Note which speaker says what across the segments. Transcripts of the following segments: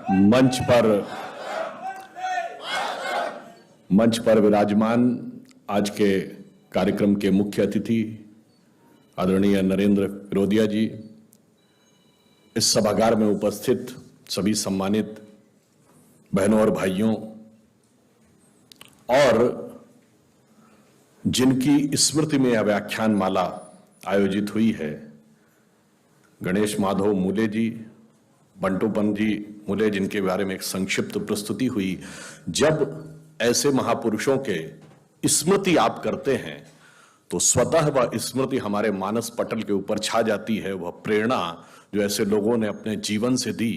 Speaker 1: मंच पर विराजमान आज के कार्यक्रम के मुख्य अतिथि आदरणीय नरेंद्र फिरोदिया जी, इस सभागार में उपस्थित सभी सम्मानित बहनों और भाइयों और जिनकी स्मृति में यह व्याख्यान माला आयोजित हुई है, गणेश माधव मूले जी, बंटूपन जी मूले, जिनके बारे में एक संक्षिप्त प्रस्तुति हुई। जब ऐसे महापुरुषों के स्मृति आप करते हैं तो स्वतः वह स्मृति हमारे मानस पटल के ऊपर छा जाती है। वह प्रेरणा जो ऐसे लोगों ने अपने जीवन से दी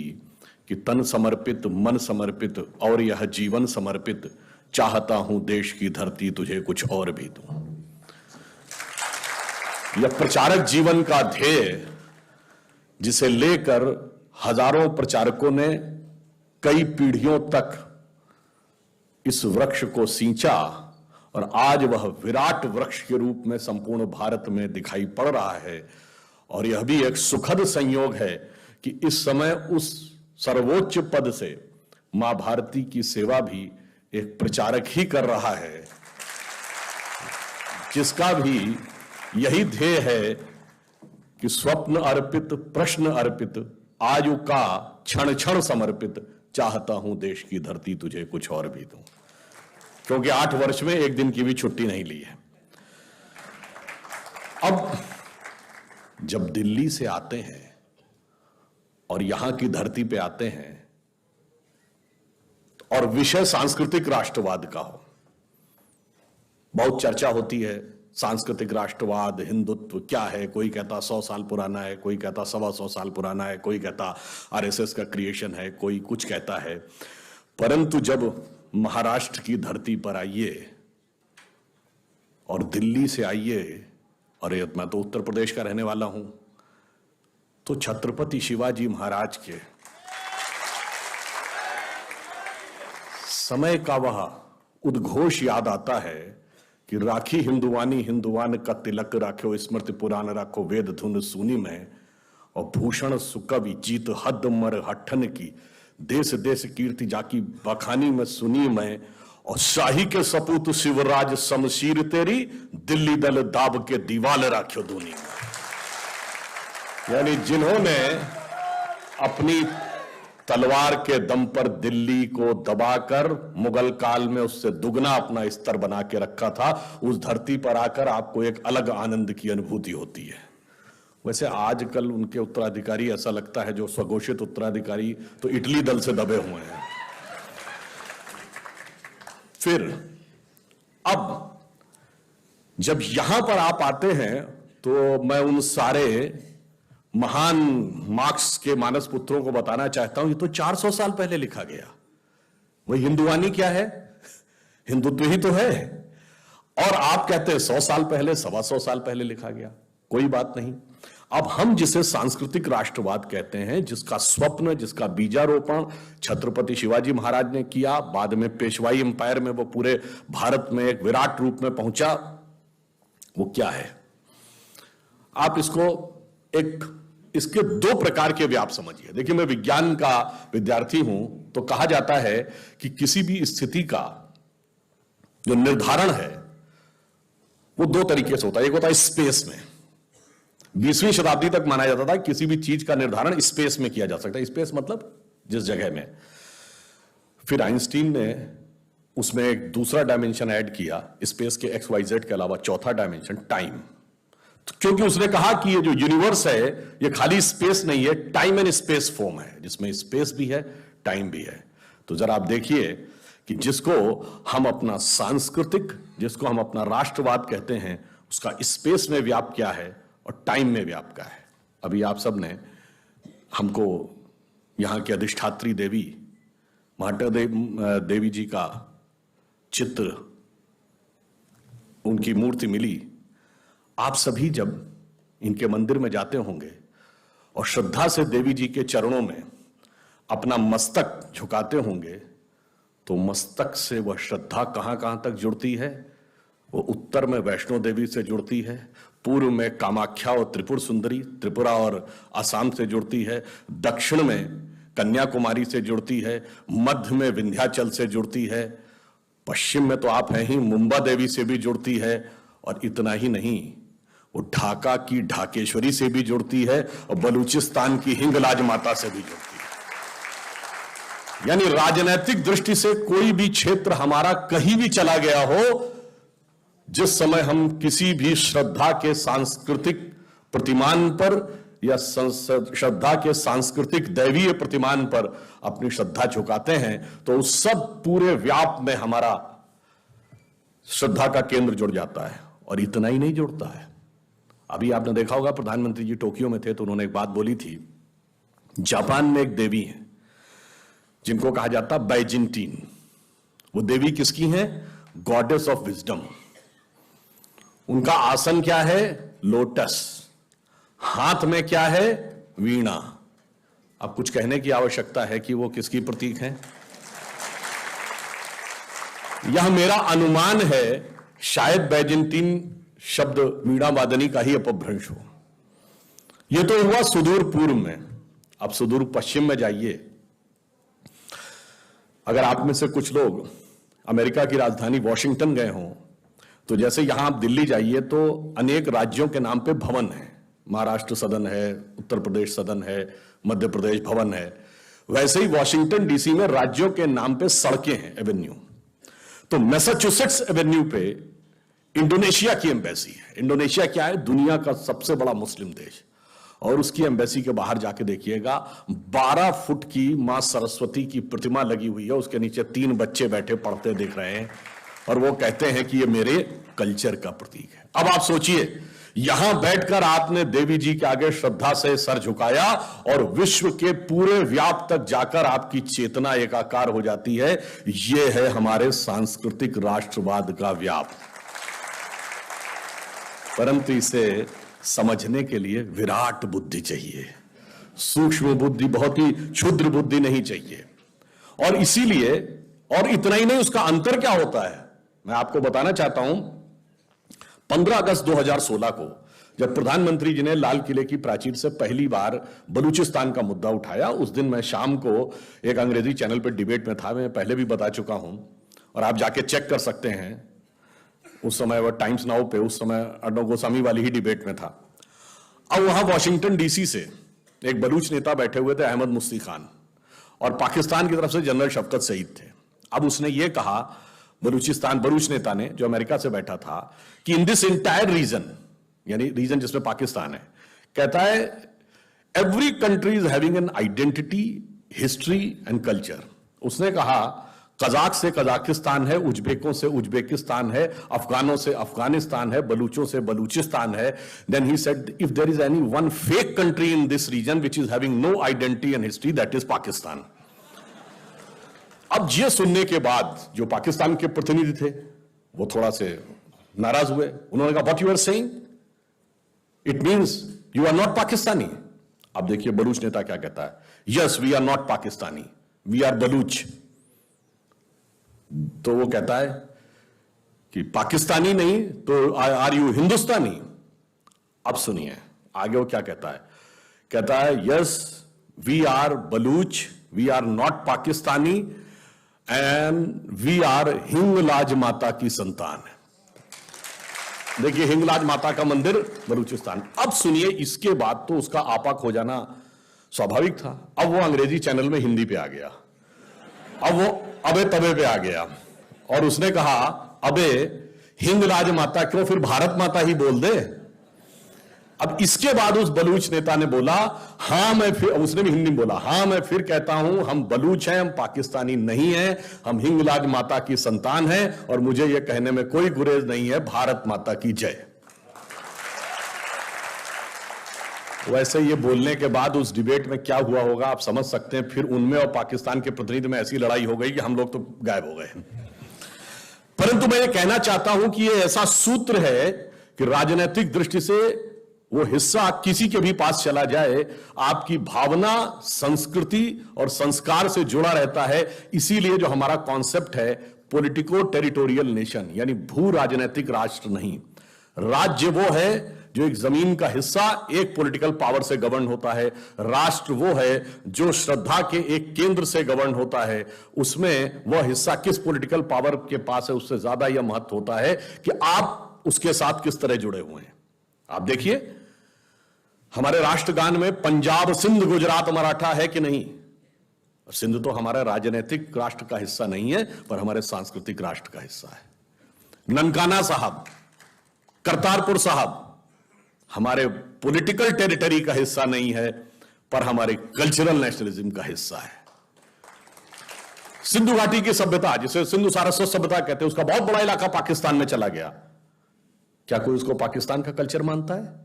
Speaker 1: कि तन समर्पित, मन समर्पित और यह जीवन समर्पित, चाहता हूं देश की धरती तुझे कुछ और भी दूं। यह प्रचारक जीवन का ध्येय, जिसे लेकर हजारों प्रचारकों ने कई पीढ़ियों तक इस वृक्ष को सींचा और आज वह विराट वृक्ष के रूप में संपूर्ण भारत में दिखाई पड़ रहा है। और यह भी एक सुखद संयोग है कि इस समय उस सर्वोच्च पद से मां भारती की सेवा भी एक प्रचारक ही कर रहा है, जिसका भी यही ध्येय है कि स्वप्न अर्पित, प्रश्न अर्पित, आयु का क्षण क्षण समर्पित, चाहता हूं देश की धरती तुझे कुछ और भी दूं। क्योंकि 8 वर्ष में एक दिन की भी छुट्टी नहीं ली है। अब जब दिल्ली से आते हैं और यहां की धरती पे आते हैं और विषय सांस्कृतिक राष्ट्रवाद का हो, बहुत चर्चा होती है सांस्कृतिक राष्ट्रवाद, हिंदुत्व क्या है। कोई कहता 100 साल पुराना है, कोई कहता 125 साल पुराना है, कोई कहता आरएसएस का क्रिएशन है, कोई कुछ कहता है। परंतु जब महाराष्ट्र की धरती पर आइए और दिल्ली से आइए, और मैं तो उत्तर प्रदेश का रहने वाला हूं, तो छत्रपति शिवाजी महाराज के समय का वह उद्घोष याद आता है कि राखी हिंदुवानी हिंदुवान का तिलक राखो, स्मृति पुराण राखो, वेद धुन सुनी में, और भूषण सुकवि जीत हद मर हठन की, देश देश कीर्ति जाकी बखानी में सुनी मैं, और शाही के सपूत शिवराज शमशीर तेरी, दिल्ली दल दाब के दीवाल राख्यो दूनी में। यानी जिन्होंने अपनी तलवार के दम पर दिल्ली को दबाकर मुगल काल में उससे दुगना अपना स्तर बना के रखा था, उस धरती पर आकर आपको एक अलग आनंद की अनुभूति होती है। वैसे आजकल उनके उत्तराधिकारी, ऐसा लगता है जो स्वघोषित उत्तराधिकारी, तो इटली दल से दबे हुए हैं। फिर अब जब यहां पर आप आते हैं तो मैं उन सारे महान मार्क्स के मानस पुत्रों को बताना चाहता हूं, ये तो 400 साल पहले लिखा गया। वही हिंदुवानी क्या है? हिंदुत्व ही तो है। और आप कहते हैं 100 साल पहले, 125 साल पहले लिखा गया। कोई बात नहीं। अब हम जिसे सांस्कृतिक राष्ट्रवाद कहते हैं, जिसका स्वप्न, जिसका बीजारोपण छत्रपति शिवाजी महाराज ने किया, बाद में पेशवाई एम्पायर में वो पूरे भारत में एक विराट रूप में पहुंचा, वो क्या है? आप इसके 2 प्रकार के व्याप समझिए। देखिए, मैं विज्ञान का विद्यार्थी हूं, तो कहा जाता है कि किसी भी स्थिति का जो निर्धारण है वो 2 तरीके से होता है। एक होता है स्पेस में। 20वीं शताब्दी तक माना जाता था कि किसी भी चीज का निर्धारण स्पेस में किया जा सकता है। स्पेस मतलब जिस जगह में। फिर आइंस्टीन ने उसमें एक दूसरा डायमेंशन ऐड किया, स्पेस के XYZ के अलावा चौथा डायमेंशन टाइम। क्योंकि उसने कहा कि ये जो यूनिवर्स है ये खाली स्पेस नहीं है, टाइम एंड स्पेस फॉर्म है, जिसमें स्पेस भी है, टाइम भी है। तो जरा आप देखिए कि जिसको हम अपना सांस्कृतिक, जिसको हम अपना राष्ट्रवाद कहते हैं, उसका स्पेस में व्याप क्या है और टाइम में व्याप क्या है। अभी आप सब ने हमको यहां की अधिष्ठात्री देवी महाटा देवी जी का चित्र, उनकी मूर्ति मिली। आप सभी जब इनके मंदिर में जाते होंगे और श्रद्धा से देवी जी के चरणों में अपना मस्तक झुकाते होंगे, तो मस्तक से वह श्रद्धा कहां कहां तक जुड़ती है? वो उत्तर में वैष्णो देवी से जुड़ती है, पूर्व में कामाख्या और त्रिपुर सुंदरी, त्रिपुरा और आसाम से जुड़ती है, दक्षिण में कन्याकुमारी से जुड़ती है, मध्य में विंध्याचल से जुड़ती है, पश्चिम में तो आप हैं ही मुंबा देवी से भी जुड़ती है, और इतना ही नहीं, वो ढाका की ढाकेश्वरी से भी जुड़ती है और बलूचिस्तान की हिंगलाज माता से भी जुड़ती है। यानी राजनीतिक दृष्टि से कोई भी क्षेत्र हमारा कहीं भी चला गया हो, जिस समय हम किसी भी श्रद्धा के सांस्कृतिक प्रतिमान पर या श्रद्धा के सांस्कृतिक दैवीय प्रतिमान पर अपनी श्रद्धा झुकाते हैं, तो उस सब पूरे व्याप में हमारा श्रद्धा का केंद्र जुड़ जाता है। और इतना ही नहीं जुड़ता है, अभी आपने देखा होगा प्रधानमंत्री जी टोक्यो में थे तो उन्होंने एक बात बोली थी, जापान में एक देवी है जिनको कहा जाता बैजिंटीन। वो देवी किसकी है? Goddess of wisdom. उनका आसन क्या है? लोटस। हाथ में क्या है? वीणा। अब कुछ कहने की आवश्यकता है कि वो किसकी प्रतीक है? यह मेरा अनुमान है, शायद बैजेंटीन शब्द वीणा वादनी का ही अपभ्रंश हो। यह तो हुआ सुदूर पूर्व में। अब सुदूर पश्चिम में जाइए, अगर आप में से कुछ लोग अमेरिका की राजधानी वॉशिंगटन गए हों, तो जैसे यहां आप दिल्ली जाइए तो अनेक राज्यों के नाम पे भवन है। महाराष्ट्र सदन है, उत्तर प्रदेश सदन है, मध्य प्रदेश भवन है। वैसे ही वॉशिंगटन डीसी में राज्यों के नाम पे सड़कें हैं, एवेन्यू। तो मैसाचुसेट्स एवेन्यू पे इंडोनेशिया की एम्बेसी है। इंडोनेशिया क्या है? दुनिया का सबसे बड़ा मुस्लिम देश। और उसकी एम्बेसी के बाहर जाके देखिएगा, 12 फुट की मां सरस्वती की प्रतिमा लगी हुई है। उसके नीचे 3 बच्चे बैठे पढ़ते दिख रहे हैं और वो कहते हैं कि ये मेरे कल्चर का प्रतीक है। अब आप सोचिए, यहां बैठकर आपने देवी जी के आगे श्रद्धा से सर झुकाया और विश्व के पूरे व्याप तक जाकर आपकी चेतना एकाकार हो जाती है। यह है हमारे सांस्कृतिक राष्ट्रवाद का व्याप। परंतु इसे समझने के लिए विराट बुद्धि चाहिए, सूक्ष्म बुद्धि, बहुत ही क्षुद्र बुद्धि नहीं चाहिए। और इसीलिए, और इतना ही नहीं, उसका अंतर क्या होता है मैं आपको बताना चाहता हूं। 15 अगस्त 2016 को जब प्रधानमंत्री जी ने लाल किले की प्राचीर से पहली बार बलूचिस्तान का मुद्दा उठाया, उस दिन मैं शाम को एक अंग्रेजी चैनल पर डिबेट में था। मैं पहले भी बता चुका हूं और आप जाके चेक कर सकते हैं। उस समय वह टाइम्स नाउ पे, उस समय अर्णव गोस्वामी वाली ही डिबेट में था। अब वहां वॉशिंगटन डीसी से एक बलूच नेता बैठे हुए थे, अहमद मुफ्ती खान, और पाकिस्तान की तरफ से जनरल शफकत सईद थे। अब उसने ये कहा, बलूच नेता ने, जो अमेरिका से बैठा था, कि इन दिस इंटायर रीजन, यानी रीजन जिसमें पाकिस्तान है, कहता है every country is having an identity, history and culture. उसने कहा कजाक से कजाकिस्तान है, उज्बेकों से उज्बेकिस्तान है, अफगानों से अफगानिस्तान है, बलूचों से बलूचिस्तान है। Then he said if there is any one fake country in this region which is having no identity and history, that is Pakistan. अब ये सुनने के बाद जो पाकिस्तान के प्रतिनिधि थे वो थोड़ा से नाराज हुए। उन्होंने कहा what you are saying, it means you are not Pakistani. अब देखिए बलूच नेता क्या कहता है, yes we are not Pakistani, we are Baloch. तो वो कहता है कि पाकिस्तानी नहीं तो आर यू हिंदुस्तानी। अब सुनिए आगे वो क्या कहता है, कहता है yes we are Baloch, we are not Pakistani and we are Hinglaj Mata की संतान है। देखिए हिंगलाज माता का मंदिर बलूचिस्तान। अब सुनिए, इसके बाद तो उसका आपा खो जाना स्वाभाविक था। अब वो अंग्रेजी चैनल में हिंदी पे आ गया, अब वो अबे तबे पे आ गया और उसने कहा अबे हिंगलाज माता क्यों, फिर भारत माता ही बोल दे। अब इसके बाद उस बलूच नेता ने बोला हां मैं फिर, उसने भी हिंदी में बोला, हां मैं फिर कहता हूं हम बलूच हैं, हम पाकिस्तानी नहीं हैं, हम हिंगलाज माता की संतान हैं और मुझे यह कहने में कोई गुरेज नहीं है, भारत माता की जय। वैसे ये बोलने के बाद उस डिबेट में क्या हुआ होगा आप समझ सकते हैं। फिर उनमें और पाकिस्तान के प्रतिनिधि में ऐसी लड़ाई हो गई कि हम लोग तो गायब हो गए। परंतु मैं ये कहना चाहता हूं कि ये ऐसा सूत्र है कि राजनीतिक दृष्टि से वो हिस्सा किसी के भी पास चला जाए, आपकी भावना, संस्कृति और संस्कार से जुड़ा रहता है। इसीलिए जो हमारा कॉन्सेप्ट है पॉलिटिको टेरिटोरियल नेशन, यानी भू राजनीतिक राष्ट्र नहीं, राज्य वो है जो एक जमीन का हिस्सा एक पॉलिटिकल पावर से गवर्न होता है। राष्ट्र वो है जो श्रद्धा के एक केंद्र से गवर्न होता है। उसमें वह हिस्सा किस पॉलिटिकल पावर के पास है, उससे ज्यादा यह महत्व होता है कि आप उसके साथ किस तरह जुड़े हुए हैं। आप देखिए, हमारे राष्ट्रगान में पंजाब, सिंध, गुजरात, मराठा है कि नहीं? सिंध तो हमारा राजनीतिक राष्ट्र का हिस्सा नहीं है, पर हमारे सांस्कृतिक राष्ट्र का हिस्सा है। ननकाना साहब, करतारपुर साहब हमारे पॉलिटिकल टेरिटरी का हिस्सा नहीं है, पर हमारे कल्चरल नेशनलिज्म का हिस्सा है। सिंधु घाटी की सभ्यता, जिसे सिंधु सारस्वत सभ्यता कहते हैं, उसका बहुत बड़ा इलाका पाकिस्तान में चला गया। क्या कोई उसको पाकिस्तान का कल्चर मानता है?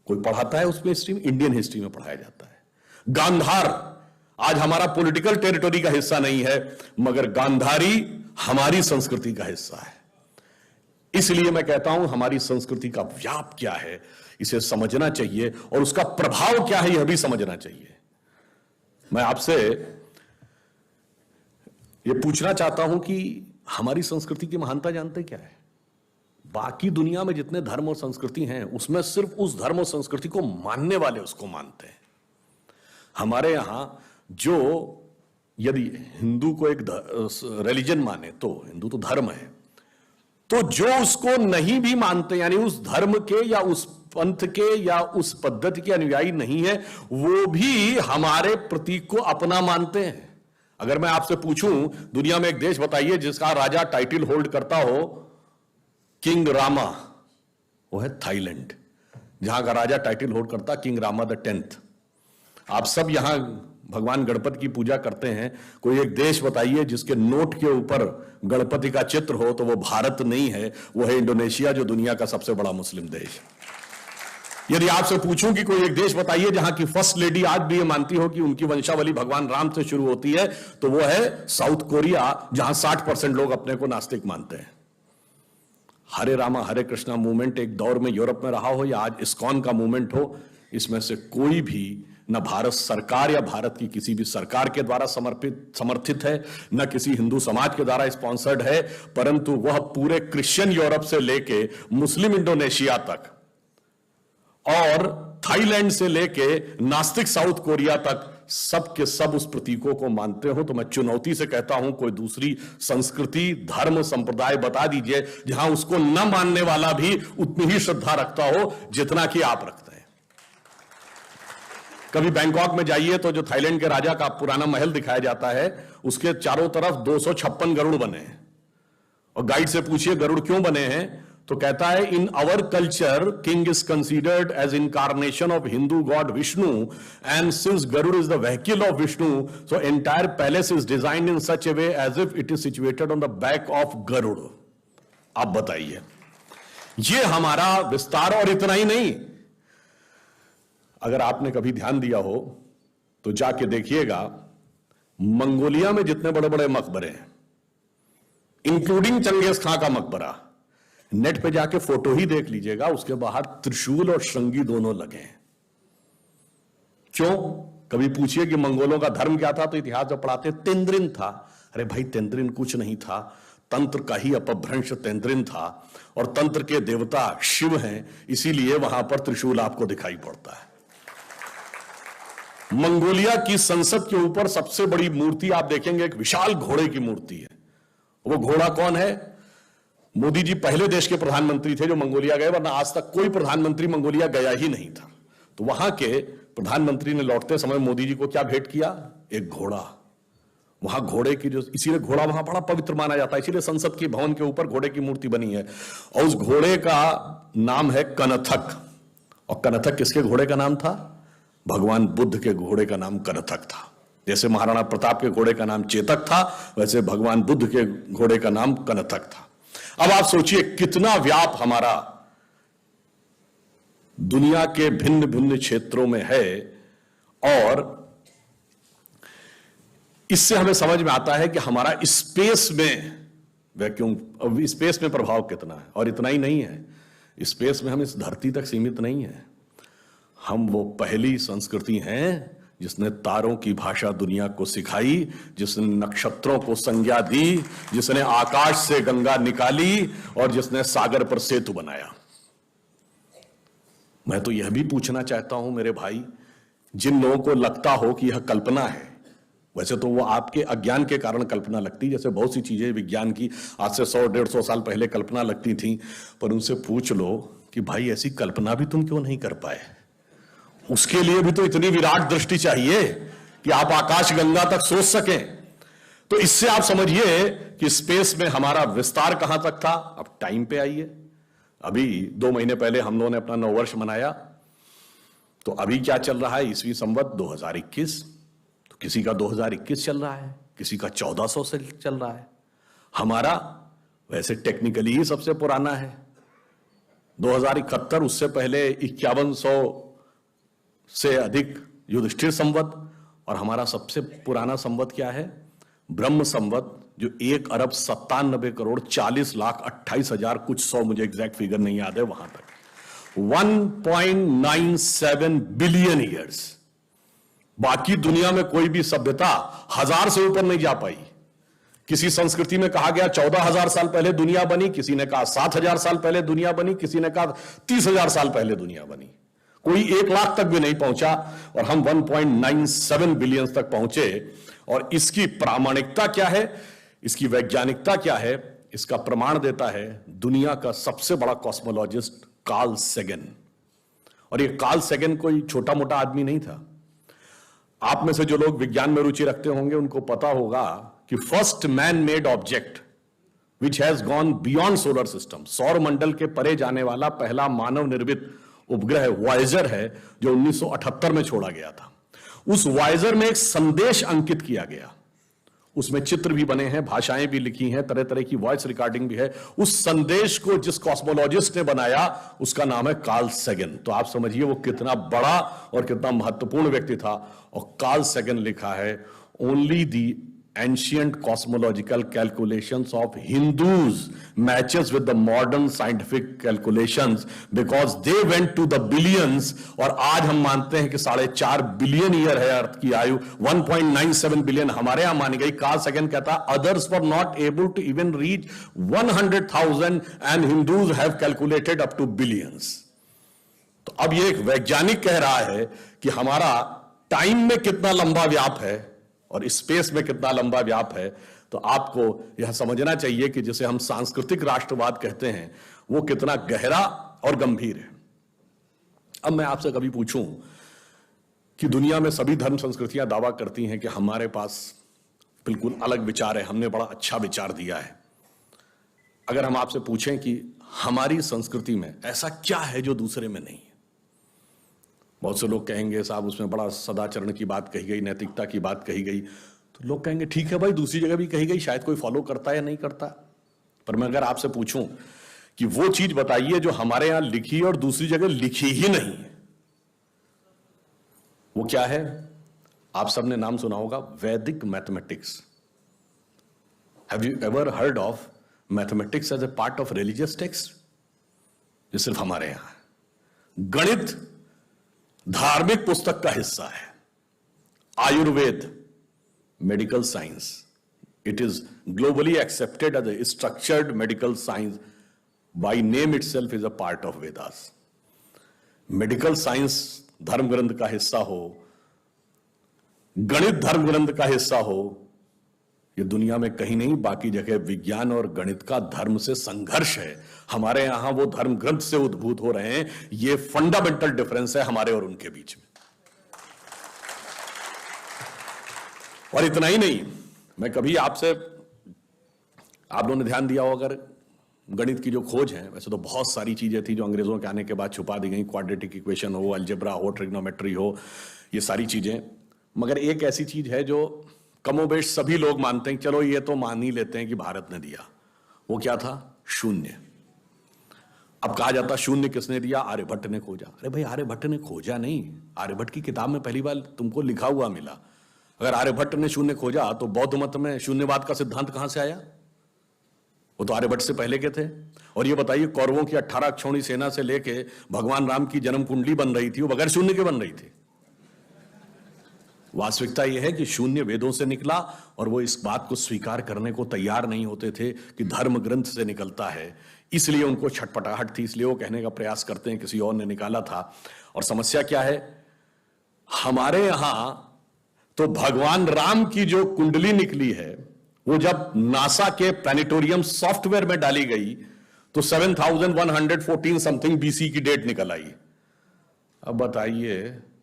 Speaker 1: कोई पढ़ाता है उसमें हिस्ट्री में? इंडियन हिस्ट्री में पढ़ाया जाता है। गांधार आज हमारा पॉलिटिकल टेरिटरी का हिस्सा नहीं है, मगर गांधारी हमारी संस्कृति का हिस्सा है। इसलिए मैं कहता हूं, हमारी संस्कृति का व्याप क्या है इसे समझना चाहिए, और उसका प्रभाव क्या है यह भी समझना चाहिए। मैं आपसे यह पूछना चाहता हूं कि हमारी संस्कृति की महानता जानते क्या है? बाकी दुनिया में जितने धर्म और संस्कृति हैं, उसमें सिर्फ उस धर्म और संस्कृति को मानने वाले उसको मानते हैं। हमारे यहां जो, यदि हिंदू को एक रिलीजन माने, तो हिंदू तो धर्म है, तो जो उसको नहीं भी मानते, यानी उस धर्म के या उस पंथ के या उस पद्धति के अनुयायी नहीं है, वो भी हमारे प्रतीक को अपना मानते हैं। अगर मैं आपसे पूछूं, दुनिया में एक देश बताइए जिसका राजा टाइटल होल्ड करता हो किंग रामा, वो है थाईलैंड, जहां का राजा टाइटल होल्ड करता किंग रामा द 10th। आप सब यहां भगवान गणपति की पूजा करते हैं, कोई एक देश बताइए जिसके नोट के ऊपर गणपति का चित्र हो, तो वो भारत नहीं है, वो है इंडोनेशिया, जो दुनिया का सबसे बड़ा मुस्लिम देश। यदि आपसे पूछूं कि कोई एक देश बताइए जहां की फर्स्ट लेडी आज भी ये मानती हो कि उनकी वंशावली भगवान राम से शुरू होती है, तो वो है साउथ कोरिया, जहां 60% लोग अपने को नास्तिक मानते हैं। हरे रामा हरे कृष्णा मूवमेंट एक दौर में यूरोप में रहा हो, या आज इस्कॉन का मूवमेंट हो, इसमें से कोई भी न भारत सरकार या भारत की किसी भी सरकार के द्वारा समर्थित है, न किसी हिंदू समाज के द्वारा स्पॉन्सर्ड है, परंतु वह पूरे क्रिश्चियन यूरोप से लेके मुस्लिम इंडोनेशिया तक और थाईलैंड से लेके नास्तिक साउथ कोरिया तक सब के सब उस प्रतीकों को मानते हो। तो मैं चुनौती से कहता हूं, कोई दूसरी संस्कृति, धर्म, संप्रदाय बता दीजिए जहां उसको न मानने वाला भी उतनी ही श्रद्धा रखता हो जितना कि आप रखते हैं। कभी बैंकॉक में जाइए तो जो थाईलैंड के राजा का पुराना महल दिखाया जाता है, उसके चारों तरफ 256 गरुड़ बने हैं, और गाइड से पूछिए गरुड़ क्यों बने हैं, तो कहता है in our culture king is considered as incarnation of Hindu god Vishnu, and since Garuda is the vehicle of Vishnu, so entire palace is designed in such a way as if it is situated on the back of Garuda. आप बताइए, ये हमारा विस्तार। और इतना ही नहीं, अगर आपने कभी ध्यान दिया हो तो जाके देखिएगा, मंगोलिया में जितने बड़े बड़े मकबरे हैं, इंक्लूडिंग चंगेज खां का मकबरा, नेट पे जाके फोटो ही देख लीजिएगा, उसके बाहर त्रिशूल और श्रृंगी दोनों लगे हैं। क्यों? कभी पूछिए कि मंगोलों का धर्म क्या था, तो इतिहास में पढ़ाते तेंद्रिन था। अरे भाई, तेंद्रिन कुछ नहीं था, तंत्र का ही अपभ्रंश तेंद्रिन था, और तंत्र के देवता शिव हैं, इसीलिए वहां पर त्रिशूल आपको दिखाई पड़ता है। मंगोलिया की संसद के ऊपर सबसे बड़ी मूर्ति आप देखेंगे, एक विशाल घोड़े की मूर्ति है। वो घोड़ा कौन है? मोदी जी पहले देश के प्रधानमंत्री थे जो मंगोलिया गए, वरना आज तक कोई प्रधानमंत्री मंगोलिया गया ही नहीं था। तो वहां के प्रधानमंत्री ने लौटते समय मोदी जी को क्या भेंट किया? एक घोड़ा। वहां घोड़े की जो, इसीलिए घोड़ा वहां बड़ा पवित्र माना जाता है, इसीलिए संसद के भवन के ऊपर घोड़े की मूर्ति बनी है, और उस घोड़े का नाम है कनथक। और कनथक किसके घोड़े का नाम था? भगवान बुद्ध के घोड़े का नाम कनथक था। जैसे महाराणा प्रताप के घोड़े का नाम चेतक था, वैसे भगवान बुद्ध के घोड़े का नाम कनथक था। अब आप सोचिए कितना व्याप हमारा दुनिया के भिन्न भिन्न क्षेत्रों में है, और इससे हमें समझ में आता है कि हमारा स्पेस में वैक्यूम, स्पेस में प्रभाव कितना है। और इतना ही नहीं है, स्पेस में हम इस धरती तक सीमित नहीं है, हम वो पहली संस्कृति हैं जिसने तारों की भाषा दुनिया को सिखाई, जिसने नक्षत्रों को संज्ञा दी, जिसने आकाश से गंगा निकाली, और जिसने सागर पर सेतु बनाया। मैं तो यह भी पूछना चाहता हूं मेरे भाई, जिन लोगों को लगता हो कि यह कल्पना है, वैसे तो वो आपके अज्ञान के कारण कल्पना लगती, जैसे बहुत सी चीजें विज्ञान की आज से 100-150 साल पहले कल्पना लगती थी, पर उनसे पूछ लो कि भाई ऐसी कल्पना भी तुम क्यों नहीं कर पाए? उसके लिए भी तो इतनी विराट दृष्टि चाहिए कि आप आकाश गंगा तक सोच सकें। तो इससे आप समझिए कि स्पेस में हमारा विस्तार कहां तक था। अब टाइम पे आइए, अभी 2 महीने पहले हम लोगों ने अपना नववर्ष मनाया, तो अभी क्या चल रहा है? ईस्वी संवत 2021। तो किसी का 2021 चल रहा है, किसी का 1400 से चल रहा है। हमारा वैसे टेक्निकली ही सबसे पुराना है 2071, उससे पहले 5100 से अधिक युधिष्ठिर संवत, और हमारा सबसे पुराना संवत क्या है? ब्रह्म संवत, जो 1,97,40,40,28,000 कुछ 100, मुझे एग्जैक्ट फिगर नहीं याद है, वहां तक 1.97 बिलियन ईयर्स। बाकी दुनिया में कोई भी सभ्यता 1000 से ऊपर नहीं जा पाई। किसी संस्कृति में कहा गया 14,000 साल पहले दुनिया बनी, किसी ने कहा 7,000 साल पहले दुनिया बनी, किसी ने कहा 30,000 साल पहले दुनिया बनी। कोई 1 लाख तक भी नहीं पहुंचा, और हम 1.97 बिलियन तक पहुंचे। और इसकी प्रामाणिकता क्या है, इसकी वैज्ञानिकता क्या है, इसका प्रमाण देता है दुनिया का सबसे बड़ा कॉस्मोलॉजिस्ट कार्ल सेगन। और ये कार्ल सेगन कोई छोटा मोटा आदमी नहीं था। आप में से जो लोग विज्ञान में रुचि रखते होंगे उनको पता होगा कि first man made object which has gone beyond solar system, सौर मंडल के परे जाने वाला पहला मानव निर्मित उपग्रह वॉयेजर है, जो 1978 में छोड़ा गया था। उस वॉयेजर में एक संदेश अंकित किया गया, उसमें चित्र भी बने हैं, भाषाएं भी लिखी हैं, तरह तरह की वॉइस रिकॉर्डिंग भी है। उस संदेश को जिस कॉस्मोलॉजिस्ट ने बनाया उसका नाम है कार्ल सेगन। तो आप समझिए वो कितना बड़ा और कितना महत्वपूर्ण व्यक्ति था। और कार्ल सेगन लिखा है, only the ancient cosmological calculations of Hindus matches with the modern scientific calculations because they went to the billions। और आज हम मानते हैं कि 4.5 बिलियन ईयर है अर्थ की आयु, 1.97 बिलियन हमारे यहां मानी गई। कार्ल सेगन कहता है others were not able to even reach 100,000 and Hindus have calculated up to billions। तो अब ये एक वैज्ञानिक कह रहा है कि हमारा टाइम में कितना लंबा व्याप है और स्पेस में कितना लंबा व्याप है। तो आपको यह समझना चाहिए कि जिसे हम सांस्कृतिक राष्ट्रवाद कहते हैं वो कितना गहरा और गंभीर है। अब मैं आपसे कभी पूछूं कि दुनिया में सभी धर्म संस्कृतियां दावा करती हैं कि हमारे पास बिल्कुल अलग विचार है, हमने बड़ा अच्छा विचार दिया है। अगर हम आपसे पूछें कि हमारी संस्कृति में ऐसा क्या है जो दूसरे में नहीं है, बहुत से लोग कहेंगे साहब उसमें बड़ा सदाचरण की बात कही गई, नैतिकता की बात कही गई। तो लोग कहेंगे ठीक है भाई, दूसरी जगह भी कही गई, शायद कोई फॉलो करता है या नहीं करता। पर मैं अगर आपसे पूछूं कि वो चीज बताइए जो हमारे यहां लिखी और दूसरी जगह लिखी ही नहीं है, वो क्या है? आप सबने नाम सुना होगा वैदिक mathematics. Have you ever heard of mathematics as a part of religious text? ये सिर्फ हमारे यहां है। गणित धार्मिक पुस्तक का हिस्सा है। Ayurveda medical science, it is globally accepted as a structured medical science, by name itself is a part of Vedas. Medical science धर्म ग्रंथ का हिस्सा हो, गणित धर्म ग्रंथ का हिस्सा हो, ये दुनिया में कहीं नहीं। बाकी जगह विज्ञान और गणित का धर्म से संघर्ष है, हमारे यहां वो धर्म ग्रंथ से उद्भूत हो रहे हैं। ये फंडामेंटल डिफरेंस है हमारे और उनके बीच में। और इतना ही नहीं, मैं कभी आपसे, आप लोगों ने ध्यान दिया हो अगर गणित की जो खोज है, वैसे तो बहुत सारी चीजें थी जो अंग्रेजों के आने के बाद छुपा दी गई, क्वाड्रेटिक इक्वेशन हो, अलजेब्रा हो, ट्रिग्नोमेट्री हो, ये सारी चीजें। मगर एक ऐसी चीज है जो कमोबेश सभी लोग मानते हैं, चलो ये तो मान ही लेते हैं कि भारत ने दिया। वो क्या था? शून्य। अब कहा जाता शून्य किसने दिया? आर्यभट्ट ने खोजा। अरे भाई आर्यभट्ट ने खोजा नहीं, आर्यभट्ट की किताब में पहली बार तुमको लिखा हुआ मिला। अगर आर्यभट्ट ने शून्य खोजा तो बौद्ध मत में शून्यवाद का सिद्धांत कहां से आया? वो तो आर्यभट्ट से पहले के थे। और ये बताइए कौरवों की 18 अक्षौणी सेना से लेके भगवान राम की जन्म कुंडली बन रही थी, वो बगैर शून्य के बन रही थी। वास्तविकता यह है कि शून्य वेदों से निकला और वो इस बात को स्वीकार करने को तैयार नहीं होते थे कि धर्म ग्रंथ से निकलता है, इसलिए उनको छटपटाहट थी, इसलिए वो कहने का प्रयास करते हैं किसी और ने निकाला था। और समस्या क्या है, हमारे यहां तो भगवान राम की जो कुंडली निकली है वो जब नासा के प्लैनेटोरियम सॉफ्टवेयर में डाली गई तो 7114 समथिंग बीसी की डेट निकल आई। अब बताइए,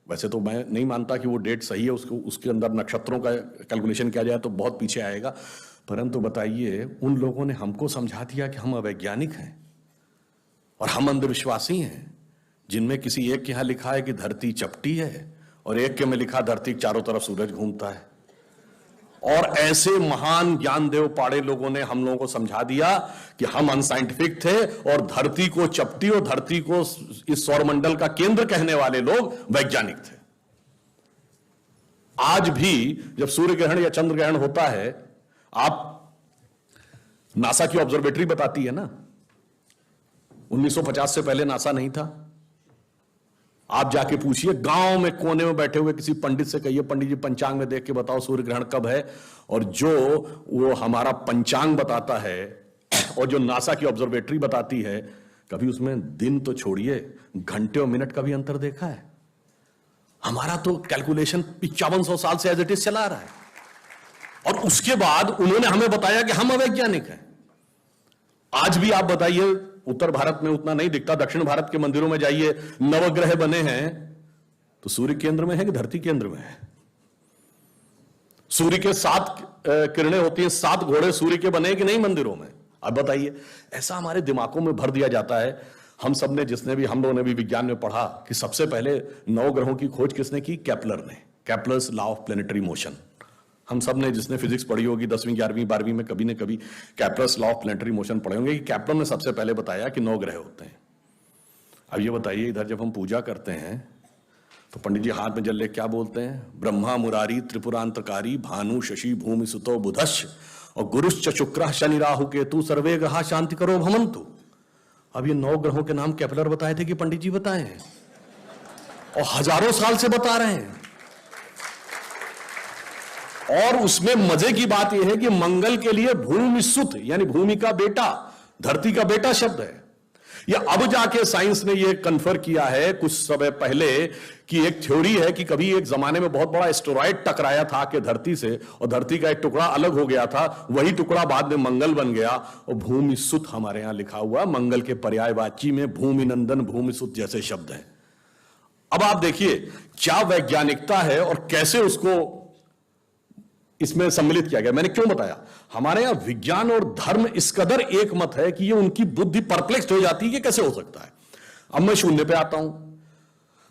Speaker 1: वैसे तो मैं नहीं मानता कि वो डेट सही है, उसके अंदर नक्षत्रों का कैलकुलेशन किया जाए तो बहुत पीछे आएगा, परंतु बताइए उन लोगों ने हमको समझा दिया कि हम अवैज्ञानिक हैं और हम अंधविश्वासी हैं, जिनमें किसी एक के यहां लिखा है कि धरती चपटी है और एक के में लिखा धरती के चारों तरफ सूरज घूमता है। और ऐसे महान ज्ञानदेव पाड़े लोगों ने हम लोगों को समझा दिया कि हम अनसाइंटिफिक थे और धरती को चपटी और धरती को इस सौरमंडल का केंद्र कहने वाले लोग वैज्ञानिक थे। आज भी जब सूर्य ग्रहण या चंद्र ग्रहण होता है, आप नासा की ऑब्जर्वेटरी बताती है ना, 1950 से पहले नासा नहीं था। आप जाके पूछिए, गांव में कोने में बैठे हुए किसी पंडित से कहिए, पंडित जी पंचांग में देख के बताओ सूर्य ग्रहण कब है, और जो वो हमारा पंचांग बताता है और जो नासा की ऑब्जर्वेटरी बताती है, कभी उसमें दिन तो छोड़िए घंटे और मिनट का भी अंतर देखा है? हमारा तो कैलकुलेशन 5500 साल से एज इट इज चला रहा है, और उसके बाद उन्होंने हमें बताया कि हम अवैज्ञानिक हैं। आज भी आप बताइए, उत्तर भारत में उतना नहीं दिखता, दक्षिण भारत के मंदिरों में जाइए, नवग्रह बने हैं तो सूर्य केंद्र में है कि धरती केंद्र में है? सूर्य के 7 किरणें होती हैं, 7 घोड़े सूर्य के बने कि नहीं मंदिरों में? अब बताइए, ऐसा हमारे दिमागों में भर दिया जाता है। हम सब ने, हम लोगों ने भी विज्ञान में पढ़ा कि सबसे पहले नवग्रहों की खोज किसने की? केपलर ने, Kepler's law of planetary motion. हम सब ने, जिसने फिजिक्स पढ़ी होगी 10वीं 11वीं 12वीं में, कभी न कभी Kepler's law of planetary motion पढ़े होंगे कि केपलर ने सबसे पहले बताया कि 9 ग्रह होते हैं। अब ये बताइए, इधर जब हम पूजा करते हैं तो पंडित जी हाथ में जल ले क्या बोलते हैं? ब्रह्मा मुरारी त्रिपुरांतकारी भानु शशि भूमि सुतो बुधश्च और गुरुश्च शुक्र शनि राहु केतु सर्वे ग्रहा शांति करो भवन्तु। अब ये 9 ग्रहों के नाम केपलर बताए थे कि पंडित जी बताए हैं? और हजारों साल से बता रहे हैं। और उसमें मजे की बात यह है कि मंगल के लिए भूमि सुत, यानी भूमि का बेटा, धरती का बेटा शब्द है। या अब जाके साइंस ने यह कन्फर्म किया है कुछ समय पहले कि एक थ्योरी है कि कभी एक जमाने में बहुत बड़ा एस्टेरॉयड टकराया था कि धरती से, और धरती का एक टुकड़ा अलग हो गया था, वही टुकड़ा बाद में मंगल बन गया। और भूमि सुत हमारे यहां लिखा हुआ, मंगल के पर्यायवाची में भूमि नंदन भूमि सुत जैसे शब्द हैं। अब आप देखिए क्या वैज्ञानिकता है और कैसे उसको इसमें सम्मिलित किया गया। मैंने क्यों बताया, हमारे यहां विज्ञान और धर्म इस कदर एक मत है कि ये उनकी बुद्धि परप्लेक्स हो जाती है कि कैसे हो सकता है। अब मैं शून्य पे आता हूं,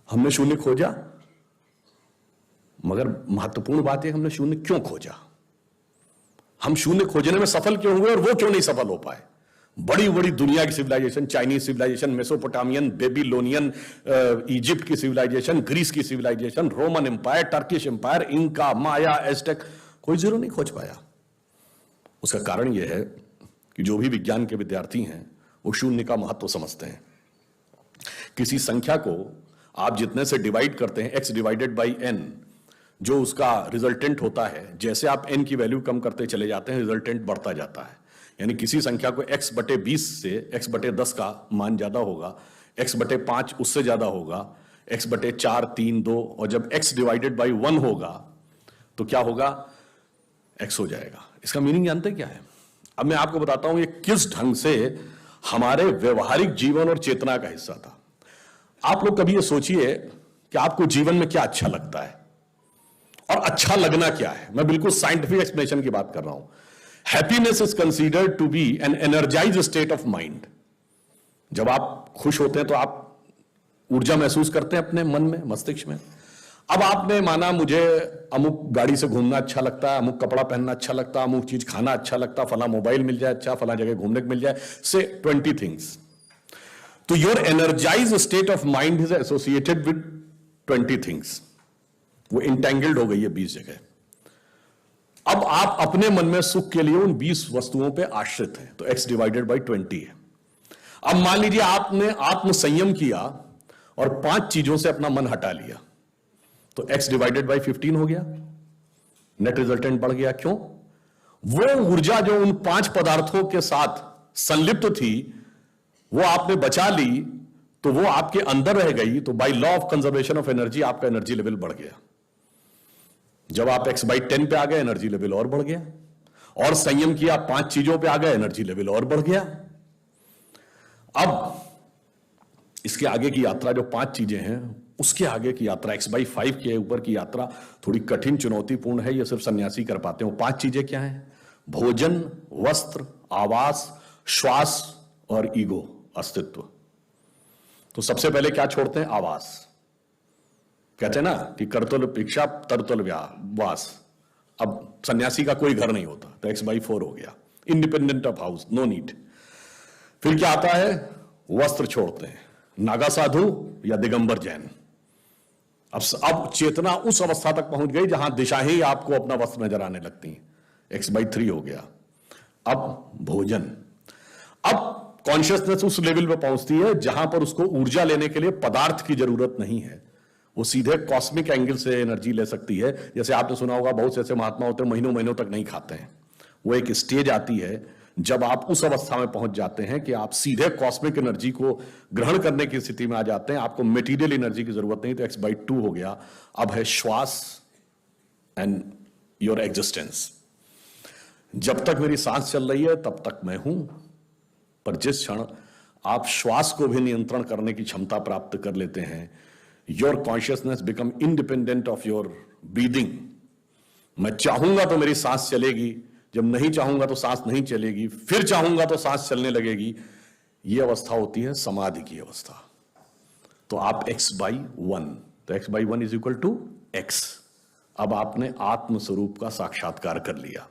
Speaker 1: हमने शून्य खोजा, मगर महत्वपूर्ण बात है हमने शून्य क्यों खोजा, हम शून्य खोजने में सफल क्यों हुए और वो क्यों नहीं सफल हो पाए। बड़ी बड़ी दुनिया की civilisation, Chinese civilisation, Mesopotamian, Babylonian, Egypt की सिविलाइजेशन, ग्रीस की civilisation, Roman empire, Turkish empire, Inca, Maya, Aztec, कोई जीरो नहीं खोज पाया। उसका कारण यह है कि जो भी विज्ञान के विद्यार्थी हैं वो शून्य का महत्व समझते हैं। किसी संख्या को आप जितने से डिवाइड करते हैं, x डिवाइडेड बाई n, जो उसका रिजल्टेंट होता है, जैसे आप n की वैल्यू कम करते चले जाते हैं, रिजल्टेंट बढ़ता जाता है। यानी किसी संख्या को x बटे 20 से x बटे 10 का मान ज्यादा होगा, x बटे 5 उससे ज्यादा होगा, x बटे 4, 3, 2, और जब x डिवाइडेड बाई 1 होगा तो क्या होगा? x हो जाएगा। इसका मीनिंग जानते क्या है? अब मैं आपको बताता हूं ये किस ढंग से हमारे व्यवहारिक जीवन और चेतना का हिस्सा था। आप लोग कभी ये सोचिए कि आपको जीवन में क्या अच्छा लगता है और अच्छा लगना क्या है। मैं बिल्कुल साइंटिफिक एक्सप्लेनेशन की बात कर रहा हूं। Happiness is considered to be an energised state of mind. जब आप खुश होते हैं तो आप ऊर्जा महसूस करते हैं अपने मन में, मस्तिष्क में। अब आपने माना मुझे अमुक गाड़ी से घूमना अच्छा लगता है, अमुक कपड़ा पहनना अच्छा लगता है, अमुक चीज खाना अच्छा लगता है, फला मोबाइल मिल जाए अच्छा, फला जगह घूमने को मिल जाए, से 20 थिंग्स। तो your energised state of mind is associated with 20 things. वो इंटेंगल्ड हो गई है 20 जगह। अब आप अपने मन में सुख के लिए उन 20 वस्तुओं पे आश्रित हैं, तो x डिवाइडेड बाई 20 है। अब मान लीजिए आपने आत्म संयम किया और 5 चीजों से अपना मन हटा लिया, तो x डिवाइडेड बाई 15 हो गया, नेट रिजल्टेंट बढ़ गया। क्यों? वो ऊर्जा जो उन 5 पदार्थों के साथ संलिप्त थी वो आपने बचा ली, तो वो आपके अंदर रह गई, तो by law of conservation of energy आपका एनर्जी लेवल बढ़ गया। जब आप x/10 पे आ गए एनर्जी लेवल और बढ़ गया, और संयम किया 5 चीजों पे आ गए एनर्जी लेवल और बढ़ गया। अब इसके आगे की यात्रा जो 5 चीजें हैं उसके आगे की यात्रा x/5 के ऊपर की यात्रा थोड़ी कठिन चुनौतीपूर्ण है, ये सिर्फ सन्यासी कर पाते हैं। 5 चीजें क्या हैं? भोजन, वस्त्र, आवास, श्वास और ईगो, अस्तित्व। तो सबसे पहले क्या छोड़ते हैं? आवास। कहते हैं ना कि करतल भिक्षा तरतल वास। अब सन्यासी का कोई घर नहीं होता, तो x/4 हो गया, independent of house, no need. फिर क्या आता है? वस्त्र छोड़ते हैं, नागा साधु या दिगंबर जैन। अब चेतना उस अवस्था तक पहुंच गई जहां दिशा ही आपको अपना वस्त्र नजर आने लगती है, x/3 हो गया। अब भोजन, अब कॉन्शियसनेस उस लेवल पे पहुंचती है जहां पर उसको ऊर्जा लेने के लिए पदार्थ की जरूरत नहीं है, वो सीधे कॉस्मिक एंगल से एनर्जी ले सकती है। जैसे आपने सुना होगा बहुत से ऐसे महात्मा होते हैं महीनों महीनों तक नहीं खाते हैं। वो एक स्टेज आती है जब आप उस अवस्था में पहुंच जाते हैं कि आप सीधे कॉस्मिक एनर्जी को ग्रहण करने की स्थिति में आ जाते हैं, आपको मटेरियल एनर्जी की जरूरत नहीं। तो x/2 हो गया। अब है श्वास एंड योर एग्जिस्टेंस। जब तक मेरी सांस चल रही है तब तक मैं हूं, पर जिस क्षण आप श्वास को भी नियंत्रण करने की क्षमता प्राप्त कर लेते हैं, your consciousness become independent of your breathing. मैं चाहूंगा तो मेरी सांस चलेगी, जब नहीं चाहूंगा तो सांस नहीं चलेगी, फिर चाहूंगा तो सांस चलने लगेगी। यह अवस्था होती है समाधि की अवस्था। तो आप x/1, तो x/1 is equal to x। अब आपने आत्म स्वरूप का साक्षात्कार कर लिया,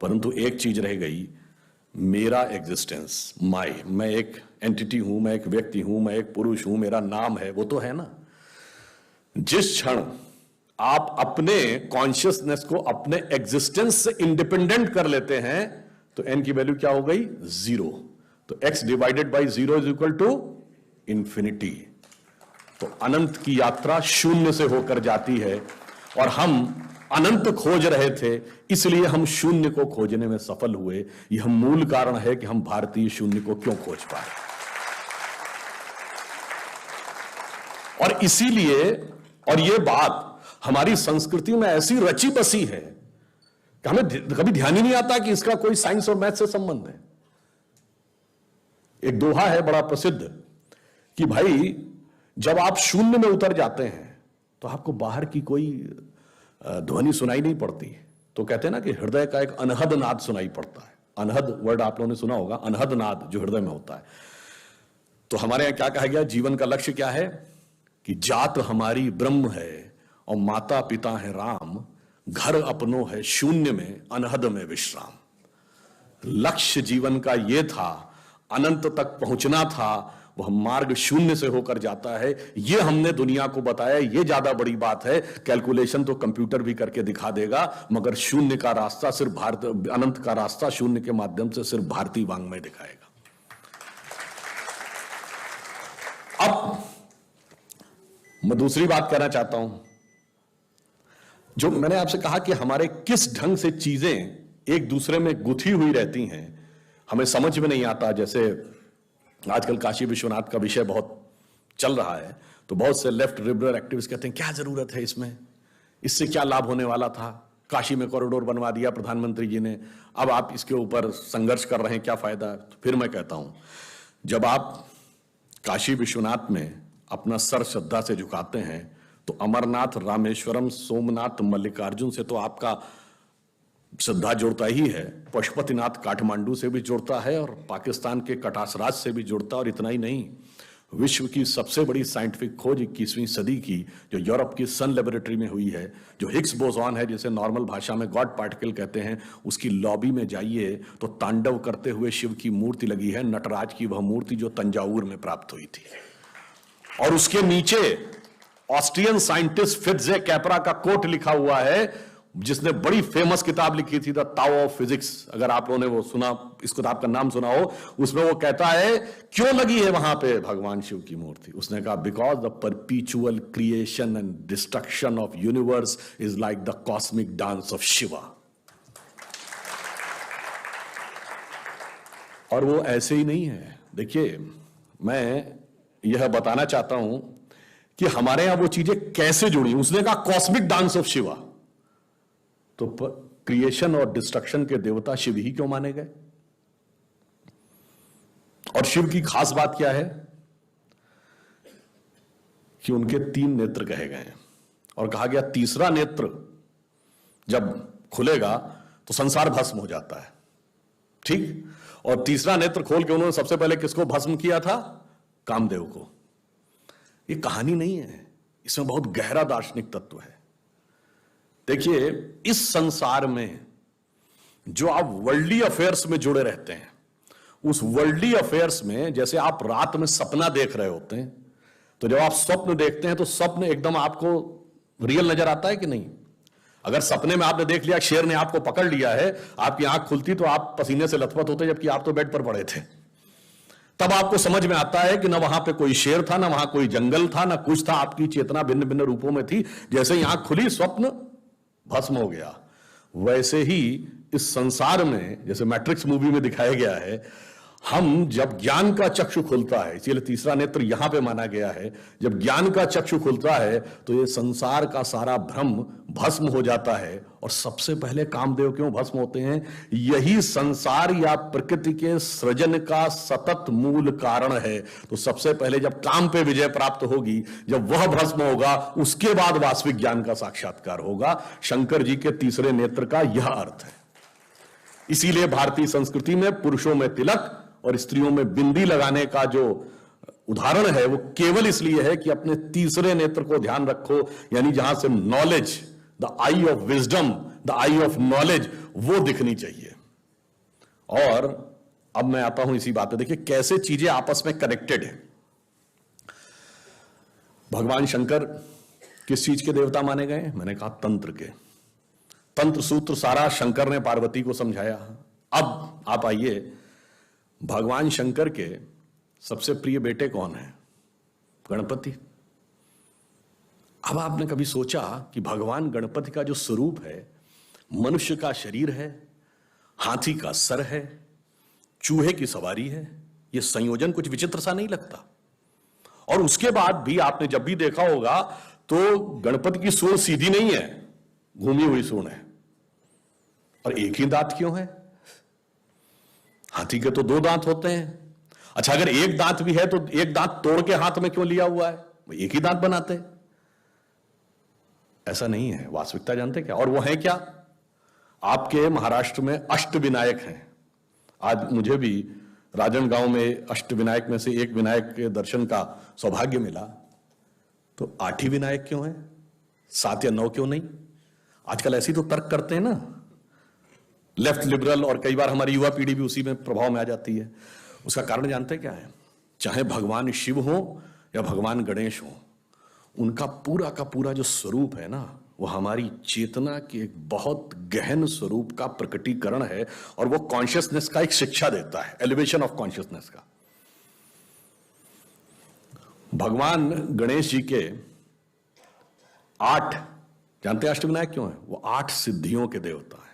Speaker 1: परंतु एक चीज रह गई, मेरा एग्जिस्टेंस, मैं एक एंटिटी हूं, मैं एक व्यक्ति हूं, मैं एक पुरुष हूं, मेरा नाम है, वो तो है ना। जिस क्षण आप अपने कॉन्शियसनेस को अपने एग्जिस्टेंस से इंडिपेंडेंट कर लेते हैं तो n की वैल्यू क्या हो गई? 0। तो x divided by 0 is equal to infinity. तो अनंत की यात्रा शून्य से होकर जाती है, और हम अनंत खोज रहे थे इसलिए हम शून्य को खोजने में सफल हुए। यह मूल कारण है कि हम भारतीय शून्य को क्यों खोज पाए। और इसीलिए, और यह बात हमारी संस्कृति में ऐसी रची बसी है कि हमें कभी ध्यान ही नहीं आता कि इसका कोई साइंस और मैथ से संबंध है। एक दोहा है बड़ा प्रसिद्ध कि भाई जब आप शून्य में उतर जाते हैं तो आपको बाहर की कोई ध्वनि सुनाई नहीं पड़ती। तो कहते हैं ना कि हृदय का एक अनहद नाद सुनाई पड़ता है। अनहद वर्ड आप लोगों ने सुना होगा, अनहद नाद जो हृदय में होता है। तो हमारे यहां क्या कहा गया? जीवन का लक्ष्य क्या है? कि जात हमारी ब्रह्म है और माता पिता है राम, घर अपनो है शून्य में अनहद में विश्राम। लक्ष्य जीवन का यह था, अनंत तक पहुंचना था, वह मार्ग शून्य से होकर जाता है। यह हमने दुनिया को बताया, यह ज्यादा बड़ी बात है। कैलकुलेशन तो कंप्यूटर भी करके दिखा देगा, मगर शून्य का रास्ता सिर्फ भारत, अनंत का रास्ता शून्य के माध्यम से सिर्फ भारतीय वांग्मय दिखाएगा। अब मैं दूसरी बात कहना चाहता हूं, जो मैंने आपसे कहा कि हमारे किस ढंग से चीजें एक दूसरे में गुथी हुई रहती हैं, हमें समझ में नहीं आता। जैसे आजकल काशी विश्वनाथ का विषय बहुत चल रहा है, तो बहुत से लेफ्ट लिबरल एक्टिविस्ट कहते हैं क्या जरूरत है इसमें, इससे क्या लाभ होने वाला था, काशी में कॉरिडोर बनवा दिया प्रधानमंत्री जी ने, अब आप इसके ऊपर संघर्ष कर रहे हैं, क्या फायदा। तो फिर मैं कहता हूं, जब आप काशी विश्वनाथ में अपना सर श्रद्धा से झुकाते हैं तो अमरनाथ, रामेश्वरम, सोमनाथ, मल्लिकार्जुन से तो आपका श्रद्धा जुड़ता ही है, पशुपतिनाथ काठमांडू से भी जुड़ता है और पाकिस्तान के कटासराज से भी जुड़ता है। और इतना ही नहीं, विश्व की सबसे बड़ी साइंटिफिक खोज 21वीं सदी की जो यूरोप की सन लेबोरेटरी में हुई है, जो हिग्स बोसॉन है, जिसे नॉर्मल भाषा में गॉड पार्टिकल कहते हैं, उसकी लॉबी में जाइए तो तांडव करते हुए शिव की मूर्ति लगी है, नटराज की वह मूर्ति जो तंजावुर में प्राप्त हुई थी। और उसके नीचे ऑस्ट्रियन साइंटिस्ट फिट्जे कैपरा का कोट लिखा हुआ है, जिसने बड़ी फेमस किताब लिखी थी द ताओ ऑफ फिजिक्स, अगर आप लोगों ने वो सुना, इस किताब का नाम सुना हो, उसमें वो कहता है क्यों लगी है वहां पे भगवान शिव की मूर्ति। उसने कहा because the परपीचुअल creation and destruction of universe is like the cosmic dance of Shiva. और वो ऐसे ही नहीं है। देखिए, मैं यह बताना चाहता हूं कि हमारे यहां वो चीजें कैसे जुड़ी। उसने कहा कॉस्मिक डांस ऑफ शिवा, तो क्रिएशन और डिस्ट्रक्शन के देवता शिव ही क्यों माने गए? और शिव की खास बात क्या है कि उनके 3 नेत्र कहे गए हैं, और कहा गया तीसरा नेत्र जब खुलेगा तो संसार भस्म हो जाता है। ठीक, और तीसरा नेत्र खोल के उन्होंने सबसे पहले किसको भस्म किया था? कामदेव को। ये कहानी नहीं है, इसमें बहुत गहरा दार्शनिक तत्व है। देखिए, इस संसार में जो आप वर्ल्डली अफेयर्स में जुड़े रहते हैं, उस वर्ल्डली अफेयर्स में जैसे आप रात में सपना देख रहे होते हैं, तो जब आप स्वप्न देखते हैं तो स्वप्न एकदम आपको रियल नजर आता है कि नहीं? अगर सपने में आपने देख लिया शेर ने आपको पकड़ लिया है, आपकी आंख खुलती तो आप पसीने से लथपथ होते, जबकि आप तो बेड पर पड़े थे। तब आपको समझ में आता है कि ना वहां पे कोई शेर था, ना वहां कोई जंगल था, ना कुछ था, आपकी चेतना भिन्न भिन्न रूपों में थी। जैसे ही आंख खुली स्वप्न भस्म हो गया। वैसे ही इस संसार में, जैसे मैट्रिक्स मूवी में दिखाया गया है, हम जब ज्ञान का चक्षु खुलता है, इसीलिए तीसरा नेत्र यहां पे माना गया है, जब ज्ञान का चक्षु खुलता है तो ये संसार का सारा भ्रम भस्म हो जाता है। और सबसे पहले कामदेव क्यों भस्म होते हैं? यही संसार या प्रकृति के सृजन का सतत मूल कारण है। तो सबसे पहले जब काम पे विजय प्राप्त होगी, जब वह भस्म होगा, उसके बाद वास्तविक ज्ञान का साक्षात्कार होगा। शंकर जी के तीसरे नेत्र का यह अर्थ है। इसीलिए भारतीय संस्कृति में पुरुषों में तिलक और स्त्रियों में बिंदी लगाने का जो उदाहरण है वो केवल इसलिए है कि अपने तीसरे नेत्र को ध्यान रखो, यानी जहां से knowledge, the I of wisdom, the I of knowledge, वो दिखनी चाहिए। और अब मैं आता हूं इसी बात पे। देखिए कैसे चीजें आपस में कनेक्टेड है। भगवान शंकर किस चीज के देवता माने गए? मैंने कहा तंत्र के। तंत्र सूत्र सारा शंकर ने पार्वती को समझाया। अब आप आइए, भगवान शंकर के सबसे प्रिय बेटे कौन है? गणपति। अब आपने कभी सोचा कि भगवान गणपति का जो स्वरूप है, मनुष्य का शरीर है, हाथी का सर है, चूहे की सवारी है, यह संयोजन कुछ विचित्र सा नहीं लगता? और उसके बाद भी आपने जब भी देखा होगा तो गणपति की सूंड सीधी नहीं है, घूमी हुई सूंड है। और एक ही दांत क्यों है? हाथी के तो 2 दांत होते हैं। अच्छा, अगर एक दांत भी है तो एक दांत तोड़ के हाथ में क्यों लिया हुआ है? एक ही दांत बनाते। ऐसा नहीं है। वास्तविकता जानते क्या? और वो है क्या? आपके महाराष्ट्र में अष्टविनायक हैं। आज मुझे भी राजनांदगांव में अष्टविनायक में से एक विनायक के दर्शन का सौभाग्य मिला। तो 8 ही विनायक क्यों है? 7 या 9 क्यों नहीं? आजकल ऐसी तो तर्क करते हैं ना, लेफ्ट लिबरल, और कई बार हमारी युवा पीढ़ी भी उसी में प्रभाव में आ जाती है। उसका कारण जानते क्या है? चाहे भगवान शिव हो या भगवान गणेश हो, उनका पूरा का पूरा जो स्वरूप है ना, वो हमारी चेतना के एक बहुत गहन स्वरूप का प्रकटीकरण है। और वो कॉन्शियसनेस का एक शिक्षा देता है, एलिवेशन ऑफ कॉन्शियसनेस का। भगवान गणेश जी के 8, जानते हैं अष्टविनायक क्यों है? वो 8 सिद्धियों के देवता है।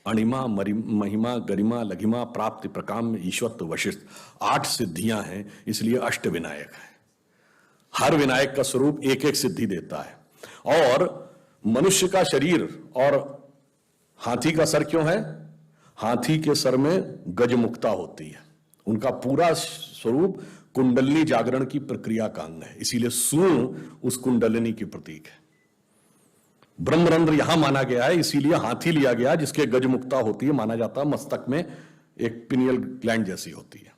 Speaker 1: अणिमा, महिमा, गरिमा, लघिमा, प्राप्ति, प्रकाम्य, ईश्वरत्व, वशिष्ठ, 8 सिद्धियां हैं, इसलिए अष्टविनायक है। हर विनायक का स्वरूप एक एक सिद्धि देता है। और मनुष्य का शरीर और हाथी का सर क्यों है? हाथी के सर में गजमुक्ता होती है। उनका पूरा स्वरूप कुंडलिनी जागरण की प्रक्रिया का अंग है, इसीलिए सूंड उस कुंडलिनी की प्रतीक है। ब्रह्मरंध्र यहां माना गया है, इसीलिए हाथी लिया गया जिसके गजमुक्ता होती है। माना जाता है मस्तक में एक पिनियल ग्लैंड जैसी होती है।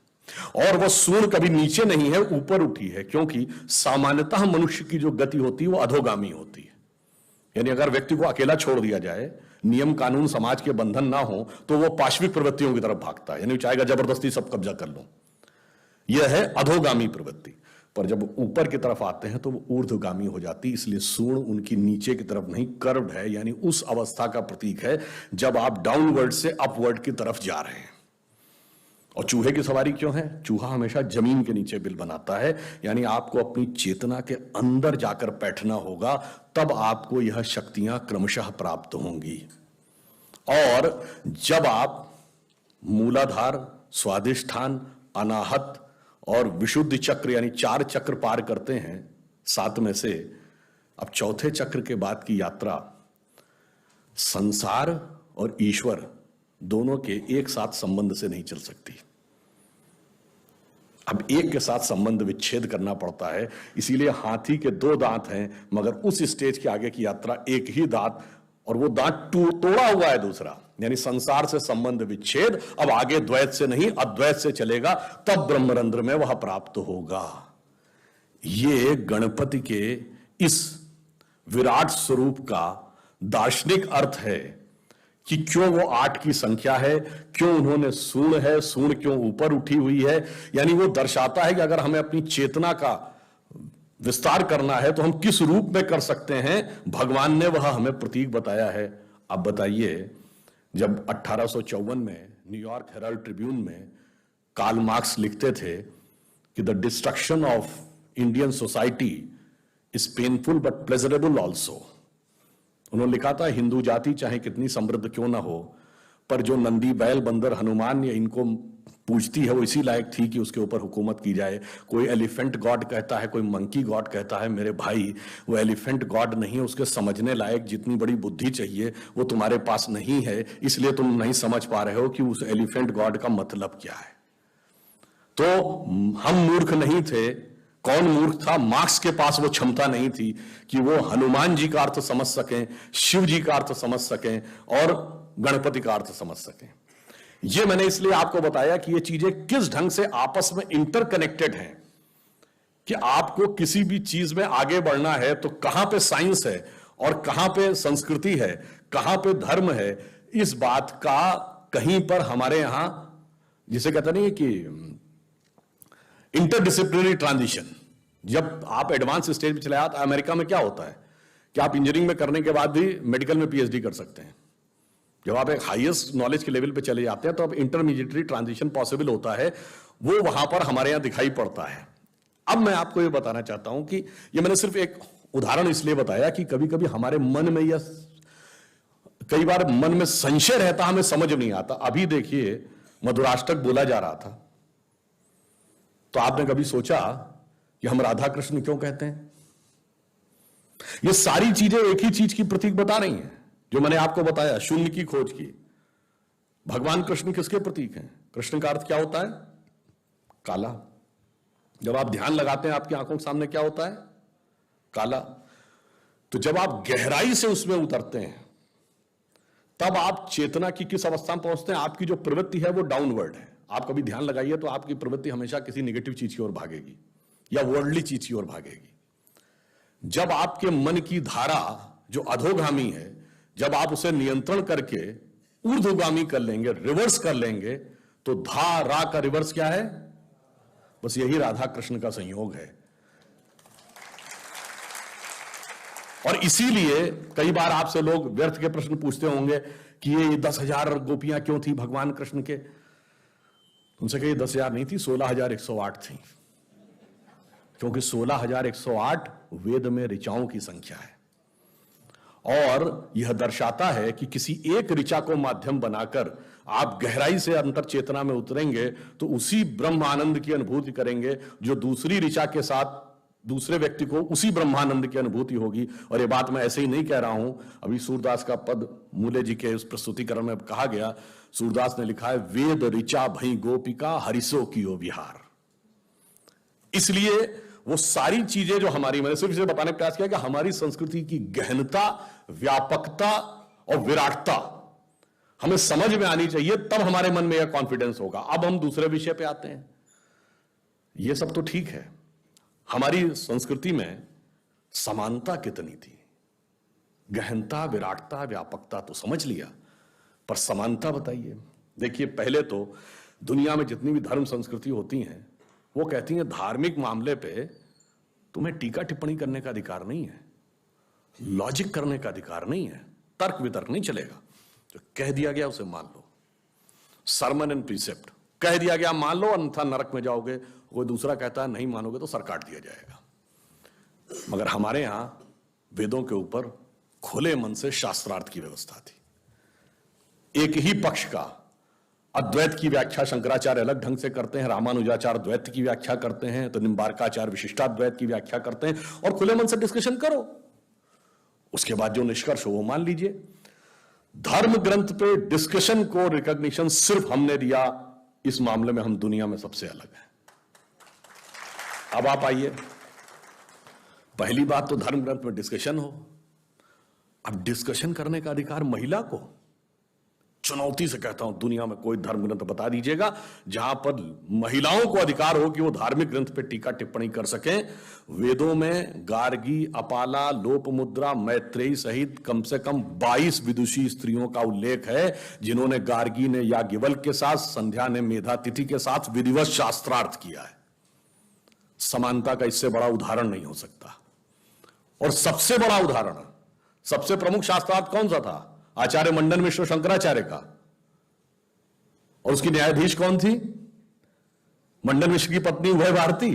Speaker 1: और वह सूंड कभी नीचे नहीं है, ऊपर उठी है, क्योंकि सामान्यतः मनुष्य की जो गति होती है वो अधोगामी होती है। यानी अगर व्यक्ति को अकेला छोड़ दिया जाए, नियम कानून समाज के बंधन ना हो, तो वो पाश्विक प्रवृत्तियों की तरफ भागता है, यानी चाहेगा जबरदस्ती सब कब्जा कर लो। यह है अधोगामी प्रवृत्ति। पर जब ऊपर की तरफ आते हैं तो वो ऊर्ध्वगामी हो जाती, इसलिए सूर्ण उनकी नीचे की तरफ नहीं, कर्व्ड है, यानी उस अवस्था का प्रतीक है जब आप डाउनवर्ड से अपवर्ड की तरफ जा रहे हैं। और चूहे की सवारी क्यों है? चूहा हमेशा जमीन के नीचे बिल बनाता है, यानी आपको अपनी चेतना के अंदर जाकर बैठना होगा, तब आपको यह शक्तियां क्रमशः प्राप्त होंगी। और जब आप मूलाधार, स्वाधिष्ठान, अनाहत और विशुद्ध चक्र यानी 4 चक्र पार करते हैं 7 में से, अब चौथे चक्र के बाद की यात्रा संसार और ईश्वर दोनों के एक साथ संबंध से नहीं चल सकती। अब एक के साथ संबंध विच्छेद करना पड़ता है, इसीलिए हाथी के 2 दांत हैं, मगर उस स्टेज के आगे की यात्रा एक ही दांत, और वो दांत तोड़ा हुआ है दूसरा, यानी संसार से संबंध विच्छेद। अब आगे द्वैत से नहीं अद्वैत से चलेगा, तब ब्रह्मरंध्र में वह प्राप्त होगा। ये गणपति के इस विराट स्वरूप का दार्शनिक अर्थ है कि क्यों वो 8 की संख्या है, क्यों उन्होंने सूर्ण है, सूर्ण क्यों ऊपर उठी हुई है, यानी वो दर्शाता है कि अगर हमें अपनी चेतना का विस्तार करना है तो हम किस रूप में कर सकते हैं। भगवान ने वह हमें प्रतीक बताया है। अब बताइए, जब 1854 में न्यूयॉर्क हेराल्ड ट्रिब्यून में कार्ल मार्क्स लिखते थे कि the destruction of Indian society is painful but pleasurable also, उन्होंने लिखा था हिंदू जाति चाहे कितनी समृद्ध क्यों ना हो, पर जो नंदी, बैल, बंदर, हनुमान या इनको पूजती है वो इसी लायक थी कि उसके ऊपर हुकूमत की जाए। कोई एलिफेंट गॉड कहता है, कोई मंकी गॉड कहता है। मेरे भाई, वो एलिफेंट गॉड नहीं है, उसके समझने लायक जितनी बड़ी बुद्धि चाहिए वो तुम्हारे पास नहीं है, इसलिए तुम नहीं समझ पा रहे हो कि उस एलिफेंट गॉड का मतलब क्या है। तो हम मूर्ख नहीं थे। कौन मूर्ख था? मार्क्स के पास वो क्षमता नहीं थी कि वो हनुमान जी का अर्थ समझ सकें, शिव जी का अर्थ समझ सकें और गणपति का अर्थ समझ सकें। ये मैंने इसलिए आपको बताया कि ये चीजें किस ढंग से आपस में इंटरकनेक्टेड हैं, कि आपको किसी भी चीज में आगे बढ़ना है तो कहां पे साइंस है और कहां पे संस्कृति है, कहां पे धर्म है, इस बात का कहीं पर हमारे यहां जिसे कहते नहीं कि इंटरडिसिप्लिनरी ट्रांजिशन, जब आप एडवांस स्टेज पे चले आते। अमेरिका में क्या होता है कि आप इंजीनियरिंग में करने के बाद भी मेडिकल में पीएचडी कर सकते हैं। जब आप एक हाईएस्ट नॉलेज के लेवल पे चले जाते हैं तो अब इंटरमीडिएटरी ट्रांजिशन पॉसिबल होता है, वो वहां पर हमारे यहां दिखाई पड़ता है। अब मैं आपको ये बताना चाहता हूं कि ये मैंने सिर्फ एक उदाहरण इसलिए बताया कि कभी कभी हमारे मन में या कई बार मन में संशय रहता, हमें समझ नहीं आता। अभी देखिए, मधुराष्टक बोला जा रहा था, तो आपने कभी सोचा कि हम राधा कृष्ण क्यों कहते हैं? ये सारी चीजें एक ही चीज की प्रतीक बता रही हैं, जो मैंने आपको बताया, शून्य की खोज की। भगवान कृष्ण किसके प्रतीक हैं? कृष्ण का अर्थ क्या होता है? काला। जब आप ध्यान लगाते हैं आपकी आंखों के सामने क्या होता है? काला। तो जब आप गहराई से उसमें उतरते हैं तब आप चेतना की किस अवस्था में पहुंचते हैं? आपकी जो प्रवृत्ति है वो डाउनवर्ड है। आप कभी ध्यान लगाइए तो आपकी प्रवृत्ति हमेशा किसी नेगेटिव चीज की ओर भागेगी या वर्ल्डली चीज की ओर भागेगी। जब आपके मन की धारा जो अधोगामी है, जब आप उसे नियंत्रण करके ऊर्ध्वगामी कर लेंगे, रिवर्स कर लेंगे, तो धारा का रिवर्स क्या है? बस यही राधा कृष्ण का संयोग है। और इसीलिए कई बार आपसे लोग व्यर्थ के प्रश्न पूछते होंगे कि ये 10,000 गोपियां क्यों थी भगवान कृष्ण के? उनसे कहिए 10,000 नहीं थी, 16,108 थी, क्योंकि 16,108 वेद में ऋचाओं की संख्या है। और यह दर्शाता है कि किसी एक ऋचा को माध्यम बनाकर आप गहराई से अंतर चेतना में उतरेंगे तो उसी ब्रह्मानंद की अनुभूति करेंगे जो दूसरी ऋचा के साथ दूसरे व्यक्ति को उसी ब्रह्मानंद की अनुभूति होगी। और यह बात मैं ऐसे ही नहीं कह रहा हूं, अभी सूरदास का पद मूले जी के उस प्रस्तुतिकरण में कहा गया। सूरदास ने लिखा है, वेद ऋचा भई गोपिका हरिसो कियो विहार। इसलिए वो सारी चीजें जो हमारी, मैंने सिर्फ इसे बताने का प्रयास किया कि हमारी संस्कृति की गहनता, व्यापकता और विराटता हमें समझ में आनी चाहिए, तब हमारे मन में यह कॉन्फिडेंस होगा। अब हम दूसरे विषय पे आते हैं। यह सब तो ठीक है, हमारी संस्कृति में समानता कितनी थी, गहनता, विराटता, व्यापकता तो समझ लिया, पर समानता बताइए। देखिए, पहले तो दुनिया में जितनी भी धर्म संस्कृति होती हैं वो कहती हैं धार्मिक मामले पे तुम्हें टीका टिप्पणी करने का अधिकार नहीं है, लॉजिक करने का अधिकार नहीं है, तर्क वितर्क नहीं चलेगा। जो कह दिया गया उसे मान लो, सरमन एंड प्रीसेप्ट, कह दिया गया मान लो, अन्यथा नरक में जाओगे। कोई दूसरा कहता है नहीं मानोगे तो सर काट दिया जाएगा। मगर हमारे यहां वेदों के ऊपर खुले मन से शास्त्रार्थ की व्यवस्था थी। एक ही पक्ष का अद्वैत की व्याख्या शंकराचार्य अलग ढंग से करते हैं, रामानुजाचार्य द्वैत की व्याख्या करते हैं, तो निम्बार्काचार्य विशिष्टाद्वैत की व्याख्या करते हैं, और खुले मन से डिस्कशन करो। उसके बाद जो निष्कर्ष हो वो मान लीजिए। धर्म ग्रंथ पे डिस्कशन को रिकॉग्निशन सिर्फ हमने दिया, इस मामले में हम दुनिया में सबसे अलग हैं। अब आप आइए, पहली बात तो धर्म ग्रंथ में डिस्कशन हो। अब डिस्कशन करने का अधिकार महिला को, चुनौती से कहता हूं दुनिया में कोई धर्म ग्रंथ बता दीजिएगा जहां पर महिलाओं को अधिकार हो कि वो धार्मिक ग्रंथ पे टीका टिप्पणी कर सकें। वेदों में गार्गी, अपाला, लोपमुद्रा, मैत्रेयी सहित कम से कम 22 विदुषी स्त्रियों का उल्लेख है, जिन्होंने, गार्गी ने याज्ञवल्क्य के साथ, संध्या ने मेधातिथि के साथ विधिवत शास्त्रार्थ किया है। समानता का इससे बड़ा उदाहरण नहीं हो सकता। और सबसे बड़ा उदाहरण, सबसे प्रमुख शास्त्रार्थ कौन सा था? आचार्य मंडन मिश्र शंकराचार्य का। और उसकी न्यायाधीश कौन थी? मंडन मिश्र की पत्नी उभय भारती।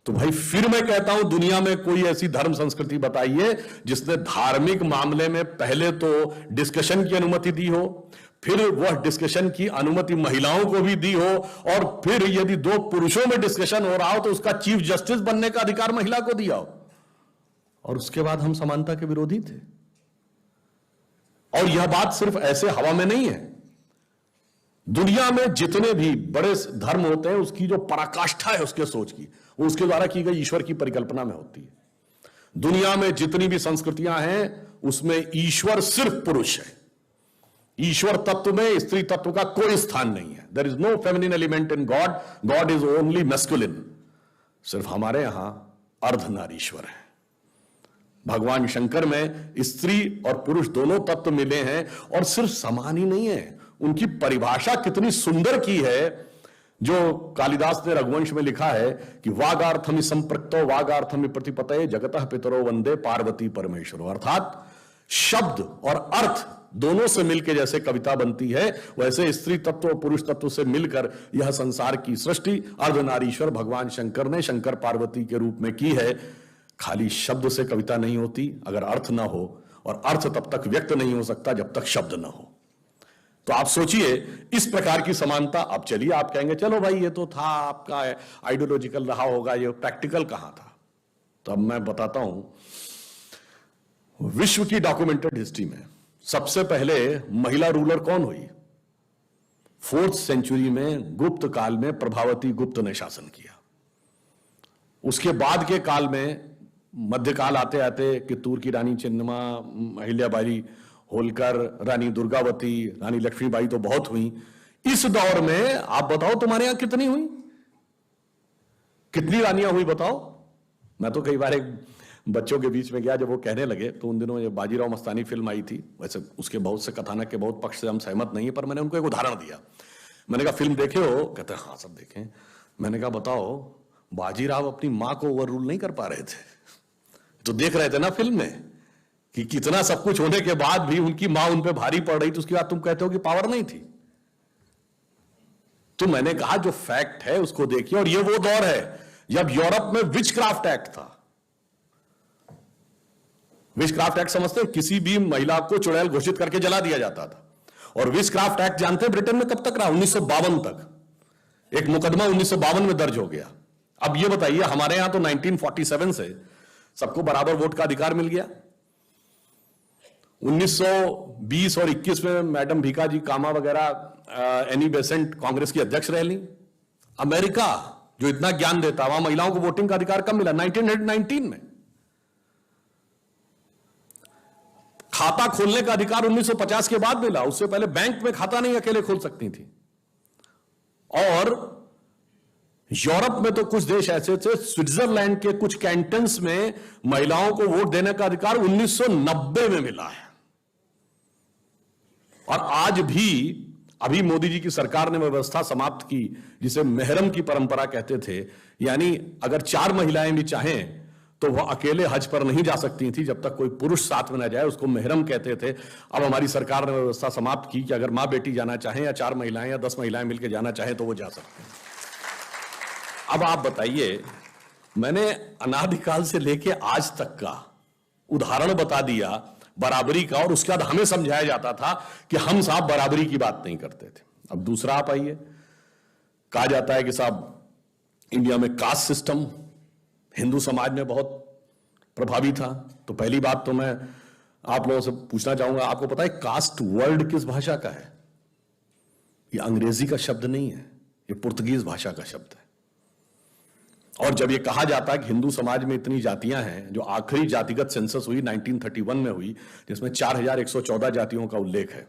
Speaker 1: तो भाई फिर मैं कहता हूं दुनिया में कोई ऐसी धर्म संस्कृति बताइए जिसने धार्मिक मामले में पहले तो डिस्कशन की अनुमति दी हो, फिर वह डिस्कशन की अनुमति महिलाओं को भी दी हो, और फिर यदि दो पुरुषों में डिस्कशन हो रहा हो तो उसका चीफ जस्टिस बनने का अधिकार महिला को दिया हो। और उसके बाद हम समानता के विरोधी थे। और यह बात सिर्फ ऐसे हवा में नहीं है। दुनिया में जितने भी बड़े धर्म होते हैं उसकी जो पराकाष्ठा है उसके सोच की, वो उसके द्वारा की गई ईश्वर की परिकल्पना में होती है। दुनिया में जितनी भी संस्कृतियां हैं उसमें ईश्वर सिर्फ पुरुष है। ईश्वर तत्व में स्त्री तत्व का कोई स्थान नहीं है। There is no feminine element in God, God is only masculine. सिर्फ हमारे यहां अर्धनारीश्वर है। भगवान शंकर में स्त्री और पुरुष दोनों तत्व मिले हैं, और सिर्फ समान ही नहीं है, उनकी परिभाषा कितनी सुंदर की है। जो कालिदास ने रघुवंश में लिखा है कि वागार्थमि संपृक्तो वागार्थमि प्रतिपतये जगतः पितरो वंदे पार्वती परमेश्वरो। अर्थात शब्द और अर्थ दोनों से मिलकर जैसे कविता बनती है, वैसे स्त्री तत्व और पुरुष तत्व से मिलकर यह संसार की सृष्टि अर्धनारीश्वर भगवान शंकर ने शंकर पार्वती के रूप में की है। खाली शब्द से कविता नहीं होती अगर अर्थ ना हो, और अर्थ तब तक व्यक्त नहीं हो सकता जब तक शब्द ना हो। तो आप सोचिए इस प्रकार की समानता। अब चलिए आप कहेंगे चलो भाई ये तो था आपका आइडियोलॉजिकल रहा होगा, ये प्रैक्टिकल कहां था? तो अब मैं बताता हूं, विश्व की डॉक्यूमेंटेड हिस्ट्री में सबसे पहले महिला रूलर कौन हुई? 4th सेंचुरी में गुप्त काल में प्रभावती गुप्त ने शासन किया। उसके बाद के काल में मध्यकाल आते आते कित्तूर की रानी चेन्नम्मा, अहिल्याबाई होलकर, रानी दुर्गावती, रानी लक्ष्मीबाई तो बहुत हुई। इस दौर में आप बताओ तुम्हारे यहां कितनी हुई? कितनी रानियां हुई बताओ? मैं तो कई बार एक बच्चों के बीच में गया, जब वो कहने लगे तो उन दिनों ये बाजीराव मस्तानी फिल्म आई थी, वैसे उसके बहुत से कथानक के बहुत पक्ष से हम सहमत नहीं है, पर मैंने उनको एक उदाहरण दिया। मैंने कहा फिल्म देखे हो? कहते हाँ सब देखें। मैंने कहा बताओ बाजीराव अपनी मां को ओवर रूल नहीं कर पा रहे थे? तो देख रहे थे ना फिल्म में कि कितना सब कुछ होने के बाद भी उनकी मां उन पे भारी पड़ रही थी, उसके बाद तुम कहते हो कि पावर नहीं थी। तो मैंने कहा जो फैक्ट है उसको देखिए। और ये वो दौर है जब यूरोप में विचक्राफ्ट एक्ट था। विचक्राफ्ट एक्ट समझते हैं? किसी भी महिला को चुड़ैल घोषित करके जला दिया जाता था। और विचक्राफ्ट एक्ट जानते हैं ब्रिटेन में कब तक रहा? 1952 तक। एक मुकदमा 1952 में दर्ज हो गया। अब ये बताइए हमारे यहां तो 1947 से सबको बराबर वोट का अधिकार मिल गया। 1920 और 21 में मैडम भीकाजी कामा वगैरह, एनी बेसेंट कांग्रेस की अध्यक्ष रह ली। अमेरिका जो इतना ज्ञान देता, वहां महिलाओं को वोटिंग का अधिकार कब मिला? 1919 में। खाता खोलने का अधिकार 1950 के बाद मिला। उससे पहले बैंक में खाता नहीं अकेले खोल सकती थी। और यूरोप में तो कुछ देश ऐसे थे, स्विट्जरलैंड के कुछ कैंटन्स में महिलाओं को वोट देने का अधिकार 1990 में मिला है। और आज भी अभी मोदी जी की सरकार ने व्यवस्था समाप्त की जिसे मेहरम की परंपरा कहते थे, यानी अगर 4 महिलाएं भी चाहें तो वह अकेले हज पर नहीं जा सकती थी जब तक कोई पुरुष साथ में न जाए, उसको मेहरम कहते थे। अब हमारी सरकार ने व्यवस्था समाप्त की कि अगर मां बेटी जाना चाहें या 4 महिलाएं या 10 महिलाएं मिलकर जाना चाहें तो वो जा सकते हैं। अब आप बताइए, मैंने अनादिकाल से लेके आज तक का उदाहरण बता दिया बराबरी का, और उसके बाद हमें समझाया जाता था कि हम साहब बराबरी की बात नहीं करते थे। अब दूसरा आप आइए, कहा जाता है कि साहब इंडिया में कास्ट सिस्टम हिंदू समाज में बहुत प्रभावी था। तो पहली बात तो मैं आप लोगों से पूछना चाहूंगा, आपको पता है कास्ट वर्ड किस भाषा का है? ये अंग्रेजी का शब्द नहीं है, ये पुर्तगीज भाषा का शब्द है। और जब ये कहा जाता है कि हिंदू समाज में इतनी जातियां हैं, जो आखिरी जातिगत सेंसस हुई 1931 में हुई, जिसमें 4114 जातियों का उल्लेख है,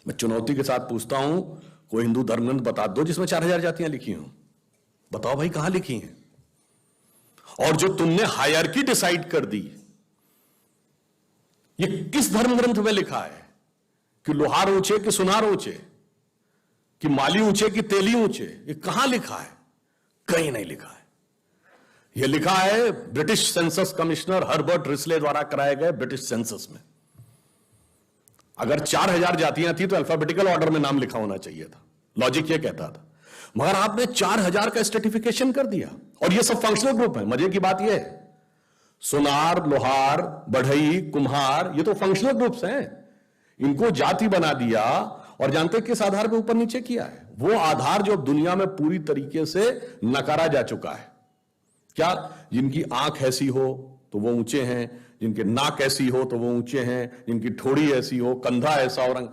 Speaker 1: मैं चुनौती के साथ पूछता हूं, कोई हिंदू धर्मग्रंथ बता दो जिसमें 4000 जातियां लिखी हों। बताओ भाई, कहां लिखी हैं? और जो तुमने हायरार्की डिसाइड कर दी, ये किस धर्म ग्रंथ में लिखा है कि लोहार ऊंचे कि सुनार ऊंचे, कि माली ऊंचे कि तेली ऊंचे? ये कहां लिखा है? कहीं नहीं लिखा है। यह लिखा है British census commissioner Herbert Risley द्वारा कराए गए ब्रिटिश सेंसस में। अगर 4000 जातियां थी तो अल्फाबेटिकल ऑर्डर में नाम लिखा होना चाहिए था, लॉजिक यह कहता था। मगर आपने 4000 का स्ट्रेटिफिकेशन कर दिया, और ये सब फंक्शनल ग्रुप है। मजे की बात यह है, सुनार, लोहार, बढ़ई, कुम्हार, ये तो फंक्शनल ग्रुप्स हैं। इनको जाति बना दिया, और जानते किस आधार पे ऊपर नीचे किया है? वो आधार जो दुनिया में पूरी तरीके से नकारा जा चुका है। क्या? जिनकी आंख ऐसी हो तो वो ऊंचे हैं, जिनके नाक ऐसी हो तो वो ऊंचे हैं, जिनकी ठोड़ी ऐसी हो, कंधा ऐसा हो, रंग।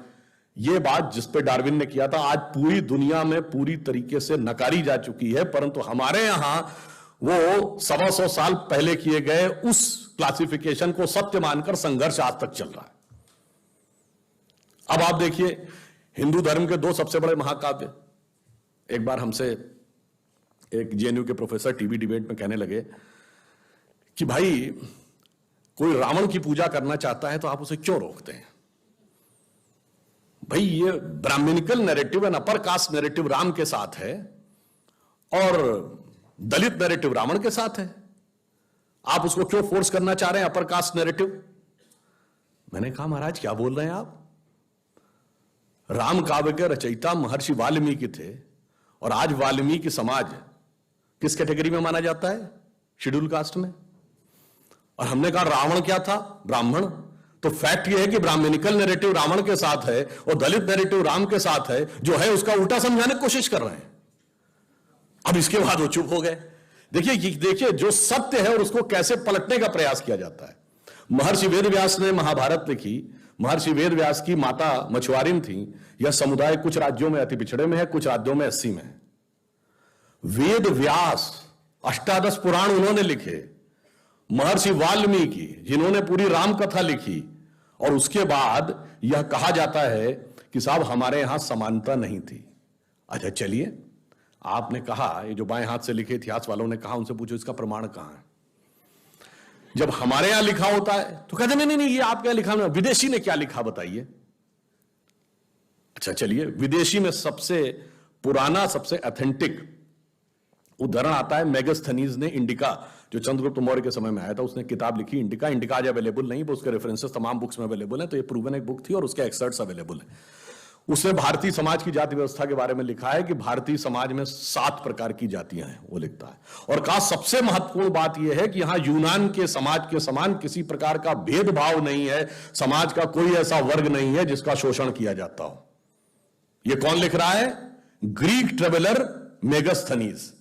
Speaker 1: ये बात जिस पे डार्विन ने किया था, आज पूरी दुनिया में पूरी तरीके से नकारी जा चुकी है। परंतु हमारे यहां वो 125 साल पहले किए गए उस क्लासिफिकेशन को सत्य मानकर संघर्ष आज तक चल रहा है। अब आप देखिए, हिंदू धर्म के 2 सबसे बड़े महाकाव्य, एक बार हमसे एक जेएनयू के प्रोफेसर टीवी डिबेट में कहने लगे कि भाई, कोई रावण की पूजा करना चाहता है तो आप उसे क्यों रोकते हैं? भाई, ये brahmanical narrative and upper caste narrative Ram के साथ है, और दलित नैरेटिव रावण के साथ है। आप उसको क्यों फोर्स करना चाह रहे हैं, अपर कास्ट नैरेटिव? मैंने कहा, महाराज क्या बोल रहे हैं आप? राम काव्य के रचयिता महर्षि वाल्मीकि थे, और आज वाल्मीकि समाज किस कैटेगरी में माना जाता है? शेड्यूल कास्ट में। और हमने कहा रावण क्या था? ब्राह्मण। तो फैक्ट यह है कि ब्राह्मणिकल नैरेटिव रावण के साथ है और दलित नैरेटिव राम के साथ है, जो है उसका उल्टा समझाने की कोशिश कर रहे हैं। अब इसके बाद वो चुप हो गए। देखिए जो सत्य है और उसको कैसे पलटने का प्रयास किया जाता है। महर्षि वेदव्यास ने महाभारत लिखी। महर्षि वेदव्यास की माता मछुआरिन थी। यह समुदाय कुछ राज्यों में अति पिछड़े में है, कुछ राज्यों में 80 में है। वेद व्यास 18 पुराण उन्होंने लिखे। महर्षि वाल्मीकि जिन्होंने पूरी राम कथा लिखी, और उसके बाद यह कहा जाता है कि साहब हमारे यहां समानता नहीं थी। अच्छा चलिए, आपने कहा, ये जो बाएं हाथ से लिखे इतिहास वालों ने कहा, उनसे पूछो इसका प्रमाण कहां है? जब हमारे यहां लिखा होता है तो कहते नहीं, ये आप क्या लिखा? विदेशी ने क्या लिखा बताइए। अच्छा चलिए, विदेशी में सबसे पुराना, सबसे ऑथेंटिक उदाहरण आता है मेगास्थनीज ने इंडिका, जो चंद्रगुप्त मौर्य के समय में आया था। उसने किताब लिखी इंडिका। इंडिका आज अवेलेबल नहीं, उसके रेफरेंसेस तमाम बुक्स में अवेलेबल है। तो ये प्रूवन एक बुक थी और उसके एक्सर्ट्स अवेलेबल है। उसने भारतीय समाज की जाति व्यवस्था के बारे में लिखा है कि भारतीय समाज में 7 प्रकार की जातियां हैं, वो लिखता है। और कहा सबसे महत्वपूर्ण बात यह है कि यहां यूनान के समाज के समान किसी प्रकार का भेदभाव नहीं है। समाज का कोई ऐसा वर्ग नहीं है जिसका शोषण किया जाता हो। यह कौन लिख रहा है? ग्रीक ट्रेवलर मेगास्थनीज,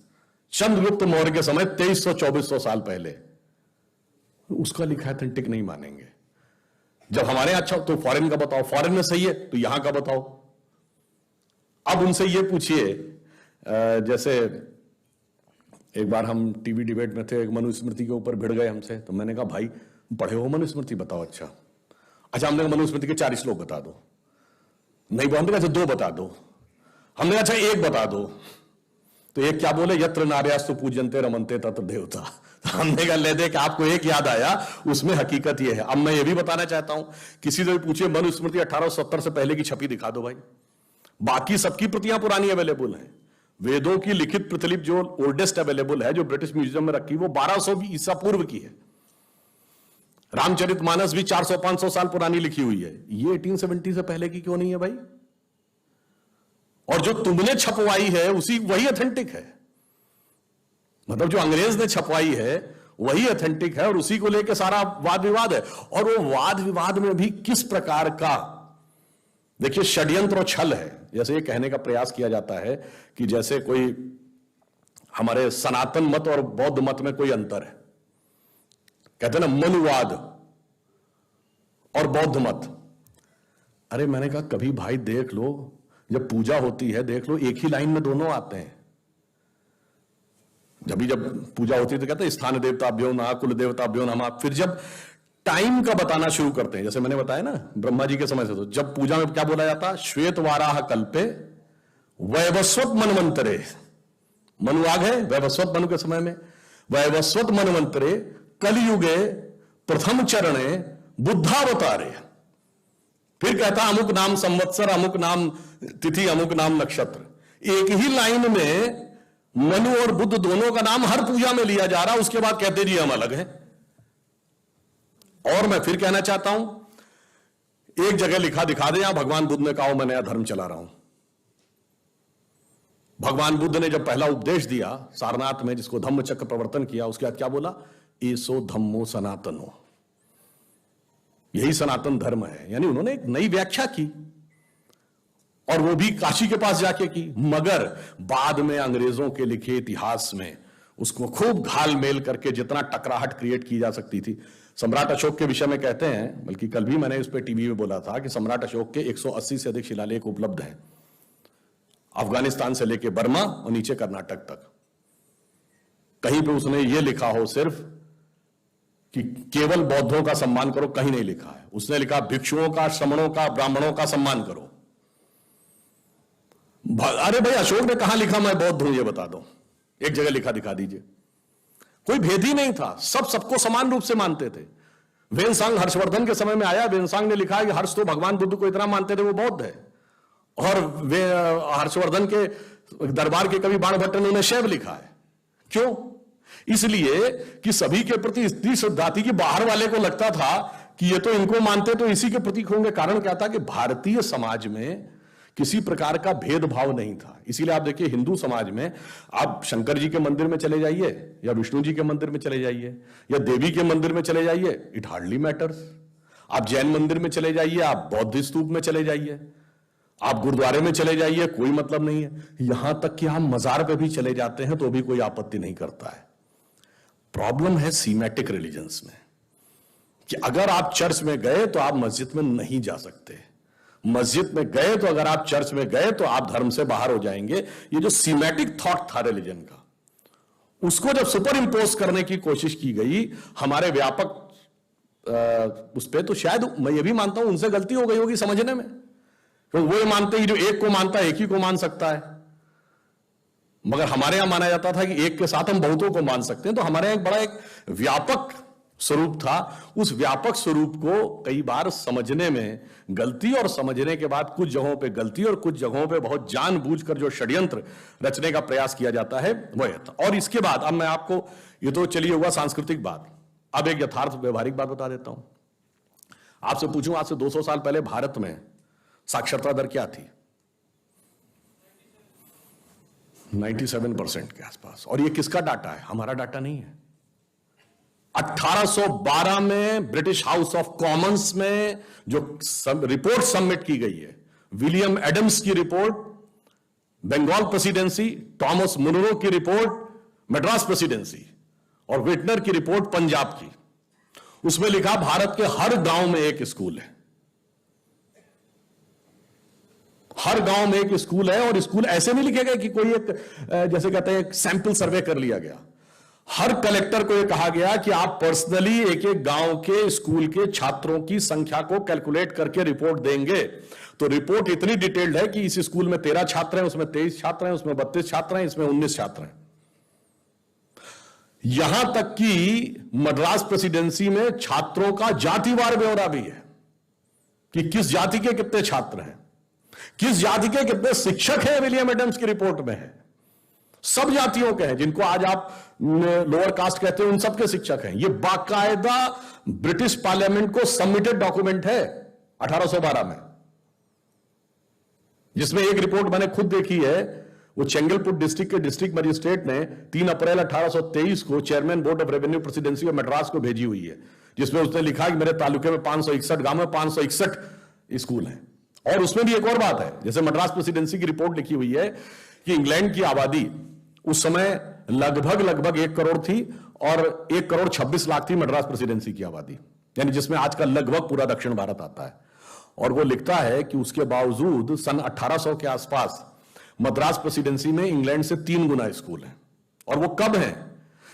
Speaker 1: चंद्रगुप्त मौर्य के समय 2300-2400 साल पहले। उसका लिखा ऑथेंटिक नहीं मानेंगे। जब हमारे यहां अच्छा तो फॉरेन का बताओ, फॉरेन में सही है तो यहां का बताओ। अब उनसे ये पूछिए, जैसे एक बार हम टीवी डिबेट में थे, एक मनुस्मृति के ऊपर भिड़ गए हमसे। तो मैंने कहा भाई पढ़े हो मनुस्मृति, बताओ। अच्छा हमने कहा मनुस्मृति के 4 श्लोक बता दो। नहीं हमने कहा 2 बता दो। हमने कहा अच्छा 1 बता दो। तो एक क्या बोले, यत्र नार्यास्तु पूज्यन्ते रमन्ते तत्र देवता। हमने कहा ले दे कि आपको एक याद आया, उसमें हकीकत यह है। अब मैं ये भी बताना चाहता हूं, किसी से भी पूछिए मनुस्मृति 1870 से पहले की छपी दिखा दो भाई। बाकी सबकी प्रतियां पुरानी अवेलेबल हैं। वेदों की लिखित प्रतिलिपि जो ओल्डेस्ट अवेलेबल है, जो ब्रिटिश म्यूजियम में रखी, वो 1200 ईसा पूर्व की है। रामचरितमानस भी 400-500 साल पुरानी लिखी हुई है। ये 1870 से पहले की क्यों नहीं है भाई? और जो तुमने छपवाई है वही ऑथेंटिक है। मतलब जो अंग्रेज ने छपवाई है वही ऑथेंटिक है, और उसी को लेकर सारा वाद विवाद है। और वो वाद विवाद में भी किस प्रकार का, देखिए, षड्यंत्र और छल है। जैसे ये कहने का प्रयास किया जाता है कि जैसे कोई हमारे सनातन मत और बौद्ध मत में कोई अंतर है। कहते हैं ना मनुवाद और बौद्ध मत। अरे मैंने कहा कभी भाई देख लो, जब पूजा होती है देख लो, एक ही लाइन में दोनों आते हैं। जब पूजा होती है तो कहते हैं स्थान देवताभ्यो नमः, कुल देवताभ्यो नमः। फिर जब टाइम का बताना शुरू करते हैं, जैसे मैंने बताया ना ब्रह्मा जी के समय से, तो जब पूजा में क्या बोला जाता है, श्वेत वाराह कल्पे वैवस्वत मनवंतरे। मनुवाग है वैवस्वत मनु के समय में, वैवस्वत मनवंतरे कलयुगे प्रथम चरणे बुद्धावतारे। फिर कहता अमुक नाम संवत्सर, अमुक नाम तिथि, अमुक नाम नक्षत्र। एक ही लाइन में मनु और बुद्ध दोनों का नाम हर पूजा में लिया जा रहा है। उसके बाद कहते जी हम अलग हैं। और मैं फिर कहना चाहता हूं, एक जगह लिखा दिखा दे यहां भगवान बुद्ध ने कहा मैं नया धर्म चला रहा हूं। भगवान बुद्ध ने जब पहला उपदेश दिया सारनाथ में, जिसको धम्म चक्र प्रवर्तन किया, उसके बाद क्या बोला, एसो धम्मो सनातनो, यही सनातन धर्म है। यानी उन्होंने एक नई व्याख्या की, और वो भी काशी के पास जाके की। मगर बाद में अंग्रेजों के लिखे इतिहास में उसको खूब घाल मेल करके जितना टकराहट क्रिएट की जा सकती थी। सम्राट अशोक के विषय में कहते हैं, बल्कि कल भी मैंने उस पर टीवी में बोला था कि सम्राट अशोक के 180 से अधिक शिलालेख उपलब्ध हैं, अफगानिस्तान से लेकर बर्मा और नीचे कर्नाटक तक। कहीं पे उसने ये लिखा हो सिर्फ कि केवल बौद्धों का सम्मान करो, कहीं नहीं लिखा है। उसने लिखा भिक्षुओं का, श्रमणों का, ब्राह्मणों का सम्मान करो। अरे भाई अशोक ने कहां लिखा मैं बौद्ध हूं, ये बता दो, एक जगह लिखा दिखा दीजिए। कोई भेद ही नहीं था, सबको समान रूप से मानते थे। वेनसांग हर्षवर्धन के समय में आया, वेनसांग ने लिखा है कि हर्ष तो भगवान बुद्ध को इतना मानते थे वो बौद्ध है। और वे हर्षवर्धन के दरबार के कवि बाणभट्ट ने उन्हें शैव लिखा है। क्यों? इसलिए कि सभी के प्रति इतनी श्रद्धा थी कि बाहर वाले को लगता था कि ये तो इनको मानते तो इसी के प्रतीक होंगे। कारण क्या था कि भारतीय समाज में किसी प्रकार का भेदभाव नहीं था। इसीलिए आप देखिए हिंदू समाज में, आप शंकर जी के मंदिर में चले जाइए या विष्णु जी के मंदिर में चले जाइए या देवी के मंदिर में चले जाइए, इट हार्डली मैटर्स। आप जैन मंदिर में चले जाइए, आप बौद्ध स्तूप में चले जाइए, आप गुरुद्वारे में चले जाइए, कोई मतलब नहीं है। यहां तक कि आप मजार पे भी चले जाते हैं तो भी कोई आपत्ति नहीं करता है। प्रॉब्लम है सीमेटिक रिलीजन्स में, कि अगर आप चर्च में गए तो आप मस्जिद में नहीं जा सकते, मस्जिद में गए तो अगर आप चर्च में गए तो आप धर्म से बाहर हो जाएंगे। ये जो सीमेटिक थॉट था रिलीजन का, उसको जब सुपर इंपोज करने की कोशिश की गई हमारे व्यापक उस पर, तो शायद मैं ये भी मानता हूं उनसे गलती हो गई होगी समझने में। तो वो ये मानते हैं जो एक को मानता है एक ही को मान सकता है, मगर हमारे यहां माना जाता था कि एक के साथ हम बहुतों को मान सकते हैं। तो हमारे यहां एक व्यापक स्वरूप था। उस व्यापक स्वरूप को कई बार समझने में गलती, और समझने के बाद कुछ जगहों पे गलती और कुछ जगहों पे बहुत जानबूझकर जो षड्यंत्र रचने का प्रयास किया जाता है वह था। और इसके बाद अब मैं आपको, ये तो चलिए हुआ सांस्कृतिक बात, अब एक यथार्थ व्यवहारिक बात बता देता हूं। आपसे पूछूं आज से 200 साल पहले भारत में साक्षरता दर क्या थी? 97% के आसपास। और ये किसका डाटा है? हमारा डाटा नहीं है। 1812 में ब्रिटिश हाउस ऑफ कॉमन्स में जो रिपोर्ट सबमिट की गई है, विलियम एडम्स की report, Bengal presidency, Thomas Munro की रिपोर्ट मद्रास प्रेसिडेंसी, और विटनर की रिपोर्ट पंजाब की, उसमें लिखा भारत के हर गांव में एक स्कूल है। हर गांव में एक स्कूल है। और स्कूल ऐसे नहीं लिखे गए कि कोई एक, जैसे कहते हैं, एक सैंपल सर्वे कर लिया गया। हर कलेक्टर को यह कहा गया कि आप पर्सनली एक एक गांव के स्कूल के छात्रों की संख्या को कैलकुलेट करके रिपोर्ट देंगे। तो रिपोर्ट इतनी डिटेल्ड है कि इस स्कूल में 13 छात्र हैं, उसमें 23 छात्र हैं, उसमें 32 छात्र हैं, इसमें 19 छात्र हैं। यहां तक कि मद्रास प्रेसिडेंसी में छात्रों का जातिवार ब्यौरा भी है कि किस जाति के कितने छात्र हैं। किस जाति के कितने शिक्षक हैं विलियम एडम्स की रिपोर्ट में है। सब जातियों के हैं, जिनको आज आप लोअर कास्ट कहते हैं उन सब के शिक्षक हैं। ये बाकायदा ब्रिटिश पार्लियामेंट को सबमिटेड डॉक्यूमेंट है 1812 में, जिसमें एक रिपोर्ट मैंने खुद देखी है। वो चेंगलपुट डिस्ट्रिक्ट के डिस्ट्रिक्ट मजिस्ट्रेट ने 3 अप्रैल 1823 को chairman board of revenue presidency of Madras को भेजी हुई है, जिसमें उसने लिखा कि मेरे तालुके में 561 गांव में 561 स्कूल हैं। और उसमें भी एक और बात है, जैसे मद्रास प्रेसिडेंसी की रिपोर्ट लिखी हुई है कि इंग्लैंड की आबादी उस समय लगभग 1 करोड़ थी और 1 करोड़ 26 लाख थी मद्रास प्रेसिडेंसी की आबादी, यानी जिसमें आज का लगभग पूरा दक्षिण भारत आता है। और वो लिखता है कि उसके बावजूद सन 1800 के आसपास मद्रास प्रेसिडेंसी में इंग्लैंड से 3 गुना स्कूल हैं। और वो कब हैं?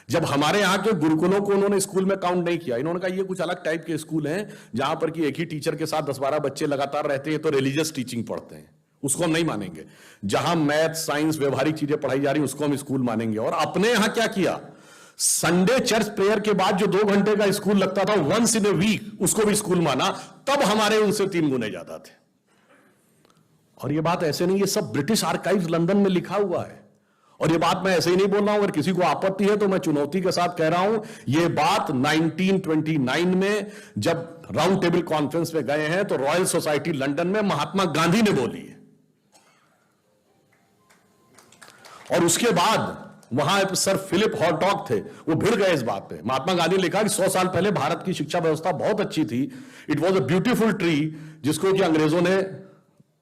Speaker 1: जब हमारे यहां के गुरुकुलों को उन्होंने स्कूल में काउंट नहीं किया। इन्होंने कहा ये कुछ अलग टाइप के स्कूल हैं जहां पर कि एक ही टीचर के साथ 10-12 बच्चे लगातार रहते हैं, तो रिलीजियस टीचिंग पढ़ते हैं, उसको हम नहीं मानेंगे। जहां मैथ साइंस व्यवहारिक चीजें पढ़ाई जा रही उसको हम स्कूल मानेंगे। और अपने यहां क्या किया, संडे चर्च प्रेयर के बाद जो 2 घंटे का स्कूल लगता था वंस इन ए वीक, उसको भी स्कूल माना। तब हमारे उनसे 3 गुने ज्यादा थे। और ये बात ऐसे नहीं, ये सब ब्रिटिश आर्काइव्स लंदन में लिखा हुआ है। और ये बात मैं ऐसे ही नहीं बोल रहा हूं, अगर किसी को आपत्ति है तो मैं चुनौती के साथ कह रहा हूं, ये बात 1929 में जब राउंड टेबल कॉन्फ्रेंस में गए हैं तो रॉयल सोसाइटी लंदन में महात्मा गांधी ने बोली है। और उसके बाद वहां सर फिलिप हॉटॉक थे, वो भिड़ गए इस बात पे। महात्मा गांधी ने लिखा कि 100 साल पहले भारत की शिक्षा व्यवस्था बहुत अच्छी थी, it was a beautiful tree, जिसको कि अंग्रेजों ने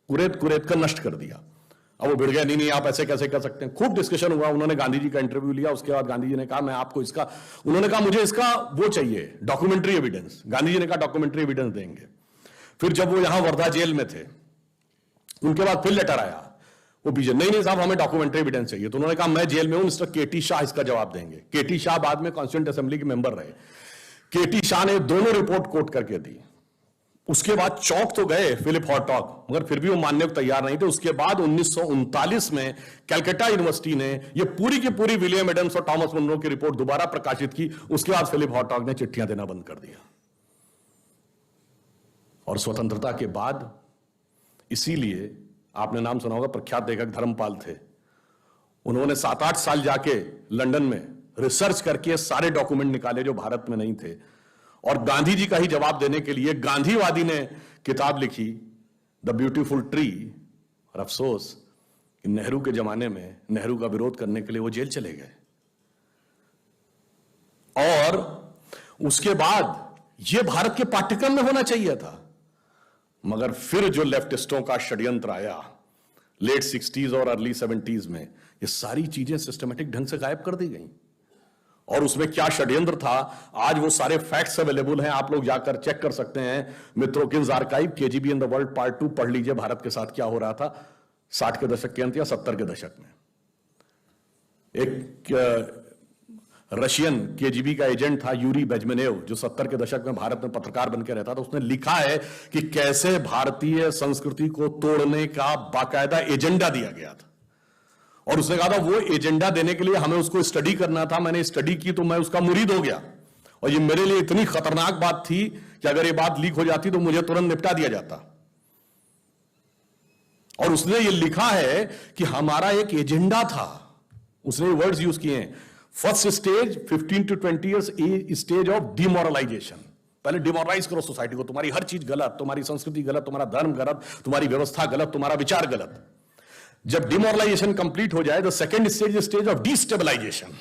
Speaker 1: कुरेद कर नष्ट कर दिया। अब वो भिड़ गए, नहीं आप ऐसे कैसे कर सकते हैं। खूब डिस्कशन हुआ, उन्होंने गांधी जी का इंटरव्यू लिया। उसके बाद गांधी जी ने कहा मैं आपको इसका, उन्होंने कहा मुझे इसका वो चाहिए डॉक्यूमेंट्री एविडेंस। गांधी जी ने कहा डॉक्यूमेंट्री एविडेंस देंगे। फिर जब वो यहां वर्धा जेल में थे, उनके बाद फिर लेटर आया, वो बीजे नहीं साहब हमें डॉक्यूमेंट्री एविडेंस चाहिए। तो उन्होंने कहा मैं जेल में हूं, मिस्टर केटी शाह इसका जवाब देंगे। केटी शाह बाद में कॉन्स्टिट्यूएंट असेंबली के मेंबर रहे। केटी शाह ने दोनों रिपोर्ट कोट करके दी। उसके बाद चौंक तो गए फिलिप हॉटॉक, मगर फिर भी वो मानने को तैयार नहीं थे। उसके बाद 1939 में कैलकाटा यूनिवर्सिटी ने ये पूरी की पूरी विलियम एडम्स और थॉमस मुनरो की रिपोर्ट दोबारा प्रकाशित की। उसके बाद फिलिप हॉटॉक ने चिट्ठियां देना बंद कर दिया। और स्वतंत्रता के बाद, इसीलिए आपने नाम सुना होगा, प्रख्यात लेखक धर्मपाल थे, उन्होंने 7-8 साल जाके लंदन में रिसर्च करके सारे डॉक्यूमेंट निकाले जो भारत में नहीं थे। और गांधी जी का ही जवाब देने के लिए गांधीवादी ने किताब लिखी द ब्यूटीफुल ट्री। और अफसोस कि नेहरू के जमाने में नेहरू का विरोध करने के लिए वो जेल चले गए। और उसके बाद ये भारत के पाठ्यक्रम में होना चाहिए था, मगर फिर जो लेफ्टिस्टों का षड्यंत्र आया लेट 60s और अर्ली 70s में, ये सारी चीजें सिस्टमेटिक ढंग से गायब कर दी गई। और उसमें क्या षड्यंत्र था, आज वो सारे फैक्ट्स अवेलेबल हैं, आप लोग जाकर चेक कर सकते हैं। Mitrokhin's archive, KGB in the world part 2 पढ़ लीजिए, भारत के साथ क्या हो रहा था 60 के दशक के अंत या 70 के दशक में। एक रशियन केजीबी का एजेंट था यूरी बेजमेनेव, जो 70 के दशक में भारत में पत्रकार बनकर रहता था। उसने लिखा है कि कैसे भारतीय संस्कृति को तोड़ने का बाकायदा एजेंडा दिया गया था। और उसने कहा था वो एजेंडा देने के लिए हमें उसको स्टडी करना था, मैंने स्टडी की तो मैं उसका मुरीद हो गया। और ये मेरे लिए इतनी खतरनाक बात थी कि अगर ये बात लीक हो जाती तो मुझे तुरंत निपटा दिया जाता। और उसने ये लिखा है कि हमारा एक एजेंडा था, उसने वर्ड्स यूज किए हैं, first stage 15 to 20 years stage of demoralisation. पहले डिमोरलाइज करो सोसाइटी को, तुम्हारी हर चीज गलत, तुम्हारी संस्कृति गलत, तुम्हारा धर्म गलत, तुम्हारी व्यवस्था गलत, तुम्हारा विचार गलत। जब डिमोरलाइजेशन कंप्लीट हो जाए तो second stage stage of destabilisation.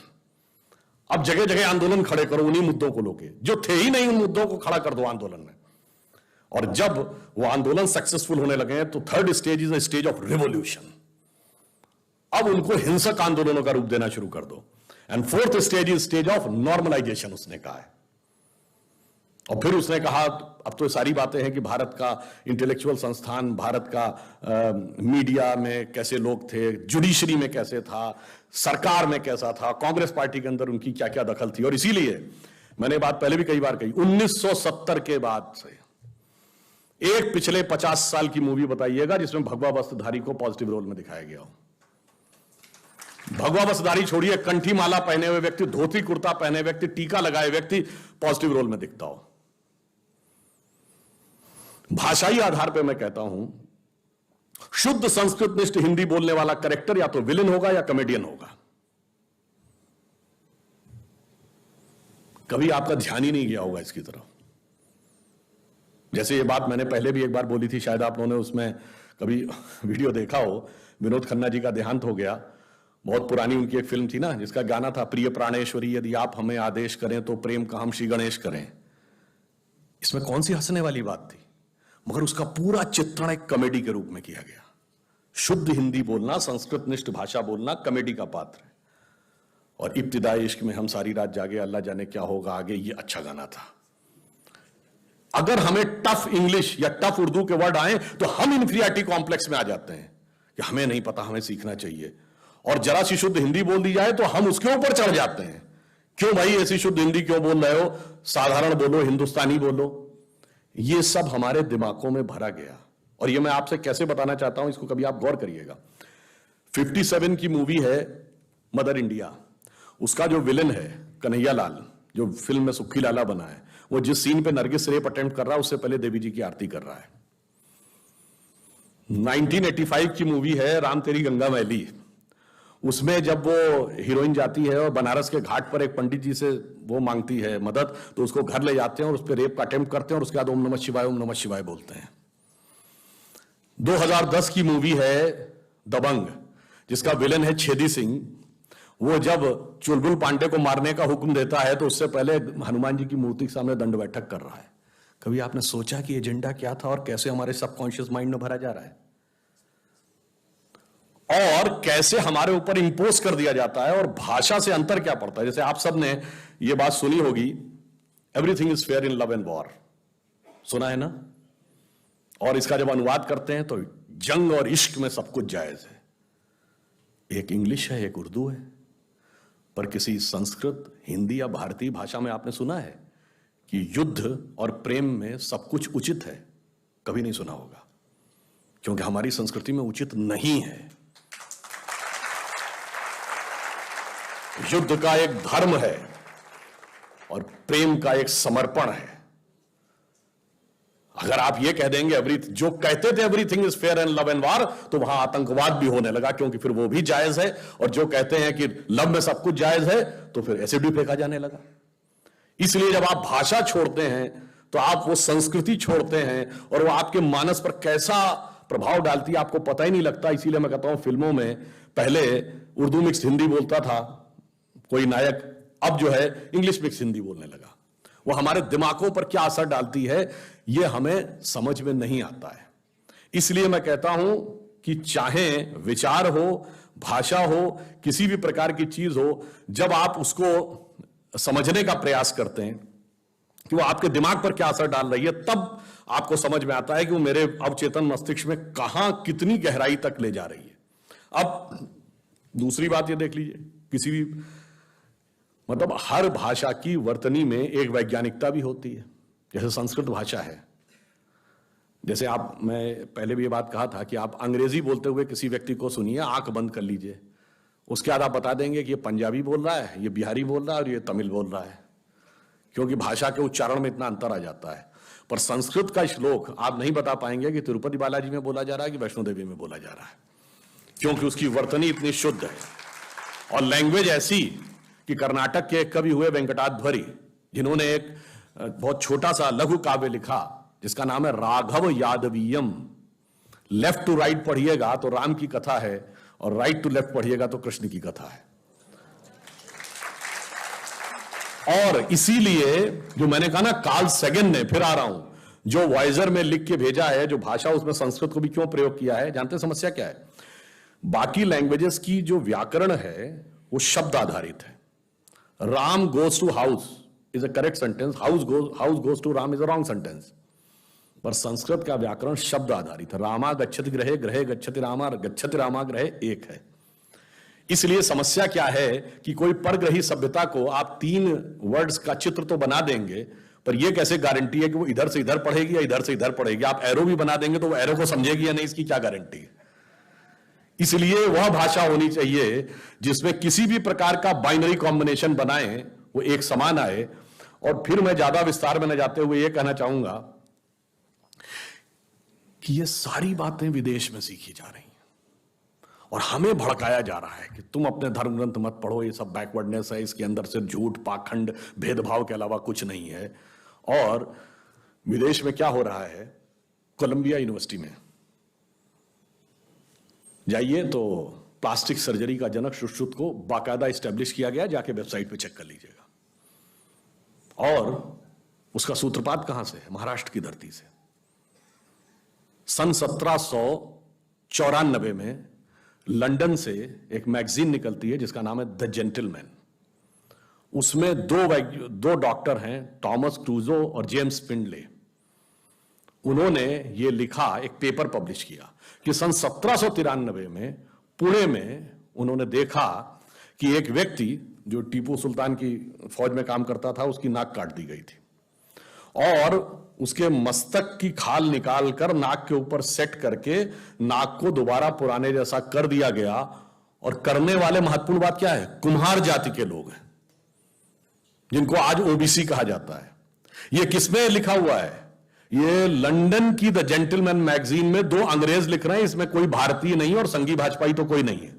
Speaker 1: अब जगह जगह आंदोलन खड़े करो उन्हीं मुद्दों को लेके, जो थे ही नहीं उन मुद्दों को खड़ा कर दो आंदोलन में। और जब वो आंदोलन सक्सेसफुल होने लगे तो third stage is stage of revolution. अब उनको हिंसक आंदोलनों का रूप देना शुरू कर दो। And fourth stage is stage of normalisation, उसने कहा है। और फिर उसने कहा अब तो सारी बातें हैं कि भारत का इंटेलेक्चुअल संस्थान, भारत का मीडिया में कैसे लोग थे, जुडिशरी में कैसे था, सरकार में कैसा था, कांग्रेस पार्टी के अंदर उनकी क्या क्या दखल थी। और इसीलिए मैंने बात पहले भी कई बार कही, 1970 के बाद से एक पिछले 50 साल की मूवी बताइएगा जिसमें भगवा वस्त्रधारी को पॉजिटिव रोल में दिखाया गया हो। भगवा वस्त्रधारी छोड़िए, कंठी माला पहने हुए व्यक्ति, धोती कुर्ता पहने व्यक्ति, टीका लगाए व्यक्ति पॉजिटिव रोल में दिखता हो। भाषाई आधार पर मैं कहता हूं शुद्ध संस्कृतनिष्ठ हिंदी बोलने वाला कैरेक्टर या तो विलेन होगा या कॉमेडियन होगा। कभी आपका ध्यान ही नहीं गया होगा इसकी तरफ। जैसे ये बात मैंने पहले भी एक बार बोली थी, शायद आप लोगों ने उसमें कभी वीडियो देखा हो। विनोद खन्ना जी का देहांत हो गया। बहुत पुरानी उनकी एक फिल्म थी ना, जिसका गाना था, प्रिय प्राणेश्वरी यदि आप हमें आदेश करें तो प्रेम का हम श्री गणेश करें। इसमें कौन सी हंसने वाली बात थी, मगर उसका पूरा चित्रण एक कॉमेडी के रूप में किया गया। शुद्ध हिंदी बोलना, संस्कृतनिष्ठ भाषा बोलना कॉमेडी का पात्र है। और इब्तिदाई इश्क में हम सारी रात जागे, अल्लाह जाने क्या होगा आगे, ये अच्छा गाना था। अगर हमें टफ इंग्लिश या टफ उर्दू के वर्ड आए तो हम इंफीरियरिटी कॉम्प्लेक्स में आ जाते हैं कि हमें नहीं पता, हमें सीखना चाहिए। और जरा सी शुद्ध हिंदी बोल दी जाए तो हम उसके ऊपर चढ़ जाते हैं, क्यों भाई ऐसी शुद्ध हिंदी क्यों बोल रहे हो, साधारण बोलो, हिंदुस्तानी बोलो। ये सब हमारे दिमागों में भरा गया। और ये मैं आपसे कैसे बताना चाहता हूं, इसको कभी आप गौर करिएगा। 57 की मूवी है मदर इंडिया। उसका जो विलन है कन्हैया लाल, जो फिल्म में सुखी लाला बना है, वो जिस सीन पे नरगिस रेप अटेम्प्ट कर रहा है उससे पहले देवी जी की आरती कर रहा है। 1985 की मूवी है राम तेरी गंगा मैली। उसमें जब वो हीरोइन जाती है और बनारस के घाट पर एक पंडित जी से वो मांगती है मदद, तो उसको घर ले जाते हैं और उस पर रेप का अटेम्प्ट करते हैं और उसके बाद ओम नमः शिवाय बोलते हैं। 2010 की मूवी है दबंग, जिसका विलन है छेदी सिंह। वो जब चुलबुल पांडे को मारने का हुक्म देता है तो उससे पहले हनुमान जी की मूर्ति के सामने दंड बैठक कर रहा है। कभी आपने सोचा कि एजेंडा क्या था और कैसे हमारे सबकॉन्शियस माइंड में भरा जा रहा है, और कैसे हमारे ऊपर इंपोज कर दिया जाता है, और भाषा से अंतर क्या पड़ता है। जैसे आप सब ने ये बात सुनी होगी, everything is fair in love and war, सुना है ना। और इसका जब अनुवाद करते हैं तो जंग और इश्क में सब कुछ जायज है। एक इंग्लिश है, एक उर्दू है, पर किसी संस्कृत, हिंदी या भारतीय भाषा में आपने सुना है कि युद्ध और प्रेम में सब कुछ उचित है? कभी नहीं सुना होगा, क्योंकि हमारी संस्कृति में उचित नहीं है। युद्ध का एक धर्म है और प्रेम का एक समर्पण है। अगर आप ये कह देंगे जो कहते थे everything is fair and love and वार, तो वहां आतंकवाद भी होने लगा, क्योंकि फिर वो भी जायज है। और जो कहते हैं कि लव में सब कुछ जायज है, तो फिर एसिड भी फेंका जाने लगा। इसलिए जब आप भाषा छोड़ते हैं तो आप वो संस्कृति छोड़ते हैं, और वो आपके मानस पर कैसा प्रभाव डालती है आपको पता ही नहीं लगता। इसीलिए मैं कहता हूं, फिल्मों में पहले उर्दू मिक्स हिंदी बोलता था कोई नायक, अब जो है इंग्लिश मिक्स हिंदी बोलने लगा। वो हमारे दिमागों पर क्या असर डालती है ये हमें समझ में नहीं आता है। इसलिए मैं कहता हूं कि चाहे विचार हो, भाषा हो, किसी भी प्रकार की चीज हो, जब आप उसको समझने का प्रयास करते हैं कि वो आपके दिमाग पर क्या असर डाल रही है, तब आपको समझ में आता है कि वो मेरे अवचेतन मस्तिष्क में कहां कितनी गहराई तक ले जा रही है। अब दूसरी बात ये देख लीजिए, किसी भी मतलब हर भाषा की वर्तनी में एक वैज्ञानिकता भी होती है। जैसे संस्कृत भाषा है, जैसे आप, मैं पहले भी ये बात कहा था कि आप अंग्रेजी बोलते हुए किसी व्यक्ति को सुनिए, आंख बंद कर लीजिए, उसके बाद आप बता देंगे कि ये पंजाबी बोल रहा है, ये बिहारी बोल रहा है और ये तमिल बोल रहा है, क्योंकि भाषा के उच्चारण में इतना अंतर आ जाता है। पर संस्कृत का श्लोक आप नहीं बता पाएंगे कि तिरुपति बालाजी में बोला जा रहा है कि वैष्णो देवी में बोला जा रहा है, क्योंकि उसकी वर्तनी इतनी शुद्ध है। और लैंग्वेज ऐसी कि कर्नाटक के एक कवि हुए वेंकटाध्वरी, जिन्होंने एक बहुत छोटा सा लघु काव्य लिखा जिसका नाम है राघव यादवीयम। लेफ्ट टू राइट पढ़िएगा तो राम की कथा है, और राइट टू लेफ्ट पढ़िएगा तो कृष्ण की कथा है। और इसीलिए जो मैंने कहा ना, कार्ल सेगन ने, फिर आ रहा हूं, जो वॉइजर में लिख के भेजा है, जो भाषा, उसमें संस्कृत को भी क्यों प्रयोग किया है, जानते हैं समस्या क्या है? बाकी लैंग्वेजेस की जो व्याकरण है वो शब्द आधारित है। Ram goes to house is a correct sentence, house goes to Ram is a wrong sentence. पर संस्कृत का व्याकरण शब्द आधारित है। रामा गच्छति ग्रहे, ग्रहे गच्छति रामा, गच्छति रामा ग्रहे एक है। इसलिए समस्या क्या है कि कोई परग्रही सभ्यता को आप 3 वर्ड्स का चित्र तो बना देंगे, पर यह कैसे गारंटी है कि वो इधर से इधर पढ़ेगी या इधर से इधर पढ़ेगी? आप एरो भी बना देंगे तो वो एरो को समझेगी या नहीं, इसकी क्या गारंटी है? इसलिए वह भाषा होनी चाहिए जिसमें किसी भी प्रकार का बाइनरी कॉम्बिनेशन बनाएं, वो एक समान आए। और फिर मैं ज्यादा विस्तार में न जाते हुए यह कहना चाहूंगा कि ये सारी बातें विदेश में सीखी जा रही हैं और हमें भड़काया जा रहा है कि तुम अपने धर्म ग्रंथ मत पढ़ो, ये सब बैकवर्डनेस है, इसके अंदर सिर्फ झूठ, पाखंड, भेदभाव के अलावा कुछ नहीं है। और विदेश में क्या हो रहा है, कोलंबिया यूनिवर्सिटी में जाइए तो प्लास्टिक सर्जरी का जनक सुश्रुत को बाकायदा एस्टेब्लिश किया गया, जाके वेबसाइट पे चेक कर लीजिएगा। और उसका सूत्रपात कहां से है, महाराष्ट्र की धरती से। सन 1794 में लंदन से एक मैगजीन निकलती है जिसका नाम है द जेंटलमैन। उसमें दो डॉक्टर हैं, टॉमस क्रूजो और जेम्स पिंडले। उन्होंने ये लिखा, एक पेपर पब्लिश किया कि सन 1793 में पुणे में उन्होंने देखा कि एक व्यक्ति जो टीपू सुल्तान की फौज में काम करता था, उसकी नाक काट दी गई थी और उसके मस्तक की खाल निकालकर नाक के ऊपर सेट करके नाक को दोबारा पुराने जैसा कर दिया गया। और करने वाले महत्वपूर्ण बात क्या है, कुम्हार जाति के लोग हैं जिनको आज ओबीसी कहा जाता है। यह किसमें लिखा हुआ है, ये लंदन की द जेंटलमैन मैगजीन में दो अंग्रेज लिख रहे हैं, इसमें कोई भारतीय नहीं और संघी भाजपाई तो कोई नहीं है।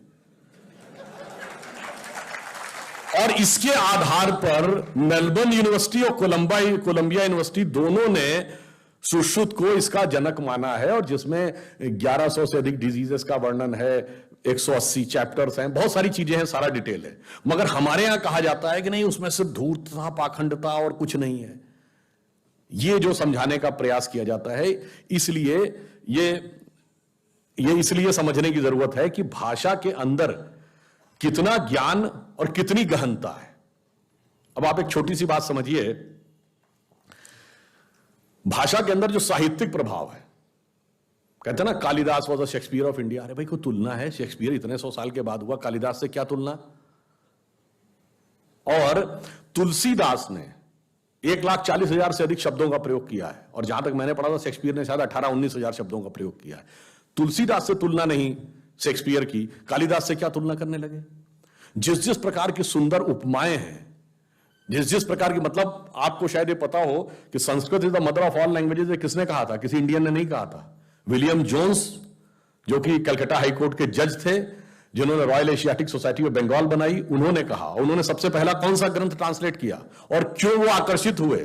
Speaker 1: और इसके आधार पर मेलबर्न यूनिवर्सिटी और कोलंबिया यूनिवर्सिटी दोनों ने सुश्रुत को इसका जनक माना है, और जिसमें 1100 से अधिक डिजीजेस का वर्णन है, 180 चैप्टर्स हैं, बहुत सारी चीजें हैं, सारा डिटेल है। मगर हमारे यहां कहा जाता है कि नहीं, उसमें सिर्फ धूर्तता, पाखंडता और कुछ नहीं है। ये जो समझाने का प्रयास किया जाता है, इसलिए ये इसलिए समझने की जरूरत है कि भाषा के अंदर कितना ज्ञान और कितनी गहनता है। अब आप एक छोटी सी बात समझिए, भाषा के अंदर जो साहित्यिक प्रभाव है, कहते हैं ना Kalidas was a Shakespeare of India. अरे भाई, कोई तुलना है? शेक्सपियर इतने 100 साल के बाद हुआ, कालिदास से क्या तुलना? और तुलसीदास ने 1,40,000 से अधिक शब्दों का प्रयोग किया है, और जहां तक मैंने पढ़ा था शेक्सपियर ने शायद 18-19,000 शब्दों का प्रयोग किया है। तुलसीदास से तुलना नहीं शेक्सपियर की, कालिदास से क्या तुलना करने लगे? जिस प्रकार की सुंदर उपमाएं हैं, जिस प्रकार की, मतलब आपको शायद ये पता हो कि Sanskrit is the mother of all languages, किसने कहा था? किसी इंडियन ने नहीं कहा था। विलियम जोन्स, जो कि कलकत्ता हाईकोर्ट के जज थे, जिन्होंने Royal Asiatic Society of Bengal बनाई, उन्होंने कहा। उन्होंने सबसे पहला कौन सा ग्रंथ ट्रांसलेट किया और क्यों वो आकर्षित हुए?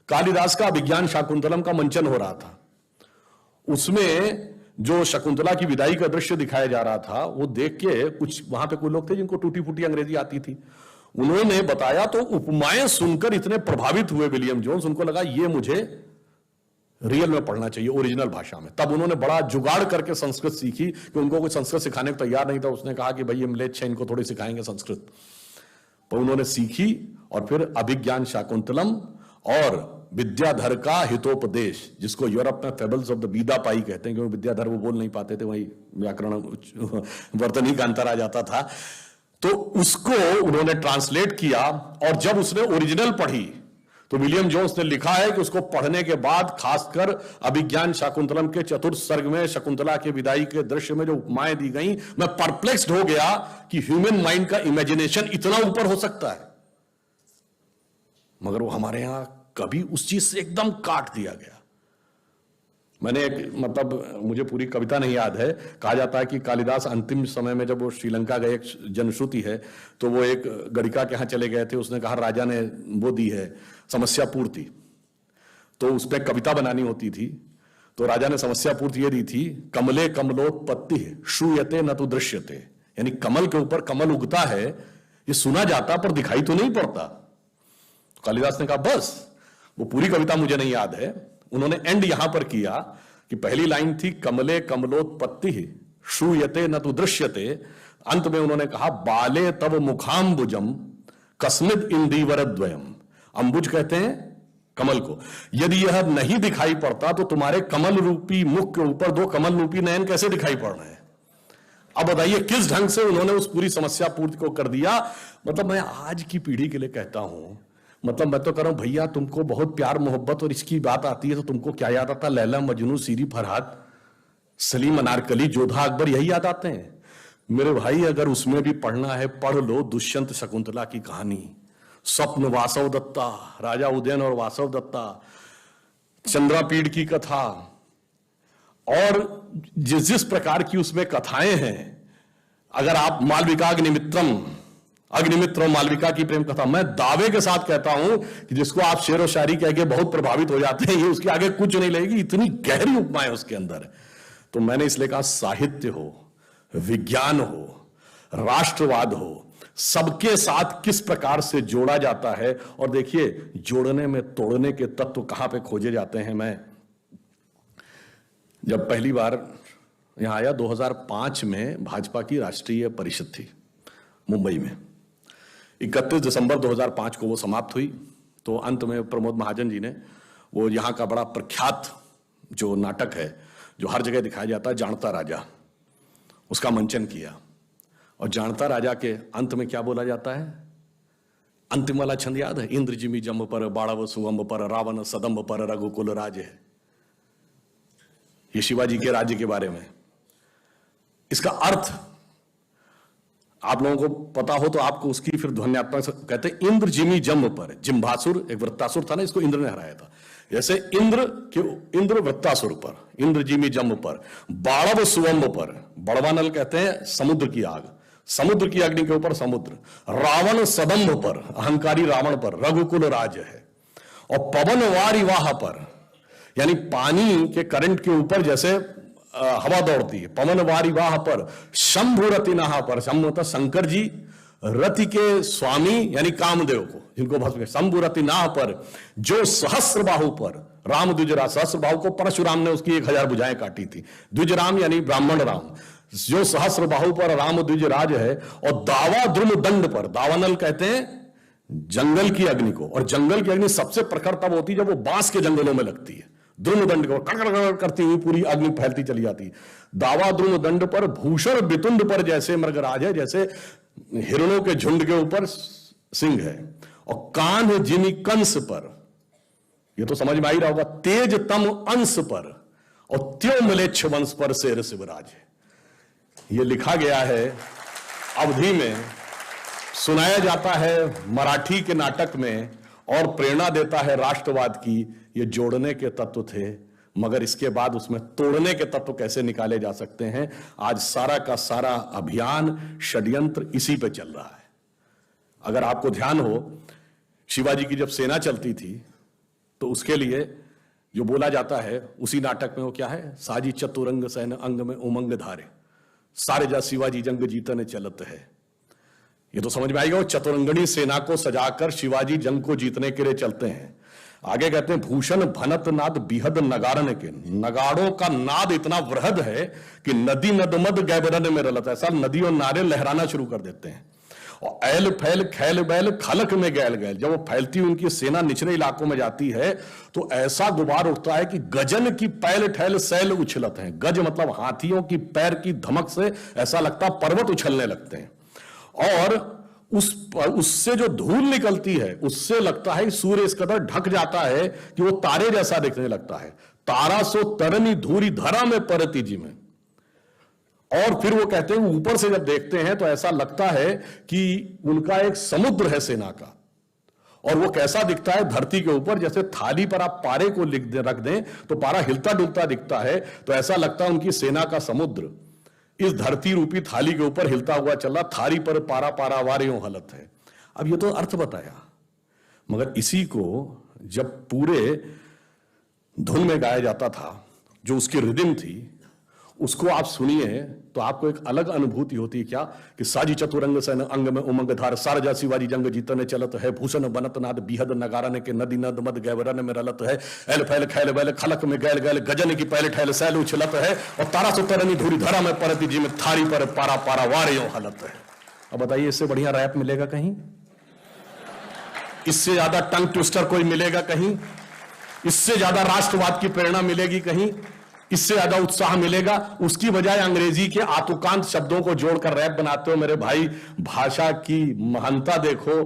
Speaker 1: कालिदास का अभिज्ञान शाकुंतलम का मंचन हो रहा था, उसमें जो शकुंतला की विदाई का दृश्य दिखाया जा रहा था, वो देख के कुछ वहां पे कोई लोग थे जिनको टूटी फूटी अंग्रेजी आती थी, उन्होंने बताया तो उपमाएं सुनकर इतने प्रभावित हुए विलियम जोन्स, उनको लगा ये मुझे रियल में पढ़ना चाहिए, ओरिजिनल भाषा में। तब उन्होंने बड़ा जुगाड़ करके संस्कृत सीखी, कि उनको कोई संस्कृत सिखाने को तैयार नहीं था। उसने कहा कि भाई ये म्लेच्छ है, इनको थोड़ी सिखाएंगे संस्कृत। तो उन्होंने सीखी, और फिर अभिज्ञान शाकुंतलम और विद्याधर का हितोपदेश, जिसको यूरोप में फेबल्स ऑफ द बीदा पाई कहते हैं, क्योंकि विद्याधर वो बोल नहीं पाते थे, वही व्याकरण वर्तनी का अंतर आ जाता था। तो उसको उन्होंने ट्रांसलेट किया, और जब उसने ओरिजिनल पढ़ी तो विलियम जोन्स ने लिखा है कि उसको पढ़ने के बाद, खासकर अभिज्ञान शाकुंतलम के चतुर्थ सर्ग में शकुंतला के विदाई के दृश्य में जो उपमाएं दी गई, मैं परप्लेक्स्ड हो गया कि ह्यूमन माइंड का इमेजिनेशन इतना ऊपर हो सकता है। मगर वो हमारे यहां कभी उस चीज से एकदम काट दिया गया। मैंने एक, मतलब मुझे पूरी कविता नहीं याद है, कहा जाता है कि कालिदास अंतिम समय में जब वो श्रीलंका गए, एक जनश्रुति है, तो वो एक गणिका के यहां चले गए थे। उसने कहा राजा ने वो दी है समस्या पूर्ति, तो उस पर कविता बनानी होती थी। तो राजा ने समस्या पूर्ति ये दी थी, कमले कमलोत्पत्ति श्रूयते न तो दृश्यते, यानी कमल के ऊपर कमल उगता है, ये सुना जाता पर दिखाई तो नहीं पड़ता। तो कालिदास ने कहा बस, वो पूरी कविता मुझे नहीं याद है, उन्होंने एंड यहां पर किया कि पहली लाइन थी कमले कमलोत्पत्ति श्रूयते न तो दृश्यते, अंत में उन्होंने कहा बाले तब मुखाम्बुजम कस्मिद इंदीवरद्वयम। अंबुज कहते हैं कमल को, यदि यह नहीं दिखाई पड़ता तो तुम्हारे कमल रूपी मुख के ऊपर दो कमल रूपी नयन कैसे दिखाई पड़ रहे हैं? अब बताइए किस ढंग से उन्होंने उस पूरी समस्या पूर्ति को कर दिया। मतलब मैं आज की पीढ़ी के लिए कहता हूं, मतलब मैं तो कह रहा हूं भैया, तुमको बहुत प्यार मोहब्बत और इसकी बात आती है तो तुमको क्या याद आता? लैला मजनू, सीरी फरहाद, सलीम अनारकली, जोधा अकबर, यही याद आते हैं। मेरे भाई अगर उसमें भी पढ़ना है, पढ़ लो दुष्यंत शकुंतला की कहानी, स्वप्न वासव दत्ता, राजा उदयन और वासव दत्ता, चंद्रापीड़ की कथा, और जिस जिस प्रकार की उसमें कथाएं हैं, अगर आप मालविका अग्निमित्र और मालविका की प्रेम कथा, मैं दावे के साथ कहता हूं कि जिसको आप शेर और शायरी कह के बहुत प्रभावित हो जाते हैं, ये उसके आगे कुछ नहीं लगेगी, इतनी गहरी उपमाएं उसके अंदर। तो मैंने इसलिए कहा साहित्य हो, विज्ञान हो, राष्ट्रवाद हो, सबके साथ किस प्रकार से जोड़ा जाता है। और देखिए, जोड़ने में तोड़ने के तत्व कहां पे खोजे जाते हैं। मैं जब पहली बार यहां आया 2005 में, भाजपा की राष्ट्रीय परिषद थी मुंबई में, 31 दिसंबर 2005 को वो समाप्त हुई। तो अंत में प्रमोद महाजन जी ने वो यहाँ का बड़ा प्रख्यात जो नाटक है, जो हर जगह दिखाया जाता है, जानता राजा, उसका मंचन किया। और जानता राजा के अंत में क्या बोला जाता है? अंतिम वाला छंद याद है? इंद्र जिमी जम्ब पर, बाड़व सुअंब पर, रावण सदम्ब पर, रघुकुल राज है। ये शिवाजी के राज्य के बारे में। इसका अर्थ आप लोगों को पता हो तो आपको उसकी फिर ध्वन्यात्मक कहते हैं, इंद्र जिमी जम्ब पर। जिम्भासुर एक वृत्तासुर था ना, इसको इंद्र ने हराया था। जैसे इंद्र वृत्तासुर पर, इंद्र जिमी जम्ब पर, बाड़व सुअंब पर, बड़वानल कहते हैं समुद्र की आग, समुद्र की अग्नि के ऊपर समुद्र, रावण सदम्भ पर, अहंकारी रावण पर, रघुकुल राज है। और पवन वारिवाह पर, यानी पानी के करंट के ऊपर जैसे हवा दौड़ती है, पवन वारिवाह पर, शंभु रतिनाह पर, शंभु मतलब शंकर जी, रति के स्वामी यानी कामदेव को, जिनको भस्म, शंभु रतिनाह पर, जो सहस्र बाहु पर, राम द्विजराज, सहस्र बाहु को परशुराम ने उसकी 1000 भुजाएं काटी थी। द्विजराम यानी ब्राह्मण राम, जो सहस्र बाहु पर राम द्विजराज है। और दावा द्रुम दंड पर, दावानल कहते हैं जंगल की अग्नि को, और जंगल की अग्नि सबसे प्रखर तब होती है जब वो बांस के जंगलों में लगती है। द्रुम दंड को कड़कड़ करती हुई पूरी अग्नि फैलती चली जाती है। दावा द्रुम दंड पर, भूषण बितुंड पर जैसे मृगराज है, जैसे हिरणों के झुंड के ऊपर सिंह है। और कान्ह जिमी कंस पर, ये तो समझ में आ ही रहा होगा, तेज तम अंश पर, और त्यो मिलेच्छ वंश पर शेर शिवराज है। ये लिखा गया है अवधि में, सुनाया जाता है मराठी के नाटक में, और प्रेरणा देता है राष्ट्रवाद की। ये जोड़ने के तत्व थे, मगर इसके बाद उसमें तोड़ने के तत्व कैसे निकाले जा सकते हैं, आज सारा का सारा अभियान, षड्यंत्र इसी पे चल रहा है। अगर आपको ध्यान हो, शिवाजी की जब सेना चलती थी तो उसके लिए जो बोला जाता है उसी नाटक में, वो क्या है? साजी चतुरंग सैन अंग में उमंग धारे, सारे जा शिवाजी जंग जीतने चलत है। ये तो समझ में आएगा, वो चतुरंगणी सेना को सजाकर शिवाजी जंग को जीतने के लिए चलते हैं। आगे कहते हैं, भूषण भनत नाद बिहद नगारन के, नगाड़ों का नाद इतना वृहद है कि नदी नदमद गैबरन में रलत, ऐसा नदी और नारे लहराना शुरू कर देते हैं। और ऐल फैल खैल बैल खलक में गैल गैल, जब वो फैलती उनकी सेना निचले इलाकों में जाती है तो ऐसा गुबार उठता है कि गजन की पैल ठैल सैल उछलत हैं। गज मतलब हाथियों की पैर की धमक से ऐसा लगता पर्वत उछलने लगते हैं। और उससे जो धूल निकलती है उससे लगता है सूर्य इस कदर ढक जाता है कि वो तारे जैसा दिखने लगता है। तारा सो तरनी धूरी धरा में परती जी में। और फिर वो कहते हैं, ऊपर से जब देखते हैं तो ऐसा लगता है कि उनका एक समुद्र है सेना का। और वो कैसा दिखता है? धरती के ऊपर जैसे थाली पर आप पारे को रख दें तो पारा हिलता डुलता दिखता है, तो ऐसा लगता है उनकी सेना का समुद्र इस धरती रूपी थाली के ऊपर हिलता हुआ चला, थारी पर पारा पारा वारियों हलत है। अब ये तो अर्थ बताया, मगर इसी को जब पूरे धुन में गाया जाता था, जो उसकी रिदम थी, उसको आप सुनिए तो आपको एक अलग अनुभूति होती है। क्या कि साजी चतुरंग सैन अंग में उमंग धार, सारजा शिवाजी जंग जीतने चलत है। भूषण बनत नाद बिहद नगारन के, नदी नद मद गैवरन में रलत है। एल फैल खैल बैल खलक में गैल गैल, गजन की पहले ठैल सैल उछलत है। और तारा सुतरनी धूरी धरा में परती जी में, थारी पर पारा पारा वारियों हलत है। अब बताइए, इससे बढ़िया रैप मिलेगा कहीं? इससे ज्यादा टंग ट्विस्टर कोई मिलेगा कहीं? इससे ज्यादा राष्ट्रवाद की प्रेरणा मिलेगी कहीं? इससे ज्यादा उत्साह मिलेगा? उसकी बजाय अंग्रेजी के आतुकांत शब्दों को जोड़कर रैप बनाते हो। मेरे भाई, भाषा की महानता देखो,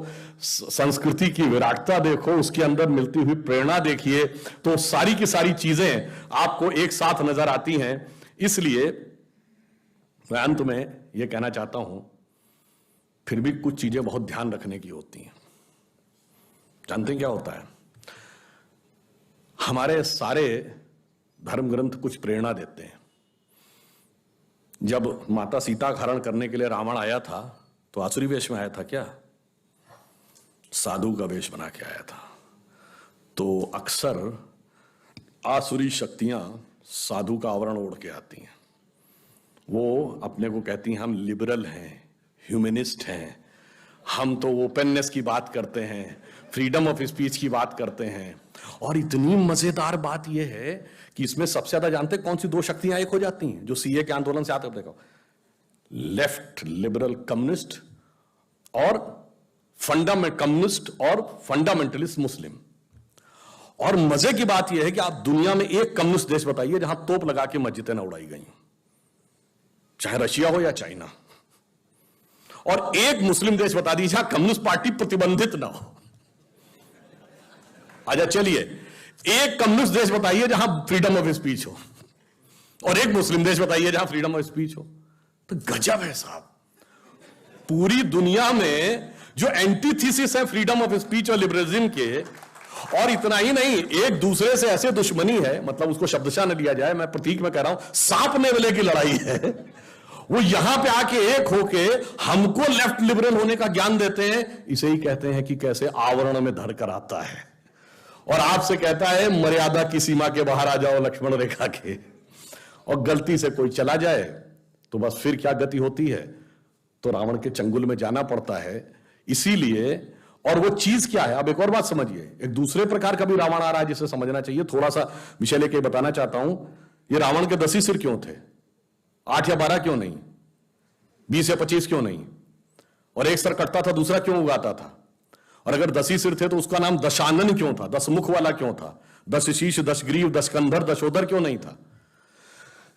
Speaker 1: संस्कृति की विराटता देखो, उसके अंदर मिलती हुई प्रेरणा देखिए, तो सारी की सारी चीजें आपको एक साथ नजर आती हैं। इसलिए मैं अंत में यह कहना चाहता हूं, फिर भी कुछ चीजें बहुत ध्यान रखने की होती हैं। जानते हैं क्या होता है? हमारे सारे धर्म ग्रंथ कुछ प्रेरणा देते हैं। जब माता सीता का हरण करने के लिए रावण आया था तो आसुरी वेश में आया था क्या? साधु का वेश बना के आया था। तो अक्सर आसुरी शक्तियां साधु का आवरण ओढ़ के आती हैं। वो अपने को कहती हैं हम लिबरल हैं, ह्यूमनिस्ट हैं, हम तो ओपननेस की बात करते हैं, फ्रीडम ऑफ स्पीच की बात करते हैं। और इतनी मजेदार बात यह है कि इसमें सबसे ज्यादा जानते कौन सी दो शक्तियां एक हो जाती हैं जो सीए के आंदोलन से आते हैं? देखो, लेफ्ट लिबरल कम्युनिस्ट और कम्युनिस्ट और फंडामेंटलिस्ट मुस्लिम। और मजे की बात यह है कि आप दुनिया में एक कम्युनिस्ट देश बताइए जहां तोप लगा के मस्जिदें न उड़ाई गई, चाहे रशिया हो या चाइना। और एक मुस्लिम देश बता दीजिए जहां कम्युनिस्ट पार्टी प्रतिबंधित ना हो। अच्छा चलिए, एक कम्युनिस्ट देश बताइए जहां फ्रीडम ऑफ स्पीच हो, और एक मुस्लिम देश बताइए जहां फ्रीडम ऑफ स्पीच हो। तो गजब है साहब। पूरी दुनिया में जो एंटीथीसिस है फ्रीडम ऑफ स्पीच और लिबरलिज्म के, और इतना ही नहीं, एक दूसरे से ऐसे दुश्मनी है, मतलब उसको शब्दशः न लिया जाए, मैं प्रतीक में कह रहा हूं, सांप नेवले की लड़ाई है। वो यहां पे आके एक होके हमको लेफ्ट लिबरल होने का ज्ञान देते हैं। इसे ही कहते हैं कि कैसे आवरण में धड़कर आता है और आपसे कहता है मर्यादा की सीमा के बाहर आ जाओ लक्ष्मण रेखा के, और गलती से कोई चला जाए तो बस फिर क्या गति होती है? तो रावण के चंगुल में जाना पड़ता है। इसीलिए, और वो चीज क्या है, अब एक और बात समझिए, एक दूसरे प्रकार का भी रावण आ रहा है जिसे समझना चाहिए। थोड़ा सा विषय लेके बताना चाहता हूं। ये रावण के 10 ही सिर क्यों थे? 8 या 12 क्यों नहीं? 20 या 25 क्यों नहीं? और एक सर कटता था, दूसरा क्यों उगाता था? और अगर 10 ही सिर थे तो उसका नाम दशानन क्यों था? 10 मुख वाला क्यों था? 10 शीश, 10 ग्रीव, 10 कंधर, 10 उदर क्यों नहीं था?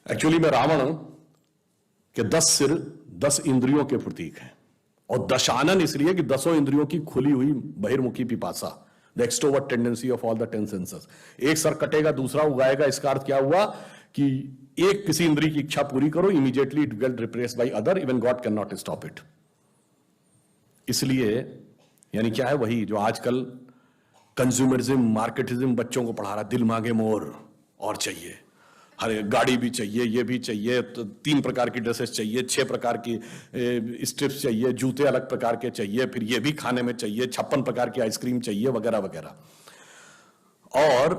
Speaker 1: एक्चुअली में रावण के 10 सिर 10 इंद्रियों के प्रतीक हैं, और दशानन इसलिए कि 10 इंद्रियों की खुली हुई बहिर्मुखी पिपासा, the extrovert tendency of all the 10 senses. एक सर कटेगा, दूसरा उगाएगा। इसका अर्थ क्या हुआ कि एक किसी इंद्रिय की इच्छा पूरी करो, immediately it get replaced by other, even God can not stop it. इसलिए यानी क्या है, वही जो आजकल कंज्यूमरिज्म, मार्केटिज्म बच्चों को पढ़ा रहा, दिल मांगे मोर और चाहिए, हर गाड़ी भी चाहिए, ये भी चाहिए, तो 3 प्रकार की ड्रेसेस चाहिए, 6 प्रकार की स्ट्रिप्स चाहिए, जूते अलग प्रकार के चाहिए, फिर ये भी खाने में चाहिए, 56 प्रकार की आइसक्रीम चाहिए, वगैरह वगैरह। और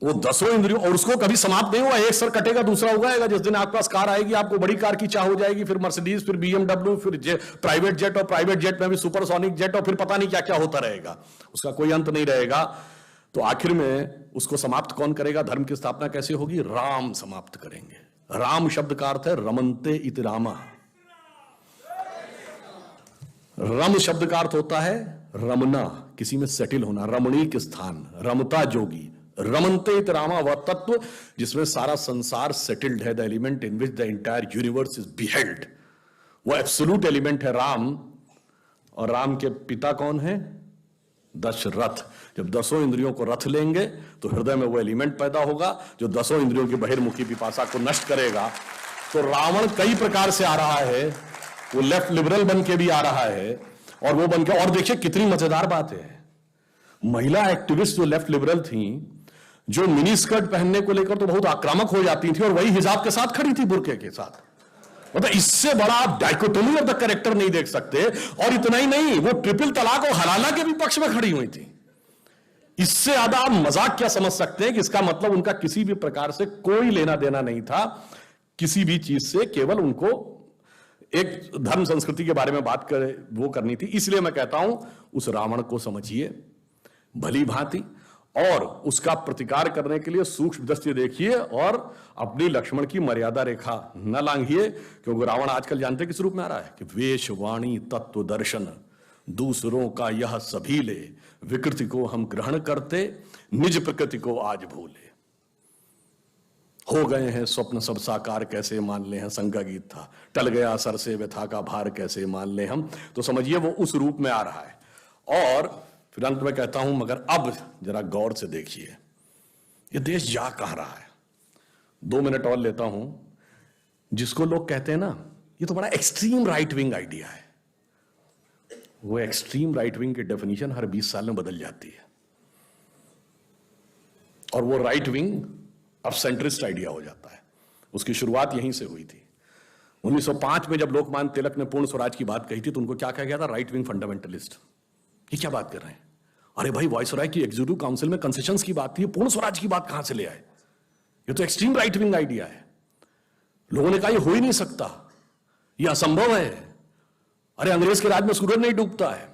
Speaker 1: वो 10 इंद्रियों, और उसको कभी समाप्त नहीं हुआ। एक सर कटेगा, दूसरा उगाएगा। जिस दिन आपके पास कार आएगी, आपको बड़ी कार की चाह हो जाएगी, फिर मर्सिडीज, फिर BMW, फिर प्राइवेट जेट, और प्राइवेट जेट में भी सुपरसोनिक जेट, और फिर पता नहीं क्या क्या होता रहेगा, उसका कोई अंत नहीं रहेगा। तो आखिर में उसको समाप्त कौन करेगा? धर्म की स्थापना कैसे होगी? राम समाप्त करेंगे। राम शब्द का अर्थ है रमन्ते इति रामा। रम शब्द का अर्थ होता है रमना, किसी में सेटिल होना, रमणीक स्थान, रमता जोगी। रमन्ते इति रामा वह तत्व जिसमें सारा संसार सेटिल्ड है, the element in which the entire universe is beheld. वो एब्सोल्यूट एलिमेंट है राम। और राम के पिता कौन है? दशरथ। जब 10 इंद्रियों को रथ लेंगे तो हृदय में वो एलिमेंट पैदा होगा जो 10 इंद्रियों की बहिर्मुखी पिपासा को नष्ट करेगा। तो रावण कई प्रकार से आ रहा है, वो लेफ्ट लिबरल बन के भी आ रहा है, और वो बन के, और देखिए कितनी मजेदार बात है, महिला एक्टिविस्ट जो लेफ्ट लिबरल थी, जो मिनी स्कर्ट पहनने को लेकर तो बहुत आक्रामक हो जाती थी, और वही हिजाब के साथ खड़ी थी, बुर्के के साथ। मतलब इससे बड़ा आप डाइकोटोमी ऑफ द कैरेक्टर नहीं देख सकते। और इतना ही नहीं, वो ट्रिपल तलाक और हलाला के भी पक्ष में खड़ी हुई थी। इससे ज्यादा आप मजाक क्या समझ सकते हैं कि इसका मतलब उनका किसी भी प्रकार से कोई लेना देना नहीं था किसी भी चीज से, केवल उनको एक धर्म संस्कृति के बारे में बात वो करनी थी। इसलिए मैं कहता हूं उस रावण को समझिए भली भांति, और उसका प्रतिकार करने के लिए सूक्ष्म दृष्टि देखिए, और अपनी लक्ष्मण की मर्यादा रेखा न लांघिए। क्योंकि रावण आजकल जानते किस रूप में आ रहा है कि वेश वाणी तत्व दर्शन दूसरों का यह सभी ले, विकृति को हम ग्रहण करते, निज प्रकृति को आज भूले। हो गए हैं स्वप्न सब साकार, कैसे मान ले हम, संगा गीत था, टल गया सर से व्यथा का भार, कैसे मान ले हम। तो समझिए वो उस रूप में आ रहा है। और फिर अंत में कहता हूं, मगर अब जरा गौर से देखिए ये देश जा कहां रहा है। 2 मिनट और लेता हूं। जिसको लोग कहते हैं ना ये तो बड़ा एक्सट्रीम राइट विंग आइडिया है, वो एक्सट्रीम राइट विंग की डेफिनेशन हर 20 साल में बदल जाती है। और वो राइट विंग अब सेंट्रिस्ट आइडिया हो जाता है। उसकी शुरुआत यहीं से हुई थी। 1905 में जब लोकमान्य तिलक ने पूर्ण स्वराज की बात कही थी तो उनको क्या कहा गया था? Right wing fundamentalist. ये क्या बात कर रहे हैं? अरे भाई, वायसराय की एग्जीक्यूटिव काउंसिल में कंसेशंस की बात थी, पूर्ण स्वराज की बात कहां से ले आए? ये तो एक्सट्रीम राइट विंग आइडिया है। लोगों ने कहा ये हो ही नहीं सकता, ये असंभव है। अरे अंग्रेज के राज में सूरज नहीं डूबता है।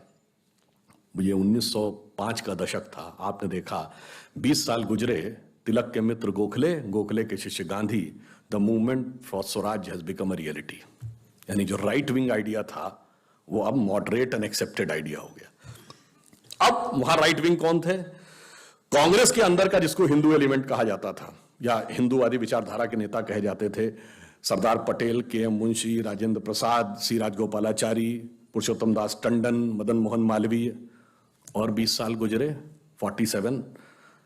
Speaker 1: ये 1905 का दशक था। आपने देखा 20 साल गुजरे, तिलक के मित्र गोखले, गोखले के शिष्य Gandhi, the movement for Swaraj has become a reality. यानी जो राइट विंग आइडिया था वो अब मॉडरेट एंड एक्सेप्टेड आइडिया हो गया। अब वहां राइट विंग कौन थे? कांग्रेस के अंदर का जिसको हिंदू एलिमेंट कहा जाता था या हिंदूवादी विचारधारा के नेता कहे जाते थे, सरदार पटेल, के.एम. मुंशी, राजेंद्र प्रसाद, सी राजगोपालाचारी, पुरुषोत्तम दास टंडन, मदन मोहन मालवीय। और 20 साल गुजरे, 47,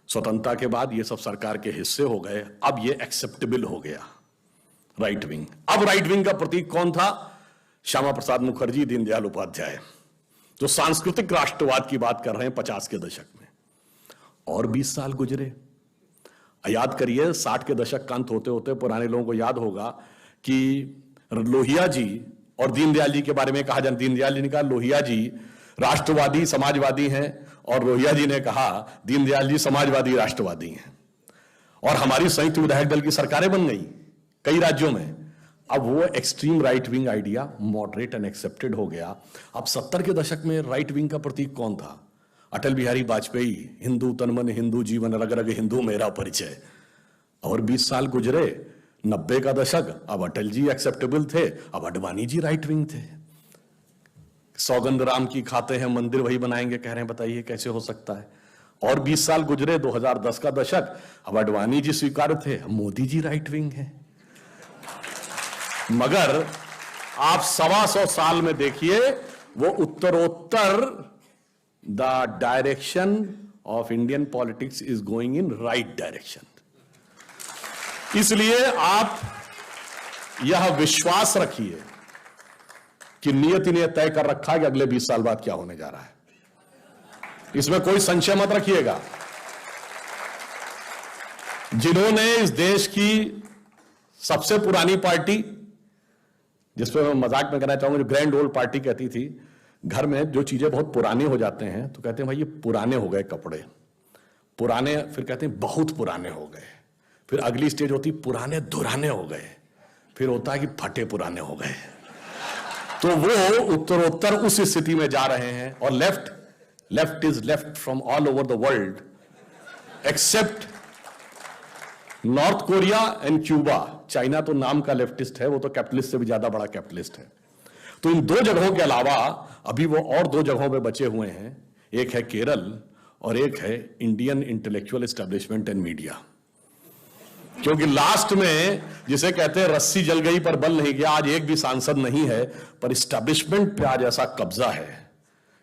Speaker 1: स्वतंत्रता के बाद ये सब सरकार के हिस्से हो गए। अब ये एक्सेप्टेबल हो गया राइट विंग। अब राइट विंग का प्रतीक कौन था? श्यामा प्रसाद मुखर्जी, दीनदयाल उपाध्याय, जो सांस्कृतिक राष्ट्रवाद की बात कर रहे हैं 50 के दशक में। और 20 साल गुजरे, याद करिए 60 के दशक का अंत होते होते पुराने लोगों को याद होगा कि लोहिया जी और दीनदयाल जी के बारे में कहा जाए, दीनदयाल जी ने कहा लोहिया जी राष्ट्रवादी समाजवादी हैं और लोहिया जी ने कहा दीनदयाल जी समाजवादी राष्ट्रवादी हैं। और हमारी संयुक्त विधायक दल की सरकारें बन गई कई राज्यों में। अब वो extreme right wing idea moderate and accepted हो गया। अब 70 के दशक में राइट विंग का प्रतीक कौन था? अटल बिहारी वाजपेयी, हिंदू तनमन हिंदू जीवन, रग रग हिंदू मेरा परिचय। और 20 साल गुजरे, 90 का दशक, अब अटल जी एक्सेप्टेबल थे, अब अडवाणी जी राइट विंग थे। सौगंध राम की खाते हैं, मंदिर वही बनाएंगे कह रहे हैं, बताइए कैसे हो सकता है? और 20 साल गुजरे, 2010 का दशक, अब अडवाणी जी स्वीकार थे, मोदी जी राइट विंग है। मगर आप 125 साल में देखिए, वो उत्तरोत्तर the direction of Indian politics is going in right direction. इसलिए आप यह विश्वास रखिए कि नियति ने तय कर रखा है कि अगले 20 साल बाद क्या होने जा रहा है। इसमें कोई संशय मत रखिएगा। जिन्होंने इस देश की सबसे पुरानी पार्टी, जिसपे मैं मजाक में कहना चाहूंगा, जो ग्रैंड ओल्ड पार्टी कहती थी, घर में जो चीजें बहुत पुराने हो जाते हैं तो कहते हैं भाई ये पुराने हो गए कपड़े, पुराने, फिर कहते हैं बहुत पुराने हो गए, फिर अगली स्टेज होती पुराने धुराने हो गए, फिर होता है कि फटे पुराने हो गए। तो वो उत्तरोत्तर उस स्थिति में जा रहे हैं। और left is left from all over the world accept north Korea and Cuba. China तो नाम का लेफ्टिस्ट है, वो तो कैपिटलिस्ट से भी ज्यादा बड़ा कैपिटलिस्ट है। तो इन दो जगहों के अलावा अभी वो और दो जगहों पे बचे हुए हैं, एक है केरल और एक है Indian intellectual establishment and media. क्योंकि लास्ट में जिसे कहते हैं रस्सी जल गई पर बल नहीं गया, आज एक भी सांसद नहीं है, पर एस्टेब्लिशमेंट पे आज ऐसा कब्जा है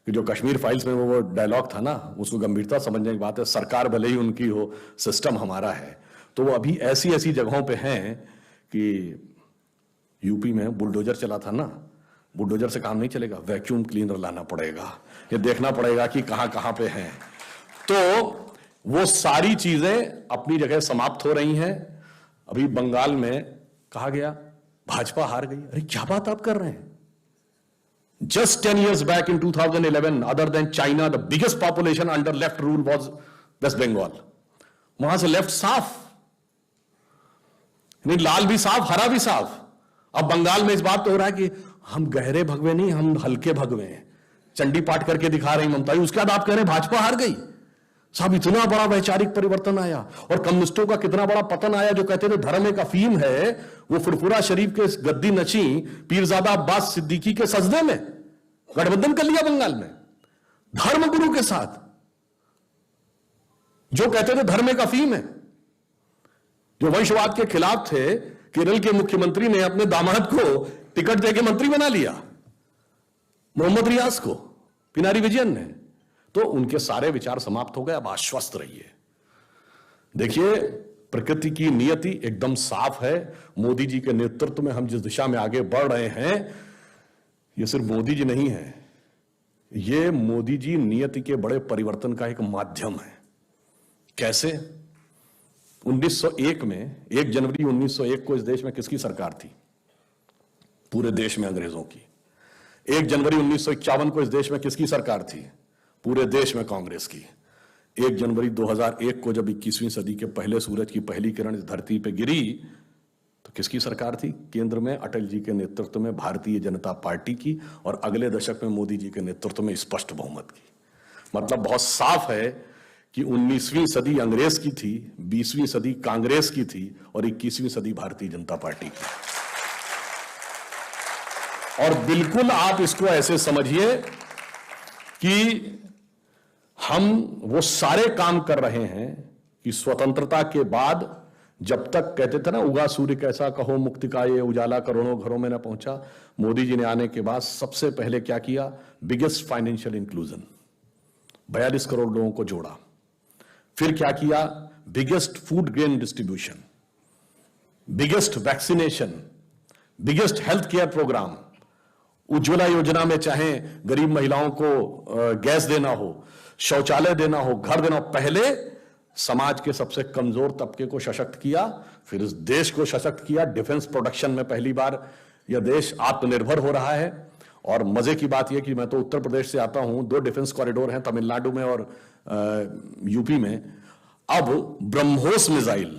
Speaker 1: कि जो कश्मीर फाइल्स में वो डायलॉग था ना, उसको गंभीरता समझने की बात है। सरकार भले ही उनकी हो, सिस्टम हमारा है। तो वो अभी ऐसी ऐसी जगहों पे हैं कि यूपी में बुलडोजर चला था ना, बुलडोजर से काम नहीं चलेगा, वैक्यूम क्लीनर लाना पड़ेगा, ये देखना पड़ेगा कि कहां कहां पे हैं। तो वो सारी चीजें अपनी जगह समाप्त हो रही हैं। अभी बंगाल में कहा गया भाजपा हार गई। अरे क्या बात आप कर रहे हैं? Just 10 years back in 2011, other than China, the biggest population under left rule was West Bengal. वहां से लेफ्ट साफ, नहीं लाल भी साफ, हरा भी साफ। अब बंगाल में इस बात तो हो रहा है कि हम गहरे भगवे नहीं, हम हल्के भगवे हैं, चंडी पाठ करके दिखा रही ममता। उसके बाद आप कह रहे हैं भाजपा हार गई। साहब इतना बड़ा वैचारिक परिवर्तन आया और कम्युनिस्टों का कितना बड़ा पतन आया। जो कहते थे धर्म एक अफीम है, वो फुरफुरा शरीफ के गद्दी नची पीरजादा अब्बास सिद्दीकी के सजदे में गठबंधन कर लिया बंगाल में धर्म गुरु के साथ। जो कहते थे धर्म एक अफीम है, जो वंशवाद के खिलाफ थे, केरल के मुख्यमंत्री ने अपने दामाद को टिकट देके मंत्री बना लिया, मोहम्मद रियाज को, पिनारी विजयन ने। तो उनके सारे विचार समाप्त हो गए। अब आश्वस्त रहिए। देखिए प्रकृति की नियति एकदम साफ है। मोदी जी के नेतृत्व में हम जिस दिशा में आगे बढ़ रहे हैं, ये सिर्फ मोदी जी नहीं है, ये मोदी जी नियति के बड़े परिवर्तन का एक माध्यम है। कैसे? 1901 में 1 जनवरी 1901 को इस देश में किसकी सरकार थी? पूरे देश में अंग्रेजों की। 1 जनवरी 1951 को इस देश में किसकी सरकार थी? पूरे देश में कांग्रेस की। 1 जनवरी 2001 को जब 21वीं सदी के पहले सूरज की पहली किरण इस धरती पे गिरी तो किसकी सरकार थी? केंद्र में अटल जी के नेतृत्व में भारतीय जनता पार्टी की, और अगले दशक में मोदी जी के नेतृत्व में स्पष्ट बहुमत की। मतलब बहुत साफ है कि 19वीं सदी अंग्रेज की थी, 20वीं सदी कांग्रेस की थी, और 21वीं सदी भारतीय जनता पार्टी की। और बिल्कुल आप इसको ऐसे समझिए कि हम वो सारे काम कर रहे हैं कि स्वतंत्रता के बाद, जब तक कहते थे ना उगा सूर्य कैसा कहो मुक्ति का ये उजाला करोड़ों घरों में ना पहुंचा, मोदी जी ने आने के बाद सबसे पहले क्या किया? बिगेस्ट फाइनेंशियल इंक्लूजन, 42 करोड़ लोगों को जोड़ा। फिर क्या किया? Biggest food grain distribution, biggest vaccination, biggest health care programme. Ujjwala Yojana में चाहे गरीब महिलाओं को गैस देना हो, शौचालय देना हो, घर देना हो, पहले समाज के सबसे कमजोर तबके को सशक्त किया, फिर इस देश को सशक्त किया। डिफेंस प्रोडक्शन में पहली बार यह देश आत्मनिर्भर हो रहा है। और मजे की बात यह कि मैं तो उत्तर प्रदेश से आता हूं, 2 डिफेंस कॉरिडोर हैं तमिलनाडु में और यूपी में। अब ब्रह्मोस मिसाइल,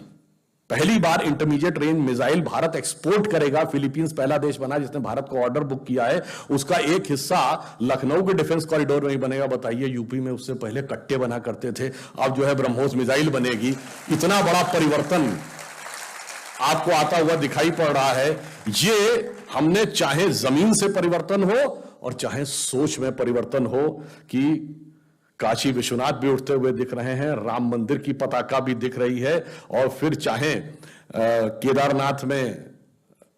Speaker 1: पहली बार intermediate range missile Bharat export करेगा। फिलीपींस पहला देश बना जिसने भारत को ऑर्डर बुक किया है। उसका एक हिस्सा लखनऊ के डिफेंस कॉरिडोर में ही बनेगा। बताइए, यूपी में उससे पहले कट्टे बना करते थे, अब जो है ब्रह्मोस मिसाइल बनेगी। इतना बड़ा परिवर्तन आपको आता हुआ दिखाई पड़ रहा है। ये हमने चाहे जमीन से परिवर्तन हो और चाहे सोच में परिवर्तन हो, कि काशी विश्वनाथ भी उठते हुए दिख रहे हैं, राम मंदिर की पताका भी दिख रही है, और फिर चाहे केदारनाथ में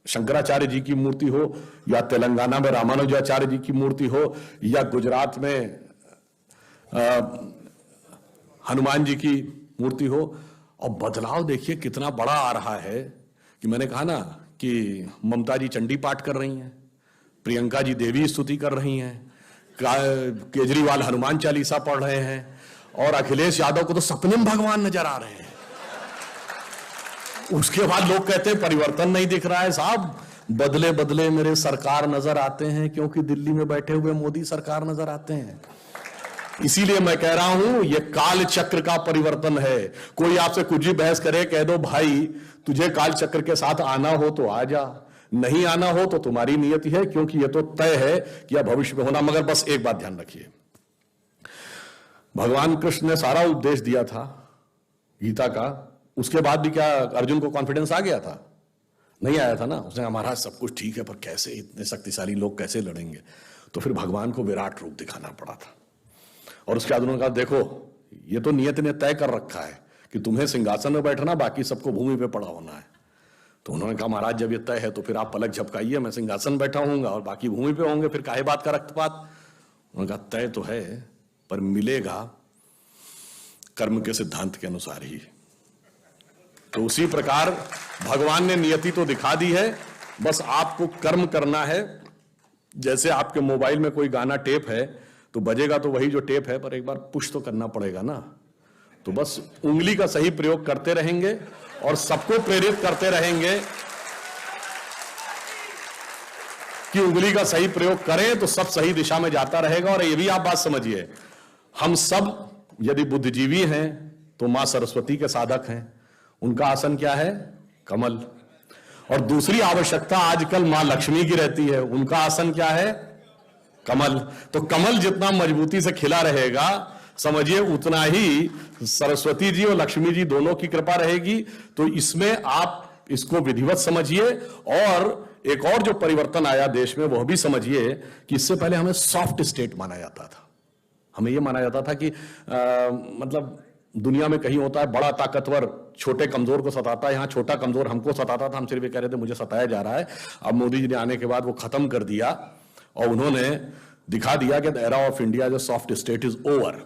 Speaker 1: शंकराचार्य जी की मूर्ति हो, या तेलंगाना में रामानुजाचार्य जी की मूर्ति हो, या गुजरात में हनुमान जी की मूर्ति हो। और बदलाव देखिए कितना बड़ा आ रहा है कि मैंने कहा ना कि ममता जी चंडी पाठ कर रही हैं, प्रियंका जी देवी स्तुति कर रही हैं, केजरीवाल हनुमान चालीसा पढ़ रहे हैं, और अखिलेश यादव को तो सपने में भगवान नजर आ रहे हैं। उसके बाद लोग कहते हैं परिवर्तन नहीं दिख रहा है। साहब, बदले बदले मेरे सरकार नजर आते हैं, क्योंकि दिल्ली में बैठे हुए मोदी सरकार नजर आते हैं। इसीलिए मैं कह रहा हूं यह काल चक्र का परिवर्तन है। कोई आपसे कुछ भी बहस करे, कह दो भाई तुझे काल चक्र के साथ आना हो तो आ जा, नहीं आना हो तो तुम्हारी नियति है, क्योंकि यह तो तय है कि अब भविष्य में होना। मगर बस एक बात ध्यान रखिए, भगवान कृष्ण ने सारा उपदेश दिया था गीता का, उसके बाद भी क्या अर्जुन को कॉन्फिडेंस आ गया था? नहीं आया था ना। उसने कहा महाराज सब कुछ ठीक है, पर कैसे इतने शक्तिशाली लोग कैसे लड़ेंगे? तो फिर भगवान को विराट रूप दिखाना पड़ा था। और उसके बाद उन्होंने कहा देखो, ये तो नियत ने तय कर रखा है कि तुम्हें सिंहासन में बैठना, बाकी सबको भूमि पे पड़ा होना है। तो उन्होंने कहा महाराज जब ये तय है तो फिर आप पलक झपकाइए, मैं सिंहासन बैठा हूंगा और बाकी भूमि पे होंगे, फिर काहे बात का रक्तपात? उन्होंने कहा तय तो है, पर मिलेगा कर्म के सिद्धांत के अनुसार ही। तो उसी प्रकार भगवान ने नियति तो दिखा दी है, बस आपको कर्म करना है। जैसे आपके मोबाइल में कोई गाना टेप है तो बजेगा तो वही जो टेप है, पर एक बार पुश तो करना पड़ेगा ना। तो बस उंगली का सही प्रयोग करते रहेंगे और सबको प्रेरित करते रहेंगे कि उंगली का सही प्रयोग करें तो सब सही दिशा में जाता रहेगा। और ये भी आप बात समझिए, हम सब यदि बुद्धिजीवी हैं तो मां सरस्वती के साधक हैं। उनका आसन क्या है? कमल। और दूसरी आवश्यकता आजकल मां लक्ष्मी की रहती है, उनका आसन क्या है? कमल। तो कमल जितना मजबूती से खिला रहेगा, समझिए उतना ही सरस्वती जी और लक्ष्मी जी दोनों की कृपा रहेगी। तो इसमें आप इसको विधिवत समझिए। और एक और जो परिवर्तन आया देश में, वह भी समझिए कि इससे पहले हमें सॉफ्ट स्टेट माना जाता था। हमें यह माना जाता था कि मतलब दुनिया में कहीं होता है बड़ा ताकतवर छोटे कमजोर को सताता है, यहां छोटा कमजोर हमको सताता था, हम सिर्फ ये कह रहे थे मुझे सताया जा रहा है। अब मोदी जी ने आने के बाद वो खत्म कर दिया और उन्होंने दिखा दिया कि द एरा ऑफ इंडिया जो सॉफ्ट स्टेट इज ओवर।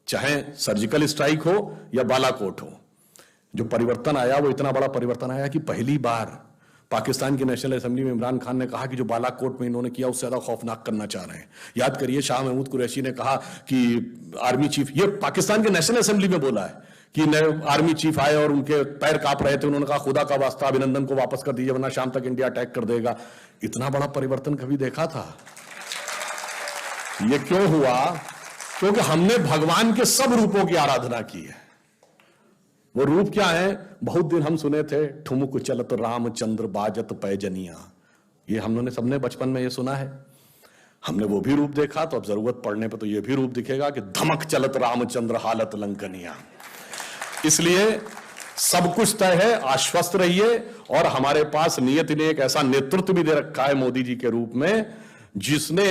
Speaker 1: चाहे सर्जिकल स्ट्राइक हो या बालाकोट हो, जो परिवर्तन आया वो इतना बड़ा परिवर्तन आया कि पहली बार पाकिस्तान की नेशनल असेंबली में इमरान खान ने कहा कि जो बालाकोट में इन्होंने किया उससे ज्यादा खौफनाक करना चाह रहे हैं। याद करिए, शाह महमूद कुरैशी ने कहा कि आर्मी चीफ, ये पाकिस्तान के नेशनल असेंबली में बोला है कि नए आर्मी चीफ आए और उनके पैर कांप रहे थे, उन्होंने कहा खुदा का वास्ता अभिनंदन को वापस कर दीजिए वरना शाम तक इंडिया अटैक कर देगा। इतना बड़ा परिवर्तन कभी देखा था? ये क्यों हुआ? क्योंकि हमने भगवान के सब रूपों की आराधना की है। वो रूप क्या है? बहुत दिन हम सुने थे, ठुमुक चलत रामचंद्र बाजत पैजनिया, ये हम लोगों ने सबने बचपन में ये सुना है। हमने वो भी रूप देखा, तो अब जरूरत पड़ने पर तो ये भी रूप दिखेगा कि धमक चलत रामचंद्र हालत लंकनिया। इसलिए सब कुछ तय है, आश्वस्त रहिए। और हमारे पास नियति ने एक ऐसा नेतृत्व भी दे रखा है मोदी जी के रूप में, जिसने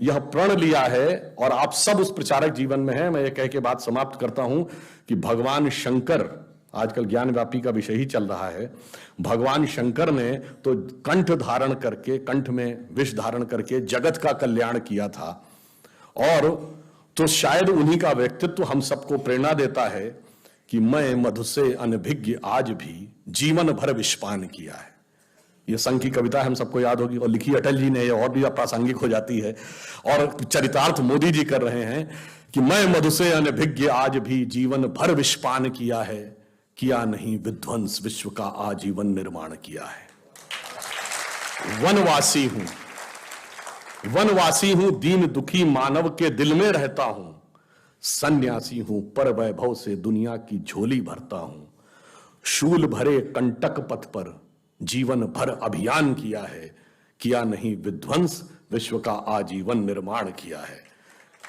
Speaker 1: यह प्रण लिया है और आप सब उस प्रचारक जीवन में हैं। मैं ये कह के बात समाप्त करता हूं कि भगवान शंकर, आजकल ज्ञान व्यापी का विषय ही चल रहा है, भगवान शंकर ने तो कंठ धारण करके, कंठ में विष धारण करके जगत का कल्याण किया था। और तो शायद उन्हीं का व्यक्तित्व हम सबको प्रेरणा देता है कि मैं मधु से अनभिज्ञ आज भी जीवन भर विषपान किया है। ये संघ की कविता हम सबको याद होगी और लिखी अटल जी ने, ये और भी प्रासंगिक हो जाती है। और चरितार्थ मोदी जी कर रहे हैं कि मैं मधु से अनभिज्ञ आज भी जीवन भर विषपान किया है, किया नहीं विध्वंस विश्व का आजीवन निर्माण किया है। वनवासी हूं दीन दुखी मानव के दिल में रहता हूं, सन्यासी हूं पर वैभव से दुनिया की झोली भरता हूं, शूल भरे कंटक पथ पर जीवन भर अभियान किया है, किया नहीं विध्वंस विश्व का आजीवन निर्माण किया है।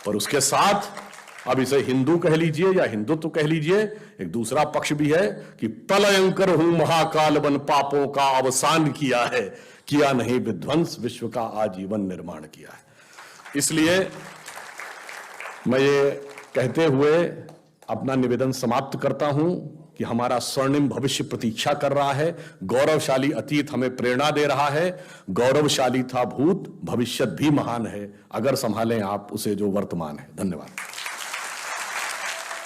Speaker 1: पर उसके साथ अब इसे हिंदू कह लीजिए या हिंदुत्व कह लीजिए, एक दूसरा पक्ष भी है कि प्रलयंकर हूं महाकाल बन पापों का अवसान किया है, किया नहीं विध्वंस विश्व का आजीवन निर्माण किया है। इसलिए मैं ये कहते हुए अपना निवेदन समाप्त करता हूं कि हमारा स्वर्णिम भविष्य प्रतीक्षा कर रहा है। गौरवशाली अतीत हमें प्रेरणा दे रहा है। गौरवशाली था भूत, भविष्य भी महान है अगर संभालें आप उसे जो वर्तमान है। धन्यवाद।